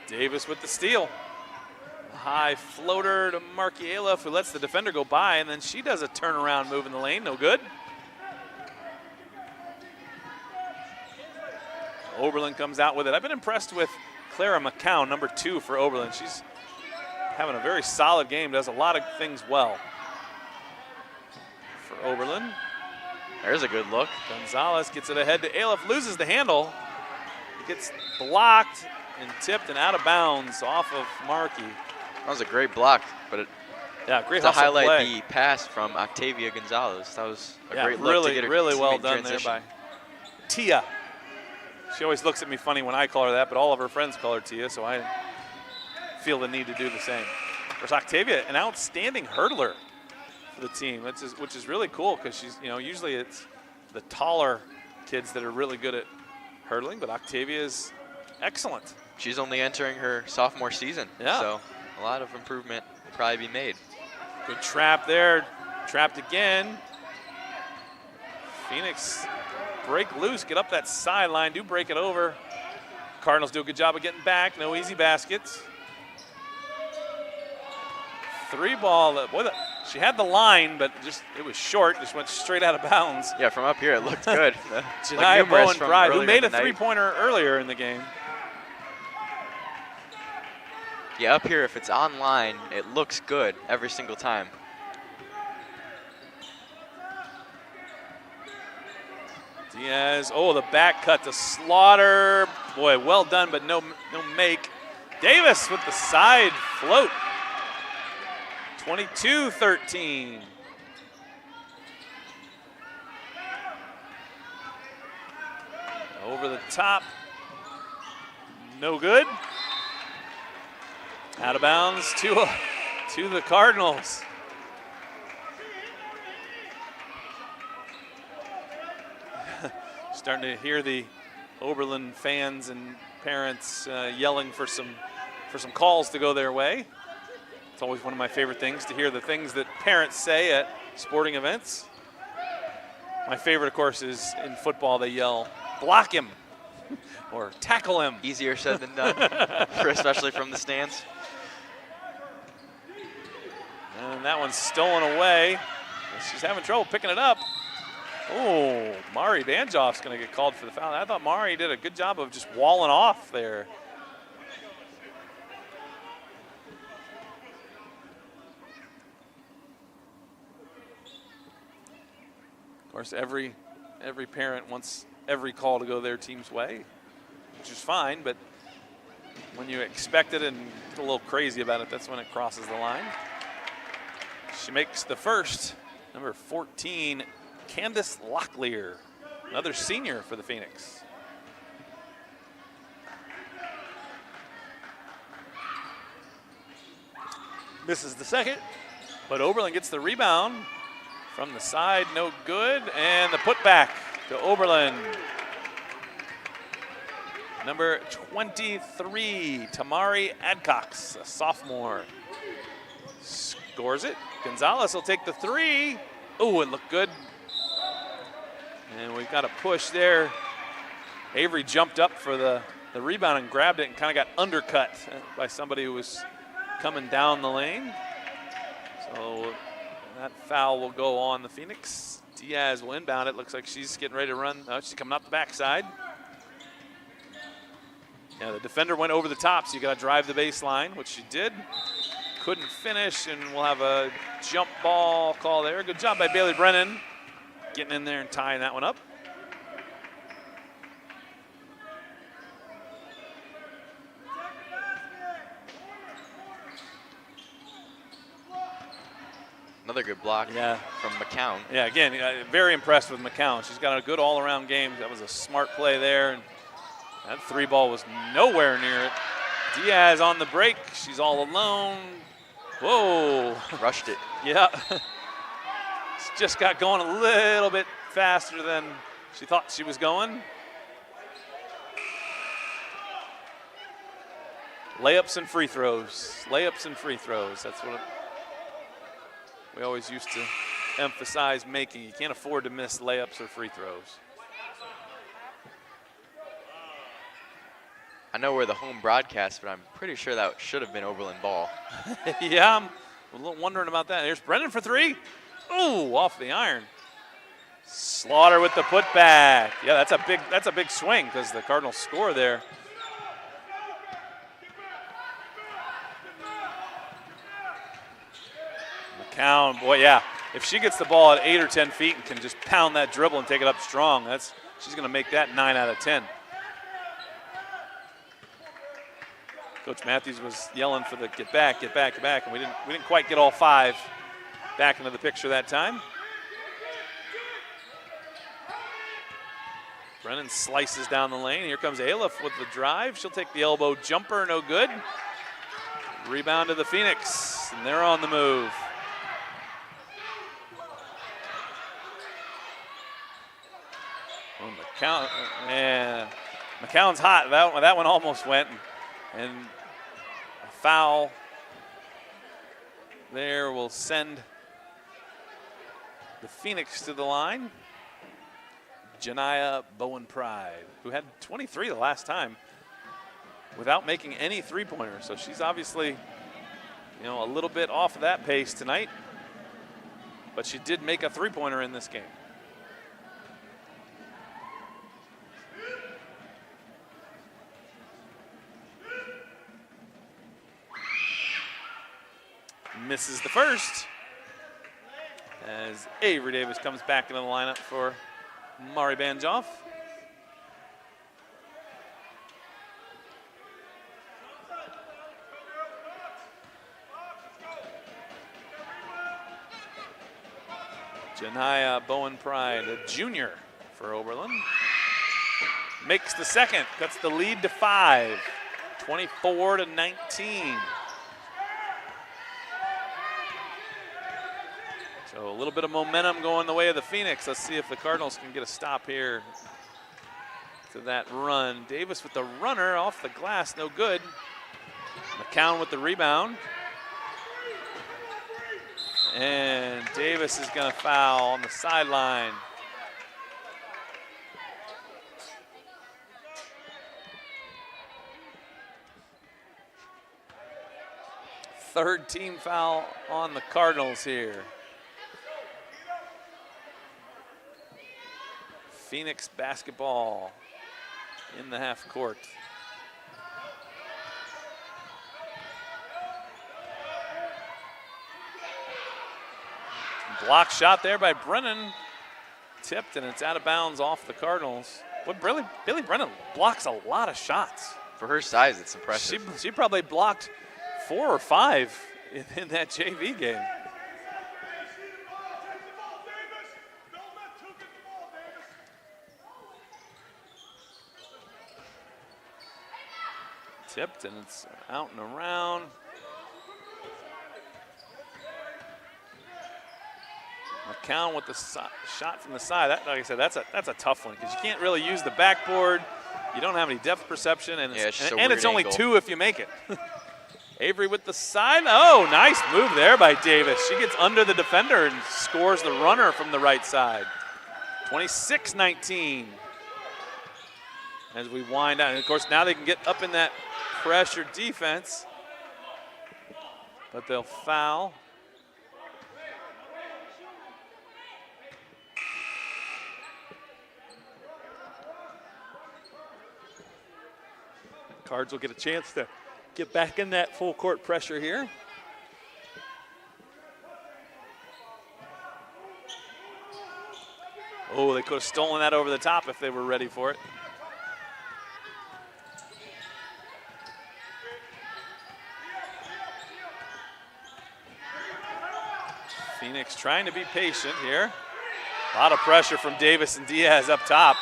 Davis with the steal. A high floater to Markiela, who lets the defender go by, and then she does a turnaround move in the lane. No good. Oberlin comes out with it. I've been impressed with Clara McCown, number 2 for Oberlin. She's having a very solid game, does a lot of things well for Oberlin. There's a good look. Gonzalez gets it ahead to Aleph, loses the handle. It gets blocked and tipped and out of bounds off of Markey. That was a great block, but great to highlight play. the pass from Octavia Gonzalez. That was a great really, look to get her really well done transition. there by Tia. She always looks at me funny when I call her that, but all of her friends call her Tia, so I feel the need to do the same. Of course, Octavia, an outstanding hurdler for the team, which is really cool because she's, usually it's the taller kids that are really good at hurdling, but Octavia is excellent. She's only entering her sophomore season, so a lot of improvement will probably be made. Good trap there, trapped again. Phoenix break loose, get up that sideline, do break it over. Cardinals do a good job of getting back, no easy baskets. 3 ball, boy, she had the line, but it was short, just went straight out of bounds. Yeah, from up here it looked good. Janiyah Bowen Pride, who made a 3-pointer earlier in the game. Yeah, up here, if it's on line, it looks good every single time. Diaz, the back cut to Slaughter. Boy, well done, but no make. Davis with the side float. 22-13. Over the top. No good. Out of bounds to the Cardinals. Starting to hear the Oberlin fans and parents yelling for some calls to go their way. It's always one of my favorite things to hear the things that parents say at sporting events. My favorite, of course, is in football they yell, "Block him," or "Tackle him." Easier said than done, especially from the stands. And that one's stolen away. She's having trouble picking it up. Oh, Mari Banjoff's going to get called for the foul. I thought Mari did a good job of just walling off there. Of course, every parent wants every call to go their team's way, which is fine, but when you expect it and get a little crazy about it, that's when it crosses the line. She makes the first, number 14, Candace Locklear, another senior for the Phoenix. Misses the second, but Oberlin gets the rebound from the side, no good, and the putback to Oberlin. Number 23, Tamari Adcox, a sophomore, scores it. Gonzalez will take the three. Oh, it looked good. And we've got a push there. Avery jumped up for the rebound and grabbed it and kind of got undercut by somebody who was coming down the lane. So that foul will go on the Phoenix. Diaz will inbound it. Looks like she's getting ready to run. Oh, she's coming up the backside. Yeah, the defender went over the top, so you got to drive the baseline, which she did. Couldn't finish, and we'll have a jump ball call there. Good job by Bailey Brennan getting in there and tying that one up. Another good block from McCown. Yeah, again, very impressed with McCown. She's got a good all-around game. That was a smart play there. And that three ball was nowhere near it. Diaz on the break. She's all alone. Whoa. Rushed it. Yeah. Just got going a little bit faster than she thought she was going. Layups and free throws. Layups and free throws. That's what we always used to emphasize making. You can't afford to miss layups or free throws. I know we're the home broadcast, but I'm pretty sure that should have been Oberlin ball. Yeah, I'm a little wondering about that. Here's Brennan for three. Ooh, off the iron. Slaughter with the putback. Yeah, that's a big swing because the Cardinals score there. McCown, boy, yeah. If she gets the ball at 8 or 10 feet and can just pound that dribble and take it up strong, she's going to make that 9 out of 10. Coach Matthews was yelling for the get back, and we didn't quite get all 5 back into the picture that time. Brennan slices down the lane. Here comes Aliff with the drive. She'll take the elbow jumper, no good. Rebound to the Phoenix, and they're on the move. Well, McCown's hot. That one almost went. And a foul there will send the Phoenix to the line. Janiyah Bowen-Pride, who had 23 the last time without making any three-pointers. So she's obviously, a little bit off of that pace tonight. But she did make a three-pointer in this game. Misses the first as Avery Davis comes back into the lineup for Mari Banjoff. Janiyah Bowen-Pride, a junior for Oberlin. makes the second, cuts the lead to 5, 24-19. So a little bit of momentum going the way of the Phoenix. Let's see if the Cardinals can get a stop here to that run. Davis with the runner off the glass, no good. McCown with the rebound. And Davis is going to foul on the sideline. Third team foul on the Cardinals here. Phoenix basketball in the half court. Block shot there by Brennan. Tipped, and it's out of bounds off the Cardinals. But Billy Brennan blocks a lot of shots. For her size, it's impressive. She probably blocked 4 or 5 in that JV game. Tipped, and it's out and around. McCown with the shot from the side. That, like I said, that's a tough one because you can't really use the backboard. You don't have any depth perception, and it's only 2 if you make it. Avery with the side. Oh, nice move there by Davis. She gets under the defender and scores the runner from the right side. 26-19. As we wind down, and of course now they can get up in that pressure defense, but they'll foul. Cards will get a chance to get back in that full court pressure here. Oh, they could have stolen that over the top if they were ready for it. Phoenix trying to be patient here. A lot of pressure from Davis and Diaz up top.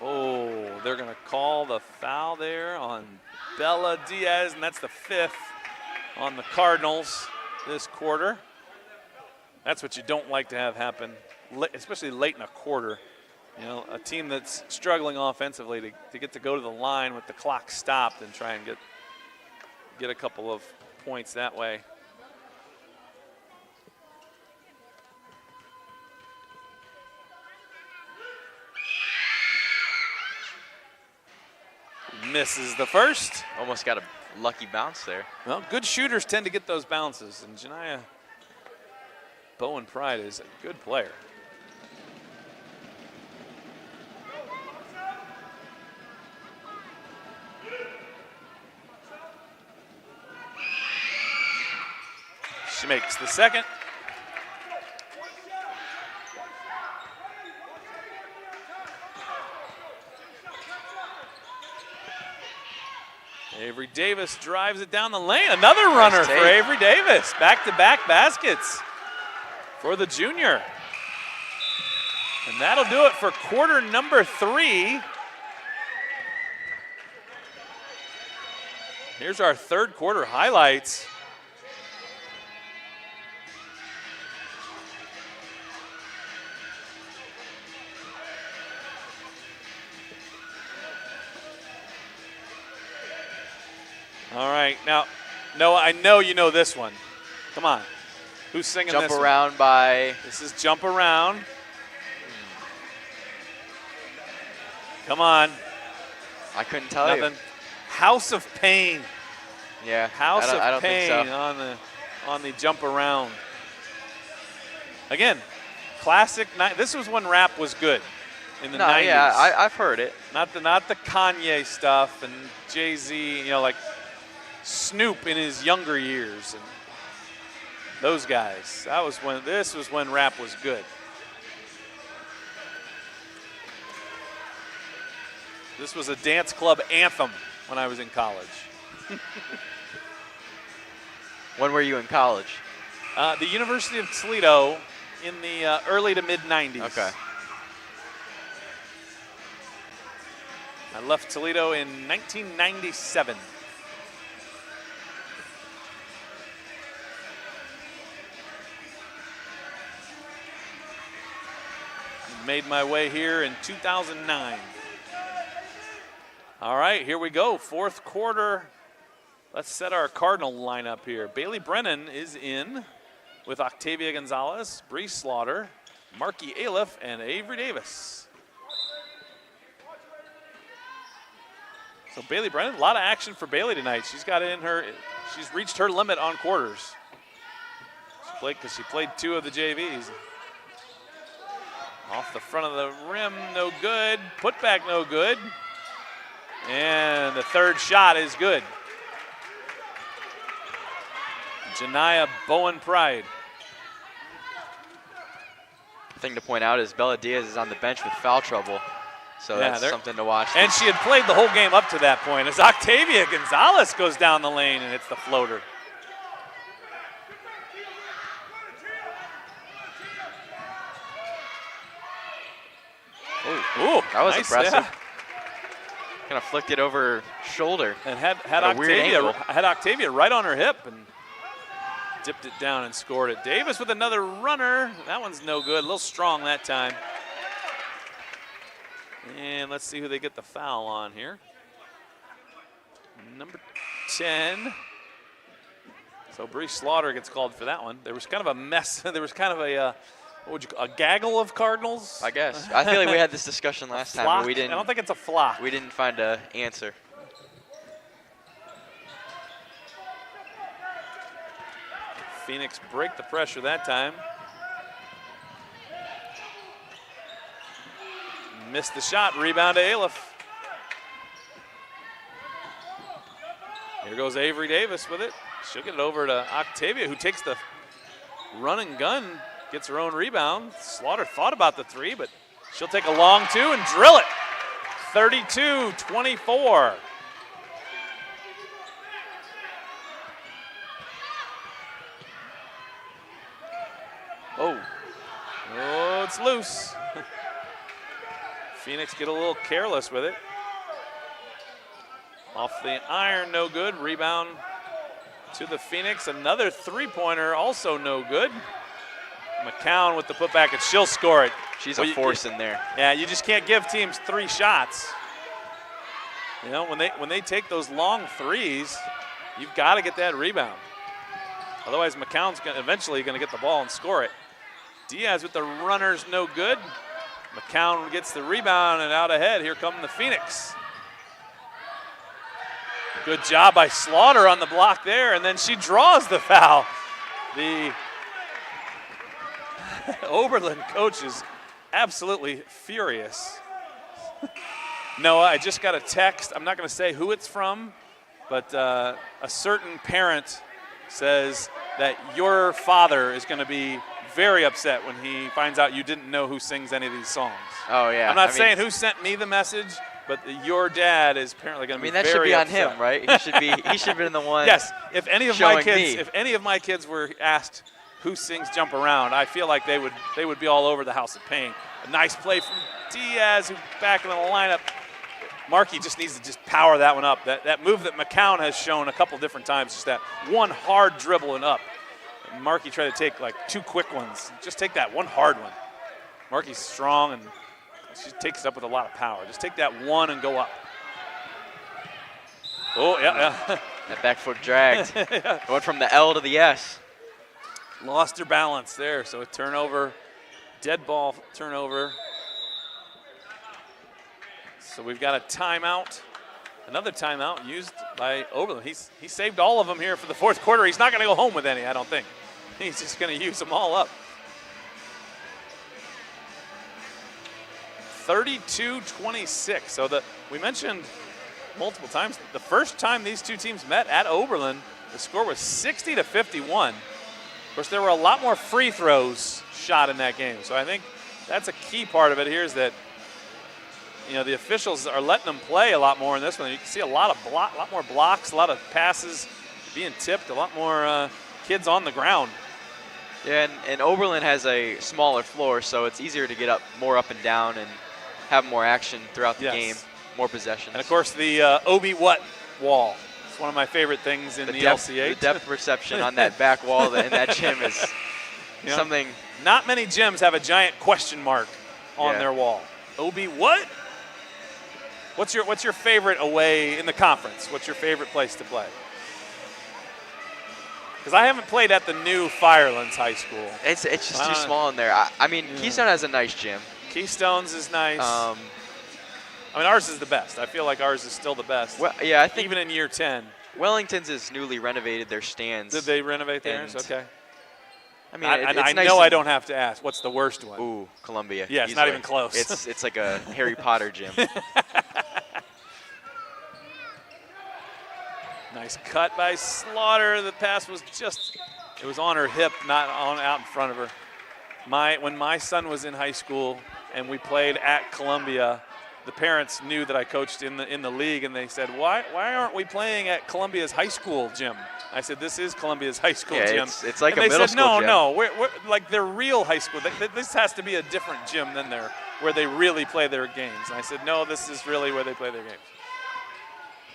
Oh, they're going to call the foul there on Bella Diaz, and that's the 5th on the Cardinals this quarter. That's what you don't like to have happen, especially late in a quarter. You know, a team that's struggling offensively to get to go to the line with the clock stopped and try and get a couple of points that way. Misses the first. Almost got a lucky bounce there. Well, good shooters tend to get those bounces, and Janiyah Bowen Pride is a good player. She makes the second. Avery Davis drives it down the lane. Another runner for Avery Davis. Back-to-back baskets for the junior. And that'll do it for quarter number 3. Here's our third quarter highlights. All right, now, Noah, I know you know this one. Come on. Who's singing this one? Jump Around by... This is Jump Around. Come on. I couldn't tell you. House of Pain. Yeah, House I don't of Pain think so. on the Jump Around. Again, classic. This was when rap was good in the 90s. Yeah, I've heard it. Not the Kanye stuff and Jay-Z, you know, like Snoop in his younger years and those guys. This was when rap was good. This was a dance club anthem when I was in college. When were you in college? The University of Toledo in the early to mid 90s. Okay. I left Toledo in 1997. Made my way here in 2009. All right, here we go. Fourth quarter. Let's set our Cardinal lineup here. Bailey Brennan is in with Octavia Gonzalez, Bree Slaughter, Marky Aliff, and Avery Davis. So Bailey Brennan, a lot of action for Bailey tonight. She's reached her limit on quarters. She played 2 of the JVs. Off the front of the rim, no good. Putback, no good. And the third shot is good. Janiyah Bowen-Pride. Thing to point out is Bella Diaz is on the bench with foul trouble. So yeah, that's something to watch. And she had played the whole game up to that point as Octavia Gonzalez goes down the lane and hits the floater. Ooh, that was nice, impressive. Yeah. Kind of flicked it over her shoulder. And had Octavia right on her hip and dipped it down and scored it. Davis with another runner. That one's no good. A little strong that time. And let's see who they get the foul on here. Number 10. So Bree Slaughter gets called for that one. There was kind of a mess. There was kind of a a gaggle of Cardinals? I guess. I feel like we had this discussion last time, but we didn't. I don't think it's a flock. We didn't find an answer. Phoenix break the pressure that time. Missed the shot. Rebound to Aliff. Here goes Avery Davis with it. She'll get it over to Octavia, who takes the run and gun. Gets her own rebound. Slaughter thought about the 3, but she'll take a long 2 and drill it. 32-24. Oh, it's loose. Phoenix get a little careless with it. Off the iron, no good. Rebound to the Phoenix. Another 3-pointer, also no good. McCown with the putback, and she'll score it. She's a force in there. Yeah, you just can't give teams 3 shots. You know, when they take those long threes, you've got to get that rebound. Otherwise, McCown's eventually going to get the ball and score it. Diaz with the runners, no good. McCown gets the rebound and out ahead. Here come the Phoenix. Good job by Slaughter on the block there, and then she draws the foul. The Oberlin coach is absolutely furious. Noah, I just got a text. I'm not going to say who it's from, but a certain parent says that your father is going to be very upset when he finds out you didn't know who sings any of these songs. Oh, yeah. I'm not saying who sent me the message, but your dad is apparently going to be very upset. I mean, that should be on him, right? He should have been the one. Yes. If any of my kids were asked who sings Jump Around, I feel like they would be all over the House of Pain. A nice play from Diaz, who's back in the lineup. Markey just needs to just power that one up. That move that McCown has shown a couple different times, just that one hard dribble and up. Markey tried to take like 2 quick ones. Just take that one hard one. Markey's strong and she takes it up with a lot of power. Just take that one and go up. Oh, yeah. That back foot dragged. Went from the L to the S. Lost her balance there, so a turnover, dead ball turnover. So we've got a timeout, another timeout used by Oberlin. He saved all of them here for the fourth quarter. He's not going to go home with any, I don't think. He's just going to use them all up. 32-26. So we mentioned multiple times, the first time these two teams met at Oberlin, the score was 60-51. Of course, there were a lot more free throws shot in that game. So I think that's a key part of it here is that, you know, the officials are letting them play a lot more in this one. You can see a lot more blocks, a lot of passes being tipped, a lot more kids on the ground. Yeah, and Oberlin has a smaller floor, so it's easier to get more up and down and have more action throughout the game. more possessions. And of course, the Obi What wall. It's one of my favorite things in the LCH. The depth perception on that back wall in that gym is something. Not many gyms have a giant question mark on their wall. Obi What? What's your favorite away in the conference? What's your favorite place to play? Because I haven't played at the new Firelands High School. It's just too small in there. I mean, Keystone has a nice gym. Keystone's is nice. I mean, ours is the best. I feel like ours is still the best. Well, yeah, I think even in year 10. Wellington's is newly renovated their stands. Did they renovate theirs? Okay. I mean, I nice know I don't have to ask. What's the worst one? Ooh, Columbia. Yeah, it's not even close. It's like a Harry Potter gym. Nice cut by Slaughter. The pass was it was on her hip, not out in front of her. When my son was in high school and we played at Columbia, the parents knew that I coached in the league, and they said, why aren't we playing at Columbia's high school gym? I said, this is Columbia's high school gym. It's like and a middle school gym. No, we're like their real high school. This has to be a different gym than where they really play their games. And I said, no, this is really where they play their games.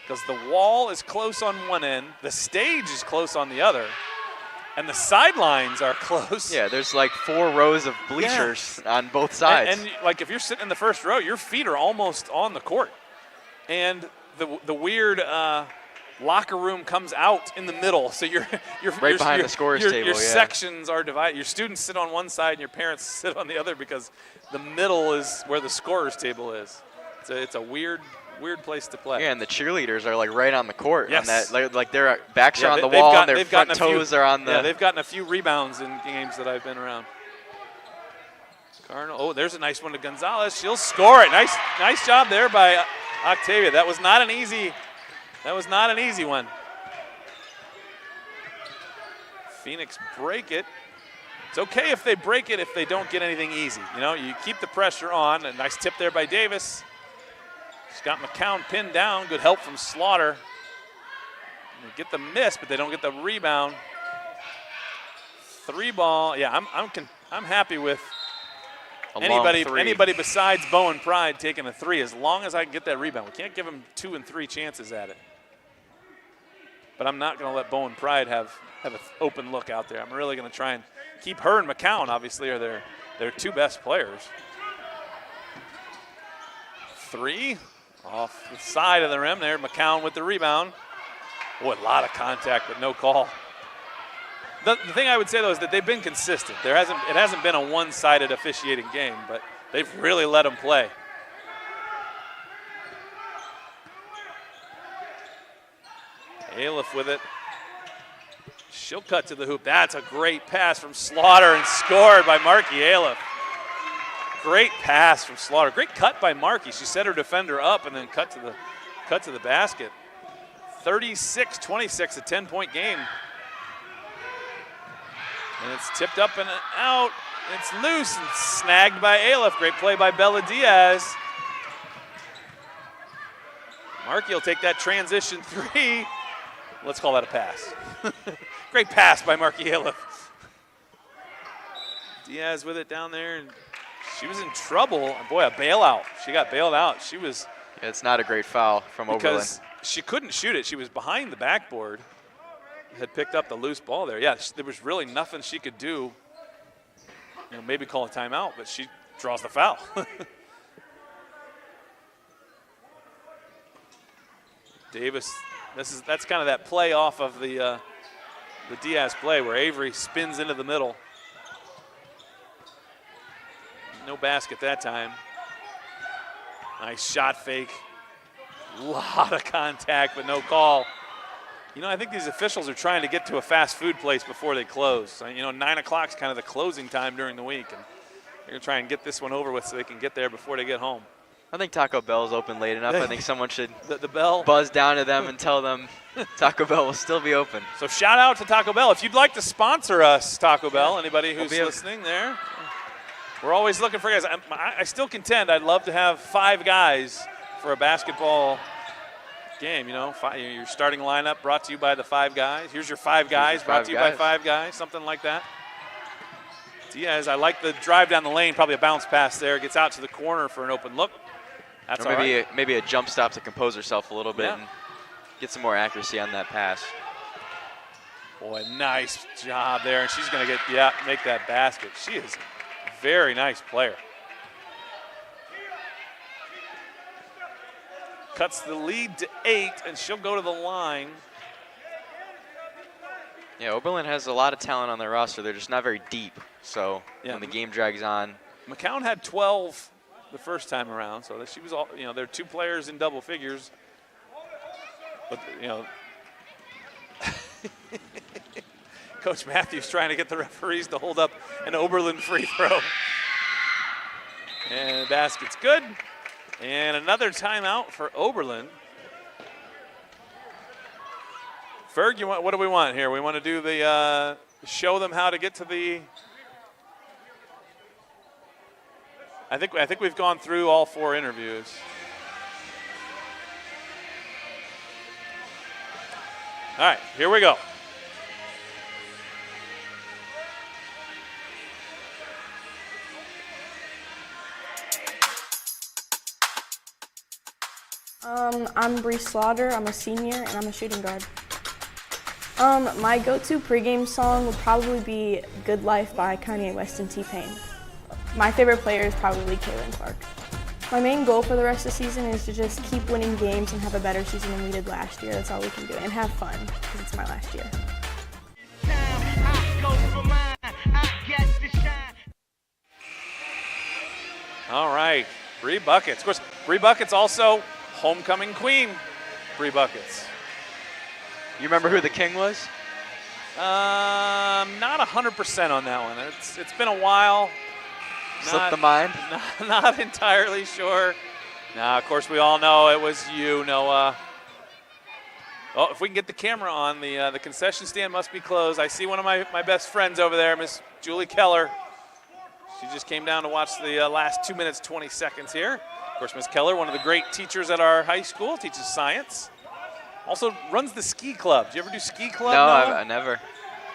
Because the wall is close on one end, the stage is close on the other, and the sidelines are close. Yeah, there's like 4 rows of bleachers on both sides. And like if you're sitting in the first row, your feet are almost on the court. And the weird locker room comes out in the middle, so you're right behind the scorer's table. Your sections are divided. Your students sit on one side and your parents sit on the other because the middle is where the scorer's table is. It's a weird place to play. Yeah, and the cheerleaders are like right on the court. Yes. On that, like their backs are on the wall and their front toes are on the. Yeah, they've gotten a few rebounds in games that I've been around. Cardinal. Oh, there's a nice one to Gonzalez. She'll score it. Nice job there by Octavia. That was not an easy one. Phoenix break it. It's okay if they break it if they don't get anything easy. You know, you keep the pressure on. A nice tip there by Davis. She's got McCown pinned down. Good help from Slaughter. They get the miss, but they don't get the rebound. 3 ball. Yeah, I'm happy with anybody besides Bowen Pride taking a 3 as long as I can get that rebound. We can't give them 2 and 3 chances at it. But I'm not going to let Bowen Pride have an open look out there. I'm really going to try and keep her and McCown, obviously, are their 2 best players. 3 off the side of the rim there. McCown with the rebound. Boy, a lot of contact, but no call. The thing I would say, though, is that they've been consistent. It hasn't been a one-sided officiating game, but they've really let them play. Aliff with it. She'll cut to the hoop. That's a great pass from Slaughter and scored by Markey Aliff. Great pass from Slaughter. Great cut by Markey. She set her defender up and then cut to the basket. 36-26, a 10-point game. And it's tipped up and out. It's loose and snagged by Aliff. Great play by Bella Diaz. Markey will take that transition 3. Let's call that a pass. Great pass by Markey Aliff. Diaz with it down there, and she was in trouble. Boy, a bailout. She got bailed out. She was. Yeah, it's not a great foul from Oberlin. Because she couldn't shoot it. She was behind the backboard. Had picked up the loose ball there. Yeah, there was really nothing she could do. You know, maybe call a timeout, but she draws the foul. Davis, that's kind of that play off of the Diaz play where Avery spins into the middle. No basket that time. Nice shot fake. A lot of contact, but no call. You know, I think these officials are trying to get to a fast food place before they close. You know, 9 o'clock is kind of the closing time during the week, and they're going to try and get this one over with so they can get there before they get home. I think Taco Bell's open late enough. I think someone should the bell buzz down to them and tell them Taco Bell will still be open. So shout out to Taco Bell. If you'd like to sponsor us, Taco Bell, anybody who's listening there, we're always looking for guys. I still contend I'd love to have 5 guys for a basketball game. You know, your starting lineup brought to you by the 5 guys. Here's your 5 guys brought to you by 5 guys, something like that. Diaz, I like the drive down the lane, probably a bounce pass there. Gets out to the corner for an open look. That's or maybe all right. maybe a jump stop to compose herself a little bit Yeah. and get some more accuracy on that pass. Boy, nice job there, and she's going to make that basket. She is a very nice player. Cuts the lead to 8, and she'll go to the line. Yeah, Oberlin has a lot of talent on their roster. They're just not very deep. So when the game drags on, McCown had 12 the first time around, so that she was all, there are 2 players in double figures. But, Coach Matthews trying to get the referees to hold up an Oberlin free throw. And the basket's good. And another timeout for Oberlin. Ferg, what do we want here? We want to do the show them how to get to the. I think we've gone through all 4 interviews. All right, here we go. I'm Bree Slaughter. I'm a senior, and I'm a shooting guard. My go-to pregame song would probably be Good Life by Kanye West and T-Pain. My favorite player is probably Kaylin Clark. My main goal for the rest of the season is to just keep winning games and have a better season than we did last year. That's all we can do, and have fun, because it's my last year. All right, Bree Buckets. Of course, Bree Buckets also homecoming queen, Bree Buckets. you remember who the king was? Not 100% on that one. It's been a while. Slipped the mind? Not entirely sure. Now, of course, we all know it was you, Noah. Oh, if we can get the camera on, the concession stand must be closed. I see one of my best friends over there, Miss Julie Keller. She just came down to watch the last 2 minutes, 20 seconds here. Of course, Miss Keller, one of the great teachers at our high school, teaches science. Also runs the ski club. Do you ever do ski club? No, Noah? I never.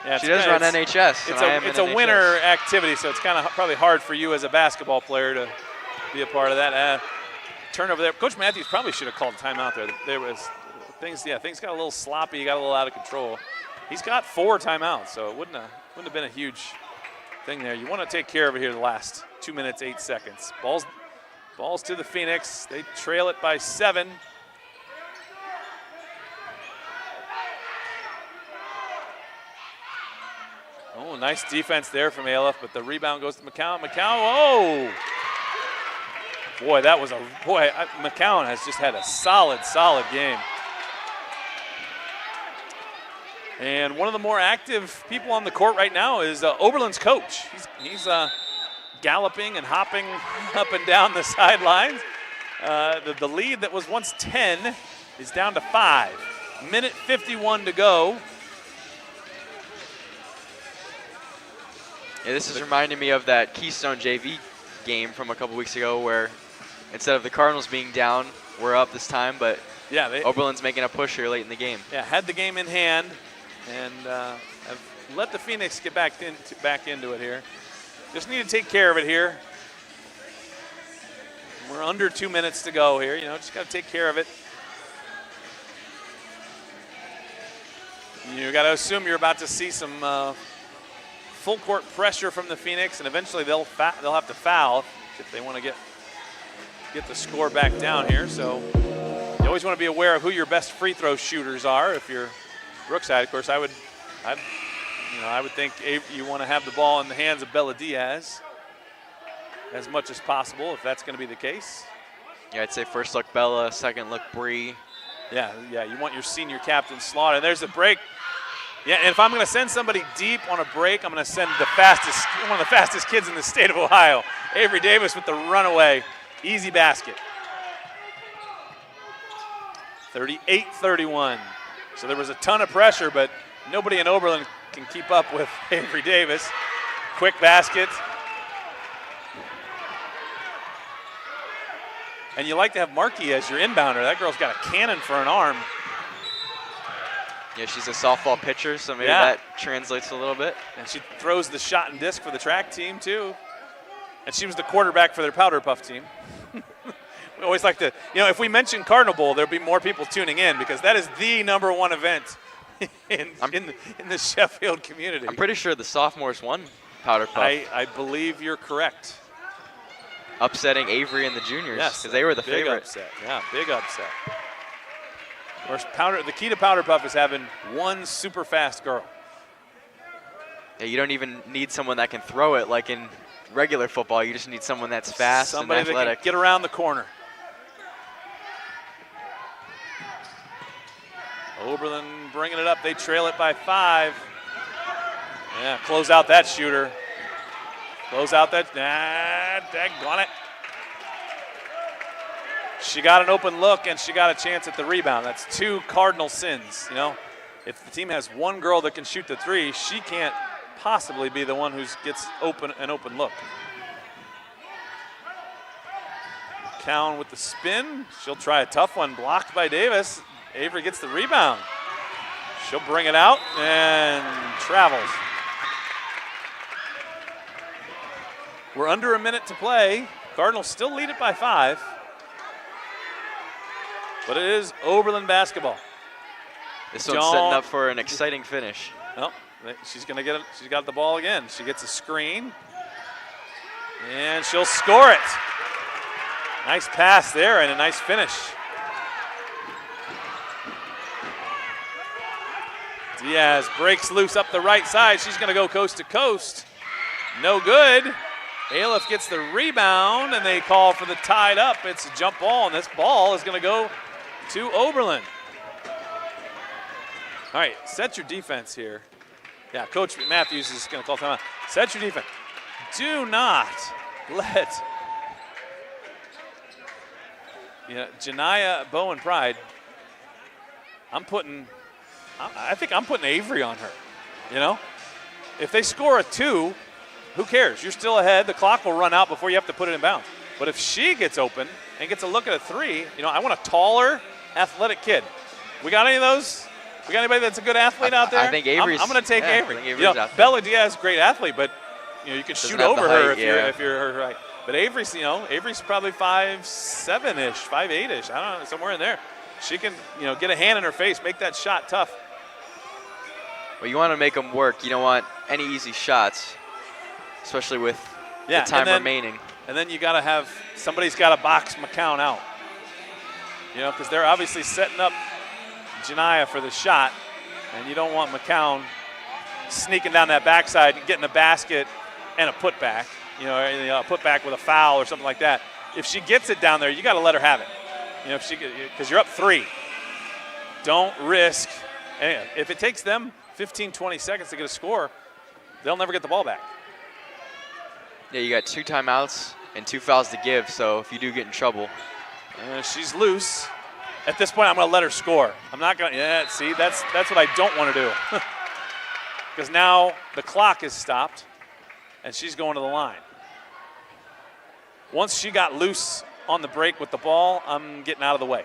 Yeah, she does run NHS. It's a winter activity, so it's kind of probably hard for you as a basketball player to be a part of that. Turnover there. Coach Matthews probably should have called a timeout there. There was things got a little sloppy, got a little out of control. He's got 4 timeouts, so it wouldn't have been a huge thing there. You want to take care of it here the last 2 minutes, 8 seconds. Balls to the Phoenix. They trail it by 7. Oh, nice defense there from Aleph, but the rebound goes to McCown. Oh! Boy, McCown has just had a solid game. And one of the more active people on the court right now is Oberlin's coach. He's galloping and hopping up and down the sidelines. The lead that was once 10 is down to 5. Minute 51 to go. Yeah, this is reminding me of that Keystone JV game from a couple weeks ago where instead of the Cardinals being down, we're up this time, but Oberlin's making a push here late in the game. Yeah, had the game in hand and have let the Phoenix get back into it here. Just need to take care of it here. We're under 2 minutes to go here. Just got to take care of it. You got to assume you're about to see some full court pressure from the Phoenix, and eventually they'll have to foul if they want to get the score back down here. So you always want to be aware of who your best free throw shooters are. If you're Brookside, of course, I would think you want to have the ball in the hands of Bella Diaz as much as possible, if that's going to be the case. Yeah, I'd say first look Bella, second look Bree. Yeah, you want your senior captain Slaughter. There's a break. Yeah, and if I'm going to send somebody deep on a break, I'm going to send one of the fastest kids in the state of Ohio, Avery Davis with the runaway. Easy basket. 38-31. So there was a ton of pressure, but nobody in Oberlin can keep up with Avery Davis. Quick basket. And you like to have Markey as your inbounder. That girl's got a cannon for an arm. Yeah, she's a softball pitcher, so maybe that translates a little bit. And she throws the shot and disc for the track team, too. And she was the quarterback for their powder puff team, We always like to, if we mention Cardinal Bowl, there'll be more people tuning in because that is the #1 event in the Sheffield community. I'm pretty sure the sophomores won Powder Puff. I believe you're correct. Upsetting Avery and the juniors because Yes, they were the big favorite. upset. Yeah, big upset. Of course, the key to Powder Puff is having one super fast girl. Yeah, you don't even need someone that can throw it like in regular football. You just need someone that's fast Somebody and that athletic. can get around the corner. Oberlin bringing it up. They trail it by 5. Yeah, close out that shooter. Close out that. Daggone it. She got an open look, and she got a chance at the rebound. That's 2 Cardinal sins. If the team has one girl that can shoot the 3, she can't possibly be the one who gets an open look. McCown with the spin. She'll try a tough one, blocked by Davis. Avery gets the rebound. She'll bring it out and travels. We're under a minute to play. Cardinals still lead it by 5. But it is Oberlin basketball. This one's setting up for an exciting finish. Well, she's gonna get it. She's got the ball again. She gets a screen, and she'll score it. Nice pass there and a nice finish. Diaz breaks loose up the right side. She's gonna go coast to coast. No good. Aliff gets the rebound, and they call for the tied up. It's a jump ball, and this ball is gonna go to Oberlin. All right, set your defense here. Yeah, Coach Matthews is going to call timeout. Set your defense. Do not let Janiyah Bowen Pride. I think I'm putting Avery on her. If they score a 2, who cares? You're still ahead. The clock will run out before you have to put it in bounds. But if she gets open and gets a look at a 3, I want a taller, athletic kid. We got any of those? We got anybody that's a good athlete out there? I think Avery's. I'm going to take Avery. I think Avery's out there. Bella Diaz, great athlete, but you can shoot over her if you're her right. But Avery's, Avery's probably 5'7"-ish, 5'8"-ish. I don't know, somewhere in there. She can, get a hand in her face, make that shot tough. Well, you want to make them work. You don't want any easy shots, especially with the time remaining. And then you got to have somebody's got to box McCown out. Because they're obviously setting up Janiyah for the shot, and you don't want McCown sneaking down that backside and getting a basket and a putback, a putback with a foul or something like that. If she gets it down there, you got to let her have it. Because you're up 3. Don't risk. And if it takes them 15, 20 seconds to get a score, they'll never get the ball back. Yeah, you got 2 timeouts and 2 fouls to give, so if you do get in trouble. She's loose. At this point, I'm going to let her score. I'm not going to. Yeah, see, that's what I don't want to do. Because now the clock is stopped, and she's going to the line. Once she got loose on the break with the ball, I'm getting out of the way.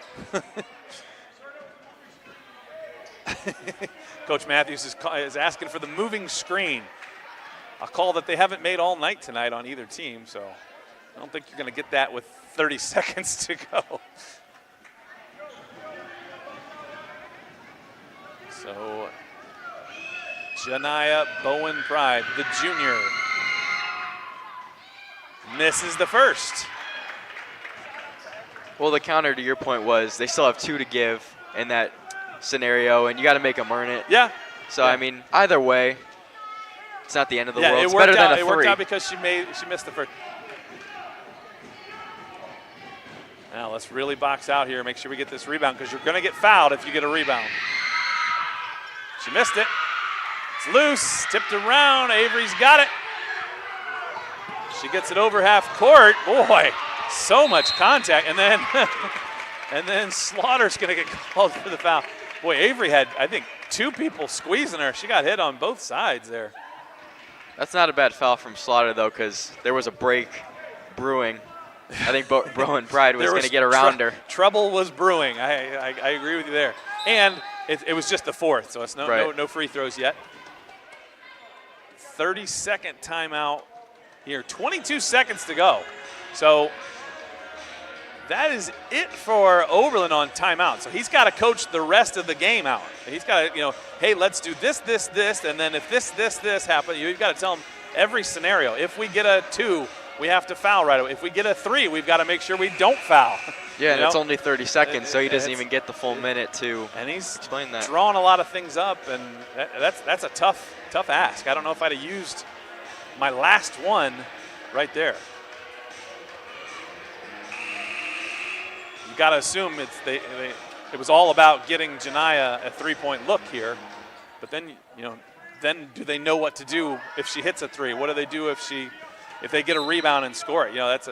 Coach Matthews is asking for the moving screen, a call that they haven't made all night tonight on either team, so I don't think you're going to get that with 30 seconds to go. So, Janiyah Bowen Pride, the junior, misses the first. Well, the counter to your point was they still have 2 to give in that scenario, and you got to make them earn it. Yeah. So, I mean, either way, it's not the end of the world. It's better than a 3. It worked out because she missed the first. Now, let's really box out here. Make sure we get this rebound because you're going to get fouled if you get a rebound. She missed it. It's loose, tipped around. Avery's got it. She gets it over half court. Boy, so much contact. And then Slaughter's going to get called for the foul. Boy, Avery had, I think, 2 people squeezing her. She got hit on both sides there. That's not a bad foul from Slaughter, though, because there was a break brewing. I think Bowen Pride was going to get around her. Trouble was brewing. I agree with you there. And it was just the 4th, so it's no free throws yet. 30-second timeout here. 22 seconds to go. So that is it for Oberlin on timeout. So he's got to coach the rest of the game out. He's got to, hey, let's do this, this, this, and then if this happens, you've got to tell him every scenario. If we get a 2, we have to foul right away. If we get a 3, we've got to make sure we don't foul. Yeah, and it's only 30 seconds, so he doesn't even get the full minute to explain that. Drawing a lot of things up, and that's a tough ask. I don't know if I'd have used my last one right there. Got to assume it was all about getting Janiyah a 3-point look here, but then then do they know what to do if she hits a 3? What do they do if they get a rebound and score it? That's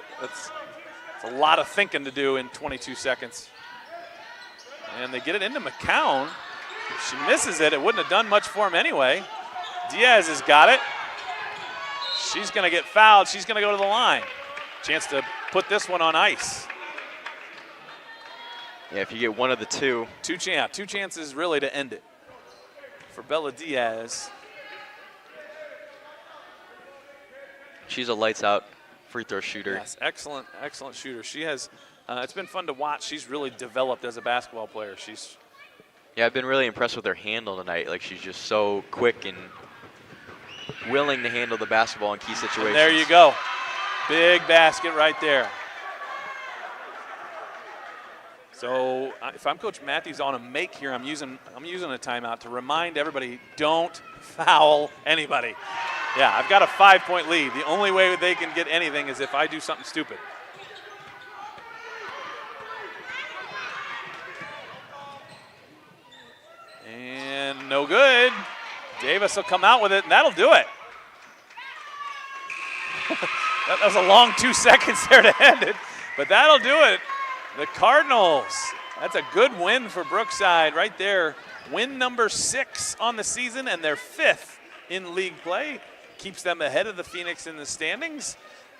a lot of thinking to do in 22 seconds. And they get it into McCown. If she misses it, it wouldn't have done much for him anyway. Diaz has got it. She's going to get fouled. She's going to go to the line. Chance to put this one on ice. Yeah, if you get one of the 2. Two chances really to end it for Bella Diaz. She's a lights-out free throw shooter. Yes, excellent shooter. She has, it's been fun to watch. She's really developed as a basketball player. Yeah, I've been really impressed with her handle tonight. Like, she's just so quick and willing to handle the basketball in key situations. And there you go. Big basket right there. So if I'm Coach Matthews on a make here, I'm using a timeout to remind everybody, don't foul anybody. Yeah, I've got a 5-point lead. The only way they can get anything is if I do something stupid. And no good. Davis will come out with it, and that'll do it. That was a long 2 seconds there to end it, but that'll do it. The Cardinals, that's a good win for Brookside right there. Win number 6 on the season, and their 5th in league play. Keeps them ahead of the Phoenix in the standings.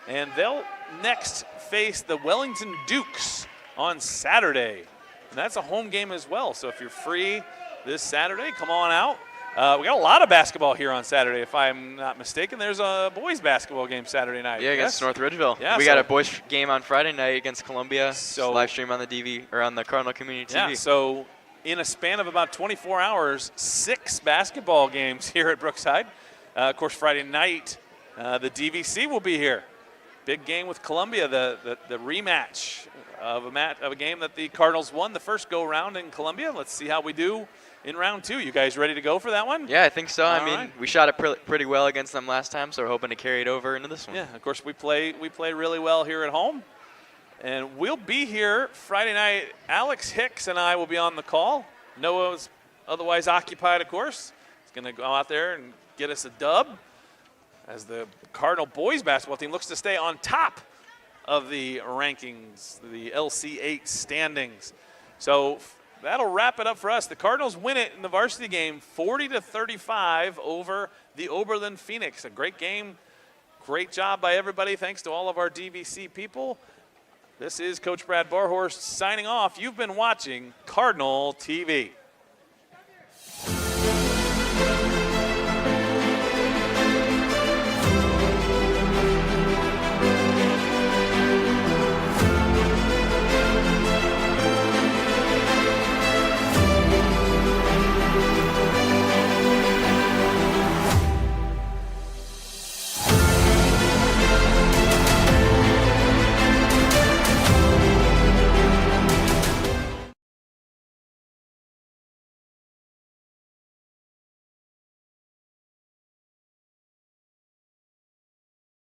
And they'll next face the Wellington Dukes on Saturday. And that's a home game as well. So if you're free this Saturday, come on out. We got a lot of basketball here on Saturday, if I'm not mistaken. There's a boys basketball game Saturday night. Yeah, against North Ridgeville. Yeah, we got a boys game on Friday night against Columbia. So live stream on the DV or on the Cardinal Community TV. Yeah, so in a span of about 24 hours, 6 basketball games here at Brookside. Of course, Friday night, the DVC will be here. Big game with Columbia, the rematch of a game that the Cardinals won the first go-round in Columbia. Let's see how we do in round 2. You guys ready to go for that one? Yeah, I think so. I mean, we shot it pretty well against them last time, so we're hoping to carry it over into this one. Yeah, of course, we play really well here at home. And we'll be here Friday night. Alex Hicks and I will be on the call. Noah's otherwise occupied, of course. He's going to go out there and get us a dub as the Cardinal boys basketball team looks to stay on top of the rankings, the LC8 standings. So that'll wrap it up for us. The Cardinals win it in the varsity game 40-35 over the Oberlin Phoenix. A great game. Great job by everybody. Thanks to all of our DVC people. This is Coach Brad Barhorst signing off. You've been watching Cardinal TV.